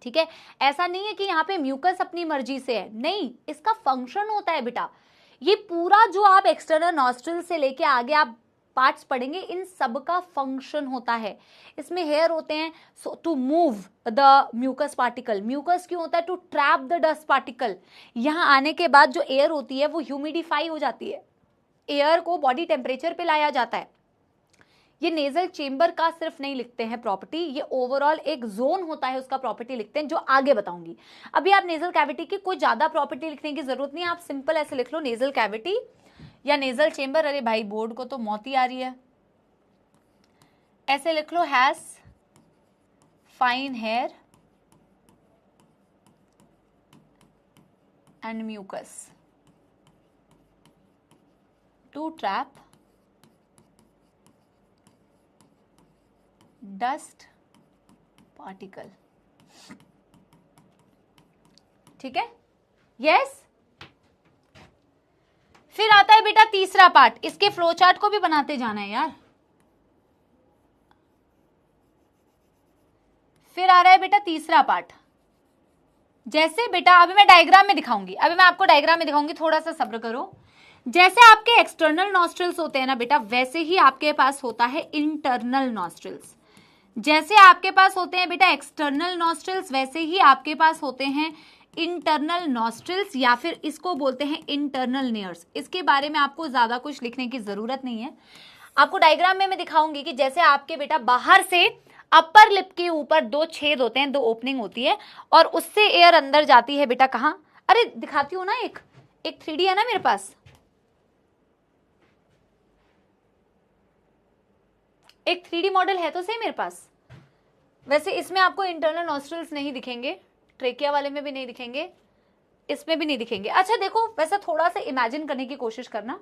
Speaker 1: ठीक है। ऐसा नहीं है कि यहाँ पे म्यूकस अपनी मर्जी से है, नहीं, इसका फंक्शन होता है बेटा। ये पूरा जो आप एक्सटर्नल नॉस्ट्रल से लेके आगे आप पार्ट्स पढ़ेंगे, इन सब का फंक्शन होता है। इसमें हेयर होते हैं to move the mucus particle. Mucus क्यों होता है? To trap the dust particle. यहाँ आने के बाद जो एयर होती है वो ह्यूमिडिफाई हो जाती है, एयर को बॉडी टेम्परेचर पे लाया जाता है। ये नेजल चेम्बर का सिर्फ नहीं लिखते हैं प्रॉपर्टी, ये ओवरऑल एक जोन होता है उसका प्रॉपर्टी लिखते हैं, जो आगे बताऊंगी। अभी आप नेजल कैविटी की कोई ज्यादा प्रॉपर्टी लिखने की जरूरत नहीं है, आप सिंपल ऐसे लिख लो नेजल कैविटी या नेजल चेम्बर। अरे भाई बोर्ड को तो मौत ही आ रही है, ऐसे लिख लो, has fine hair and mucus to trap dust particle, ठीक है, यस। फिर आता है बेटा तीसरा पार्ट, इसके फ्लो चार्ट को भी बनाते जाना है यार। फिर आ रहा है बेटा तीसरा पार्ट, जैसे बेटा अभी मैं डायग्राम में दिखाऊंगी, थोड़ा सा सब्र करो। जैसे आपके एक्सटर्नल नॉस्ट्रल्स होते हैं ना बेटा, वैसे ही आपके पास होता है इंटरनल नॉस्ट्रल्स। जैसे आपके पास होते हैं बेटा एक्सटर्नल नॉस्ट्रल्स, वैसे ही आपके पास होते हैं इंटरनल नॉस्ट्रल्स, या फिर इसको बोलते हैं इंटरनल नेयर्स। इसके बारे में आपको ज्यादा कुछ लिखने की जरूरत नहीं है। आपको डायग्राम में मैं दिखाऊंगी कि जैसे आपके बेटा बाहर से अपर लिप के ऊपर दो छेद होते हैं, दो ओपनिंग होती है, और उससे एयर अंदर जाती है बेटा कहां? अरे दिखाती हूं ना, एक 3D है ना मेरे पास, एक 3D मॉडल है तो सही मेरे पास। वैसे इसमें आपको इंटरनल नॉस्ट्रल्स नहीं दिखेंगे, ट्रेकिया वाले में भी नहीं दिखेंगे, इसमें भी नहीं दिखेंगे। अच्छा देखो, वैसे थोड़ा सा इमेजिन करने की कोशिश करना,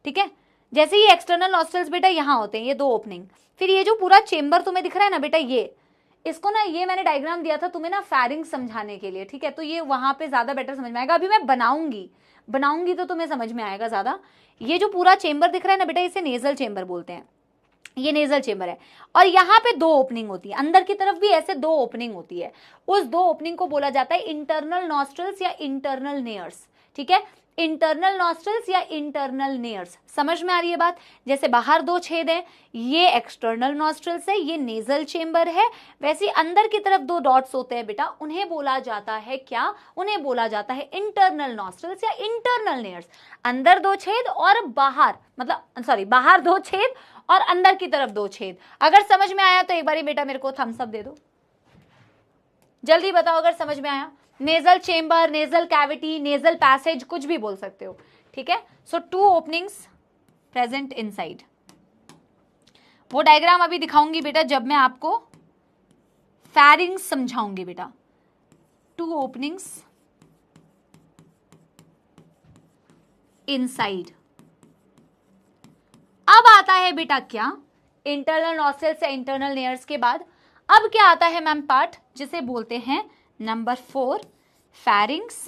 Speaker 1: ठीक है। जैसे ये एक्सटर्नल नॉस्ट्रल्स बेटा यहाँ होते हैं, ये दो ओपनिंग, फिर ये जो पूरा चेम्बर तुम्हें दिख रहा है ना बेटा, ये इसको ना, ये मैंने डायग्राम दिया था तुम्हें ना फैरिंग समझाने के लिए, ठीक है। तो ये वहां पे ज्यादा बेटर समझ में आएगा। अभी मैं बनाऊंगी तो तुम्हें समझ में आएगा ज्यादा। ये जो पूरा चेम्बर दिख रहा है ना बेटा, इसे नेजल चेम्बर बोलते हैं, ये नेजल चेम्बर है। और यहाँ पे दो ओपनिंग होती है, अंदर की तरफ भी ऐसे दो ओपनिंग होती है, उस दो ओपनिंग को बोला जाता है इंटरनल नॉस्ट्रल्स या इंटरनल नेयर्स, ठीक है। इंटरनल नॉस्ट्रल्स या इंटरनल नेयर्स, समझ में आ रही है बात? जैसे बाहर दो छेद है, ये एक्सटर्नल नॉस्ट्रल्स है, ये नेजल चेम्बर है, वैसे अंदर की तरफ दो डॉट्स होते हैं बेटा, उन्हें बोला जाता है क्या? उन्हें बोला जाता है इंटरनल नॉस्ट्रल्स या इंटरनल नेयर्स। अंदर दो छेद और बाहर, मतलब सॉरी, बाहर दो छेद और अंदर की तरफ दो छेद। अगर समझ में आया तो एक बारी बेटा मेरे को थम्स अप दे दो। जल्दी बताओ अगर समझ में आया। Nasal chamber, nasal cavity, nasal passage, कुछ भी बोल सकते हो, ठीक है। सो 2 ओपनिंग्स प्रेजेंट इनसाइड। वो डायग्राम अभी दिखाऊंगी बेटा जब मैं आपको फैरिंग्स समझाऊंगी बेटा। 2 ओपनिंग्स इनसाइड। अब आता है बेटा क्या, इंटरनल नॉस्ट्रल्स या इंटरनल लेयर्स के बाद अब क्या आता है मैम पार्ट, जिसे बोलते हैं नंबर 4 फैरिंग्स।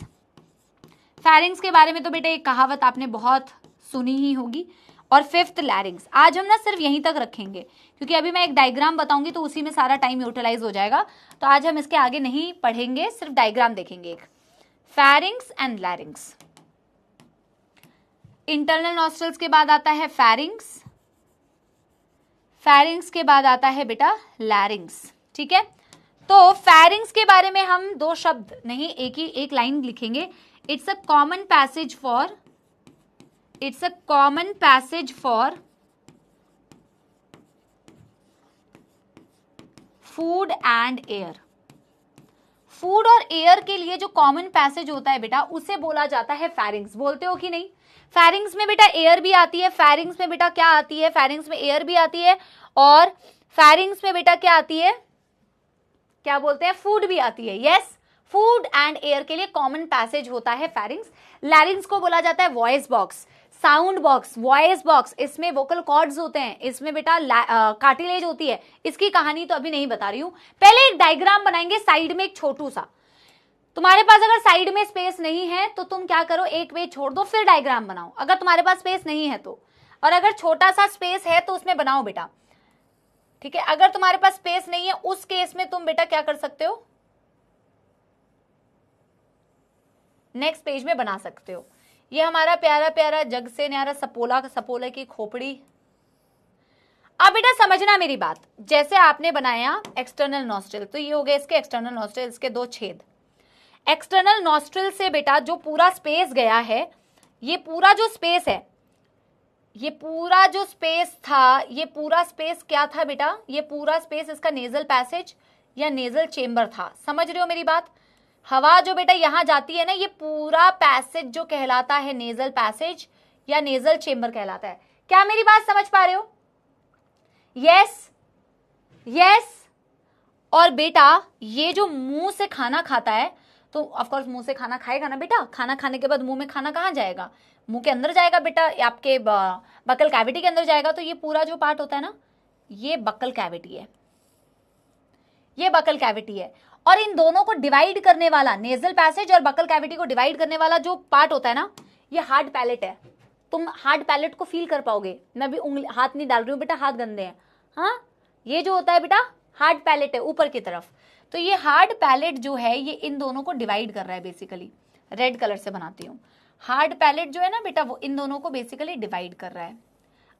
Speaker 1: फैरिंग्स के बारे में तो बेटा एक कहावत आपने बहुत सुनी ही होगी। और 5th लैरिंग्स। आज हम ना सिर्फ यहीं तक रखेंगे क्योंकि अभी मैं एक डायग्राम बताऊंगी तो उसी में सारा टाइम यूटिलाइज हो जाएगा, तो आज हम इसके आगे नहीं पढ़ेंगे, सिर्फ डायग्राम देखेंगे एक। फैरिंग्स एंड लैरिंग्स। इंटरनल नॉस्ट्रल्स के बाद आता है फैरिंग्स, फैरिंग्स के बाद आता है बेटा लैरिंग्स, ठीक है। तो फैरिंग्स के बारे में हम 2 शब्द नहीं, एक लाइन लिखेंगे। It's a common passage for, it's a common passage for food and air। Food और एयर के लिए जो कॉमन पैसेज होता है बेटा उसे बोला जाता है फैरिंग्स। बोलते हो कि नहीं? फैरिंग्स में बेटा एयर भी आती है, फैरिंग्स में बेटा क्या आती है, फैरिंग्स में एयर भी आती है, और फैरिंग्स में बेटा क्या आती है, क्या बोलते हैं, फूड भी आती है। यस, फूड एंड एयर के लिए कॉमन पैसेज होता है फैरिंग्स। लैरिंग्स को बोला जाता है voice box, sound box, voice box. इसमें वोकल कॉर्ड्स होते हैं, इसमें बेटा कार्टिलेज होती है। इसकी कहानी तो अभी नहीं बता रही हूं, पहले एक डायग्राम बनाएंगे साइड में एक छोटू सा। तुम्हारे पास अगर साइड में स्पेस नहीं है तो तुम क्या करो, एक पेज छोड़ दो फिर डायग्राम बनाओ, अगर तुम्हारे पास स्पेस नहीं है तो। और अगर छोटा सा स्पेस है तो उसमें बनाओ बेटा, ठीक है। अगर तुम्हारे पास स्पेस नहीं है उस केस में तुम बेटा क्या कर सकते हो, नेक्स्ट पेज में बना सकते हो। ये हमारा प्यारा प्यारा जग से न्यारा सपोला, सपोले की खोपड़ी। अब बेटा समझना मेरी बात, जैसे आपने बनाया एक्सटर्नल नॉस्ट्रिल, तो ये हो गए इसके एक्सटर्नल नॉस्ट्रिल, इसके 2 छेद। एक्सटर्नल नॉस्ट्रिल से बेटा जो पूरा स्पेस गया है, ये पूरा जो स्पेस है, ये पूरा जो स्पेस था, ये पूरा स्पेस क्या था बेटा, ये पूरा स्पेस इसका नेजल पैसेज या नेजल चेम्बर था। समझ रहे हो मेरी बात? हवा जो बेटा यहां जाती है ना, ये पूरा पैसेज जो कहलाता है नेजल पैसेज या नेजल चेम्बर कहलाता है। क्या मेरी बात समझ पा रहे हो? Yes, yes. और बेटा ये जो मुंह से खाना खाता है, तो ऑफ कोर्स मुंह से खाना खाएगा ना बेटा, खाना खाने के बाद मुंह में खाना कहाँ जाएगा, मुंह के अंदर जाएगा बेटा, आपके बकल कैविटी के अंदर जाएगा। तो ये पूरा जो पार्ट होता है ना, ये बकल कैविटी है, ये बकल कैविटी है। और इन दोनों को डिवाइड करने वाला, नेजल पैसेज और बकल कैविटी को डिवाइड करने वाला जो पार्ट होता है ना, ये हार्ड पैलेट है। तुम हार्ड पैलेट को फील कर पाओगे। मैं भी उंगली हाथ नहीं डाल रही हूँ बेटा, हाथ गंदे हैं। हाँ, ये जो होता है बेटा हार्ड पैलेट है ऊपर की तरफ। तो ये हार्ड पैलेट जो है ये इन दोनों को डिवाइड कर रहा है बेसिकली। रेड कलर से बनाती हूँ। हार्ड पैलेट जो है ना बेटा, वो इन दोनों को बेसिकली डिवाइड कर रहा है,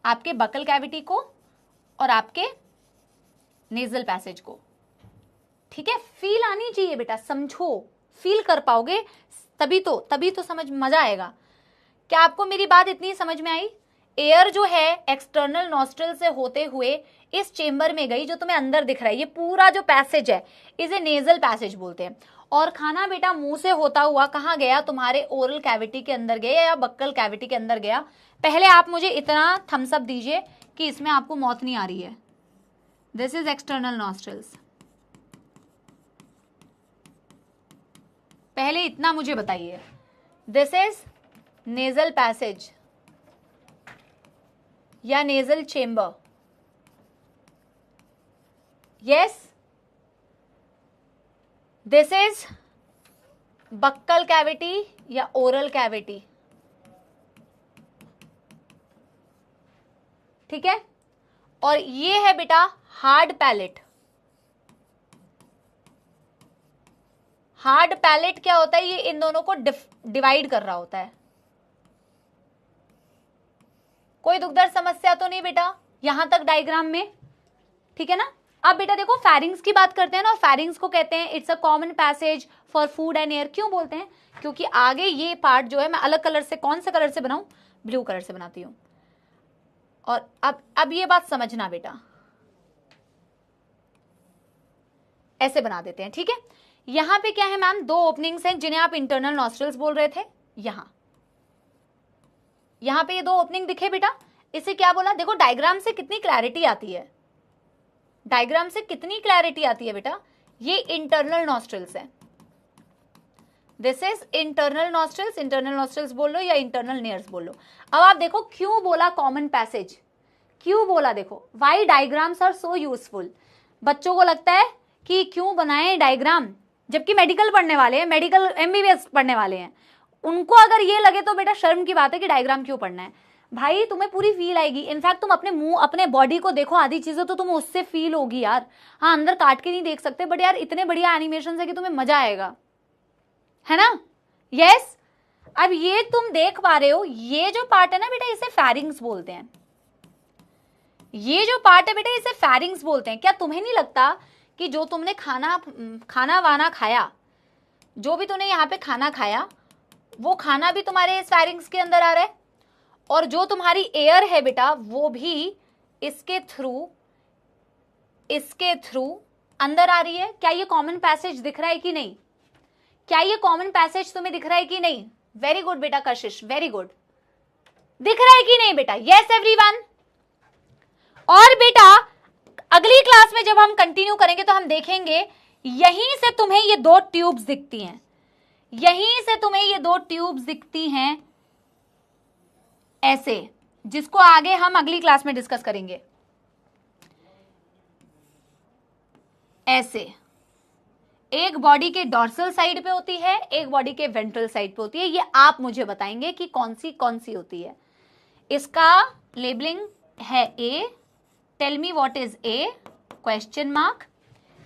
Speaker 1: आपके बकल कैविटी को और आपके नेजल पैसेज को, ठीक है। फील आनी चाहिए बेटा, समझो, फील कर पाओगे तभी तो समझ मजा आएगा। क्या आपको मेरी बात इतनी समझ में आई? एयर जो है एक्सटर्नल नॉस्ट्रल से होते हुए इस चेम्बर में गई, जो तुम्हें अंदर दिख रहा है, ये पूरा जो पैसेज है इसे नेजल पैसेज बोलते हैं। और खाना बेटा मुंह से होता हुआ कहाँ गया, तुम्हारे ओरल कैविटी के अंदर गया या बक्कल कैविटी के अंदर गया। पहले आप मुझे इतना थम्स अप दीजिए कि इसमें आपको मौत नहीं आ रही है। This is external nostrils. पहले इतना मुझे बताइए, दिस इज नेजल पैसेज या nasal chamber. Yes, this is buccal cavity या ओरल कैविटी, ठीक है। और ये है बेटा हार्ड पैलेट। हार्ड पैलेट क्या होता है, ये इन दोनों को डिवाइड कर रहा होता है। कोई दुखदर्द समस्या तो नहीं बेटा यहां तक डायग्राम में, ठीक है ना। अब बेटा देखो फैरिंग्स की बात करते हैं ना, फैरिंग्स को कहते हैं it's a common passage for food and air. क्यों बोलते हैं? क्योंकि आगे ये पार्ट जो है, मैं अलग कलर से, कौन से कलर से बनाऊं, ब्लू कलर से बनाती हूं। और अब ये बात समझना बेटा, ऐसे बना देते हैं, ठीक है। यहां पे क्या है मैम, 2 ओपनिंग्स हैं जिन्हें आप इंटरनल नॉस्ट्रल्स बोल रहे थे। यहां पे ये 2 ओपनिंग दिखे बेटा, इसे क्या बोला? देखो डायग्राम से कितनी क्लैरिटी आती है, डायग्राम से कितनी क्लैरिटी आती है बेटा। ये इंटरनल नॉस्ट्रल्स है, this is internal nostrils, internal nostrils बोल लो या इंटरनल नेयर्स बोल लो। अब आप देखो क्यों बोला कॉमन पैसेज, क्यों बोला, देखो why diagrams are so useful. बच्चों को लगता है कि क्यों बनाए डायग्राम, जबकि मेडिकल पढ़ने वाले हैं, मेडिकल एमबीबीएस पढ़ने वाले हैं, उनको अगर ये लगे तो बेटा शर्म की बात है कि डायग्राम क्यों पढ़ना है। भाई तुम्हें पूरी फील आएगी, इनफैक्ट तुम अपने मुंह अपने बॉडी को देखो, आधी चीजें तो तुम्हें उससे फील होगी यार। हाँ अंदर काट के नहीं देख सकते, बट यार इतने बढ़िया एनिमेशन है कि तुम्हें मजा आएगा, है ना। यस, अब ये तुम देख पा रहे हो, ये जो पार्ट है ना बेटा इसे फैरिंग्स बोलते हैं, ये जो पार्ट है बेटा इसे फैरिंग्स बोलते हैं। क्या तुम्हें नहीं लगता कि जो तुमने खाना वाना खाया, जो भी तुमने यहाँ पे खाना खाया, वो खाना भी तुम्हारे इस फैरिंग्स के अंदर आ रहा है, और जो तुम्हारी एयर है बेटा वो भी इसके थ्रू अंदर आ रही है। क्या ये कॉमन पैसेज दिख रहा है कि नहीं? क्या ये कॉमन पैसेज तुम्हें दिख रहा है कि नहीं? वेरी गुड बेटा कशिश, वेरी गुड, दिख रहा है कि नहीं बेटा? Yes everyone. और बेटा अगली क्लास में जब हम कंटिन्यू करेंगे तो हम देखेंगे यहीं से तुम्हें ये 2 ट्यूब्स दिखती हैं, यहीं से तुम्हें ये 2 ट्यूब्स दिखती हैं ऐसे, जिसको आगे हम अगली क्लास में डिस्कस करेंगे। ऐसे एक बॉडी के डॉर्सल साइड पे होती है, एक बॉडी के वेंट्रल साइड पे होती है। ये आप मुझे बताएंगे कि कौन सी होती है। इसका लेबलिंग है A, tell me what is A, question mark.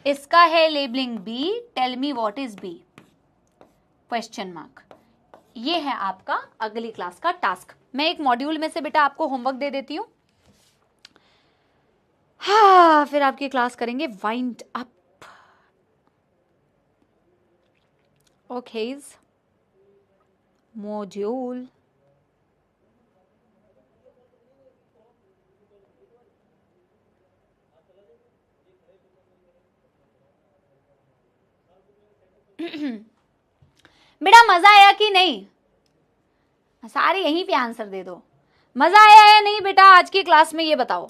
Speaker 1: इसका है labelling B, tell me what is B, question mark. ये है आपका अगली क्लास का टास्क। मैं एक मॉड्यूल में से बेटा आपको होमवर्क दे देती हूं, हाँ फिर आपकी क्लास करेंगे वाइंड अप। ओकेज मॉड्यूल बेटा मजा आया कि नहीं? सारे यहीं पे आंसर दे दो, मजा आया या नहीं बेटा आज की क्लास में, ये बताओ।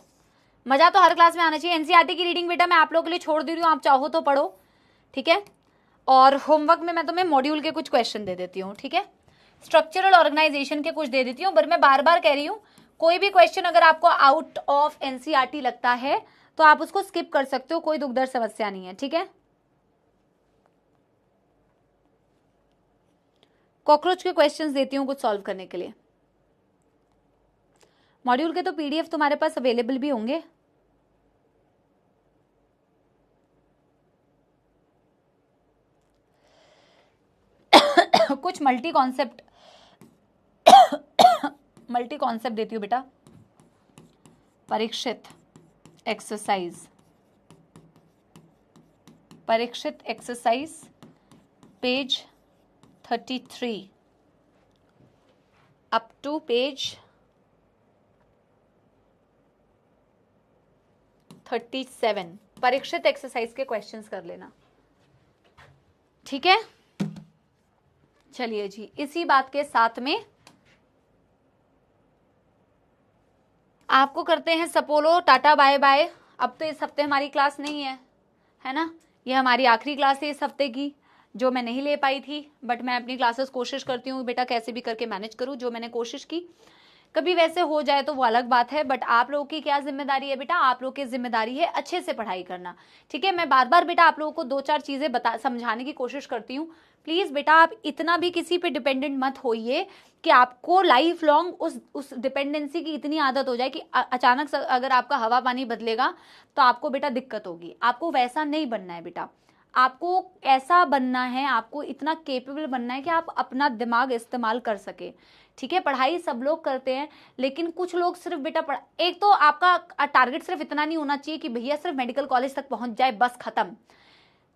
Speaker 1: मजा तो हर क्लास में आना चाहिए। एनसीईआरटी की रीडिंग बेटा मैं आप लोगों के लिए छोड़ दे रही हूँ, आप चाहो तो पढ़ो, ठीक है। और होमवर्क में मैं तुम्हें मॉड्यूल के कुछ क्वेश्चन दे देती हूँ, ठीक है। स्ट्रक्चरल ऑर्गेनाइजेशन के कुछ दे देती हूँ, पर मैं बार बार कह रही हूँ कोई भी क्वेश्चन अगर आपको आउट ऑफ एनसीईआरटी लगता है तो आप उसको स्किप कर सकते हो, कोई दुखदर्द समस्या नहीं है, ठीक है। कॉकरोच के क्वेश्चंस देती हूँ कुछ सॉल्व करने के लिए। मॉड्यूल के तो पीडीएफ तुम्हारे पास अवेलेबल भी होंगे। कुछ मल्टी कॉन्सेप्ट देती हूँ बेटा। Parikshit exercise page 33 up to page 37 Parikshit exercise के क्वेश्चंस कर लेना, ठीक है। चलिए जी, इसी बात के साथ में आपको करते हैं सपोलो टाटा बाय बाय। अब तो इस हफ्ते हमारी क्लास नहीं है ना, ये हमारी आखिरी क्लास है इस हफ्ते की, जो मैं नहीं ले पाई थी, बट मैं अपनी क्लासेस कोशिश करती हूँ बेटा कैसे भी करके मैनेज करूँ। जो मैंने कोशिश की, कभी वैसे हो जाए तो वो अलग बात है, बट आप लोगों की क्या जिम्मेदारी है बेटा? आप लोगों की जिम्मेदारी है अच्छे से पढ़ाई करना, ठीक है। मैं बार बार बेटा आप लोगों को 2-4 चीजें समझाने की कोशिश करती हूँ। प्लीज बेटा आप इतना भी किसी पे डिपेंडेंट मत होइए कि आपको लाइफ लॉन्ग उस डिपेंडेंसी की इतनी आदत हो जाए कि अचानक अगर आपका हवा पानी बदलेगा तो आपको बेटा दिक्कत होगी। आपको वैसा नहीं बनना है बेटा, आपको ऐसा बनना है, आपको इतना केपेबल बनना है कि आप अपना दिमाग इस्तेमाल कर सके, ठीक है। पढ़ाई सब लोग करते हैं, लेकिन कुछ लोग सिर्फ बेटा एक तो आपका टारगेट सिर्फ इतना नहीं होना चाहिए कि भैया सिर्फ मेडिकल कॉलेज तक पहुंच जाए बस खत्म।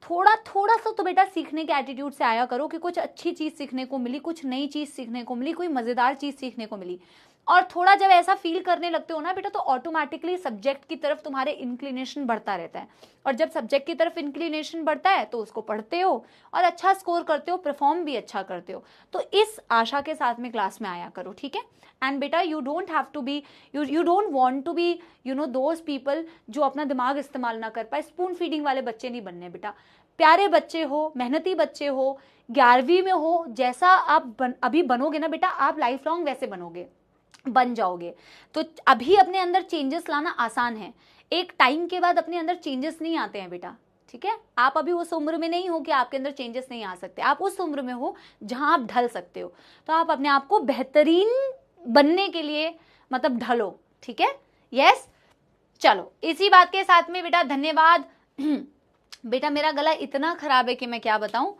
Speaker 1: थोड़ा सा तो बेटा सीखने के एटीट्यूड से आया करो कि कुछ अच्छी चीज सीखने को मिली, कुछ नई चीज सीखने को मिली, कोई मजेदार चीज सीखने को मिली। और थोड़ा जब ऐसा फील करने लगते हो ना बेटा, तो ऑटोमेटिकली सब्जेक्ट की तरफ तुम्हारे इंक्लिनेशन बढ़ता रहता है, और जब सब्जेक्ट की तरफ इंक्लिनेशन बढ़ता है तो उसको पढ़ते हो और अच्छा स्कोर करते हो, परफॉर्म भी अच्छा करते हो। तो इस आशा के साथ में क्लास में आया करो, ठीक है। एंड बेटा you don't have to be, you don't want to be those people जो अपना दिमाग इस्तेमाल ना कर पाए। स्पून फीडिंग वाले बच्चे नहीं बनने बेटा। प्यारे बच्चे हो, मेहनती बच्चे हो, 11वीं में हो, जैसा आप अभी बनोगे ना बेटा, आप लाइफ लॉन्ग वैसे बन जाओगे। तो अभी अपने अंदर चेंजेस लाना आसान है, एक टाइम के बाद अपने अंदर चेंजेस नहीं आते हैं बेटा, ठीक है। आप अभी उस उम्र में नहीं हो कि आपके अंदर चेंजेस नहीं आ सकते, आप उस उम्र में हो जहां आप ढल सकते हो। तो आप अपने आप को बेहतरीन बनने के लिए मतलब ढलो, ठीक है। यस, चलो इसी बात के साथ में बेटा धन्यवाद। बेटा मेरा गला इतना खराब है कि मैं क्या बताऊं,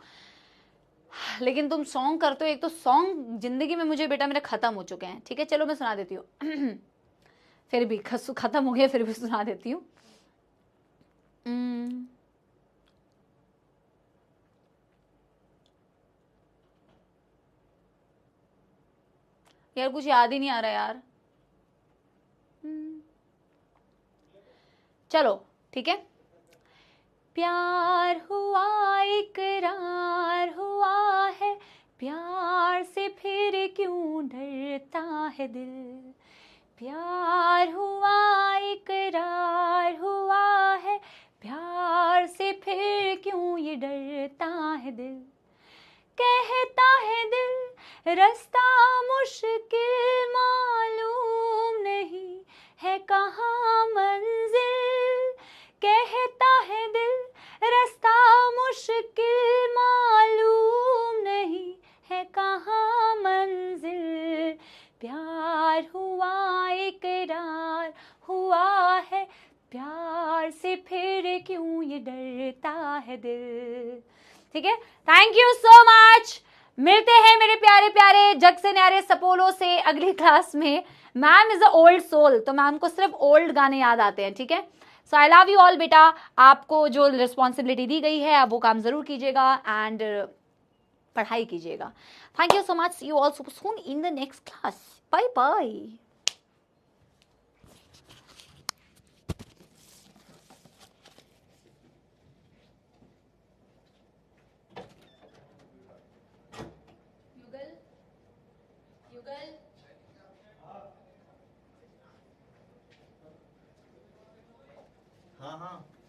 Speaker 1: लेकिन तुम सॉन्ग करते हो, एक तो सॉन्ग जिंदगी में मुझे बेटा मेरे खत्म हो चुके हैं, ठीक है। चलो मैं सुना देती हूँ। फिर भी खत्म हो गया, फिर भी सुना देती हूँ। यार कुछ याद ही नहीं आ रहा यार। चलो ठीक है। प्यार हुआ इकरार हुआ है, प्यार से फिर क्यों डरता है दिल। प्यार हुआ इकरार हुआ है, प्यार से फिर क्यों ये डरता है दिल। कहता है दिल रास्ता मुश्किल मालूम नहीं है कहाँ मंजिल। कहता है दिल रास्ता मुश्किल मालूम नहीं है कहाँ मंजिल। प्यार हुआ इकरार हुआ है, प्यार से फिर क्यों ये डरता है दिल। ठीक है, थैंक यू सो मच। मिलते हैं मेरे प्यारे प्यारे जग से न्यारे सपोलो से अगली क्लास में। Ma'am is a old soul, तो मैम को सिर्फ ओल्ड गाने याद आते हैं, ठीक है। So I love you all बेटा। आपको जो रिस्पॉन्सिबिलिटी दी गई है आप वो काम जरूर कीजिएगा एंड पढ़ाई कीजिएगा। Thank you so much, see you all soon in the next class. Bye bye.
Speaker 2: हाँ हाँ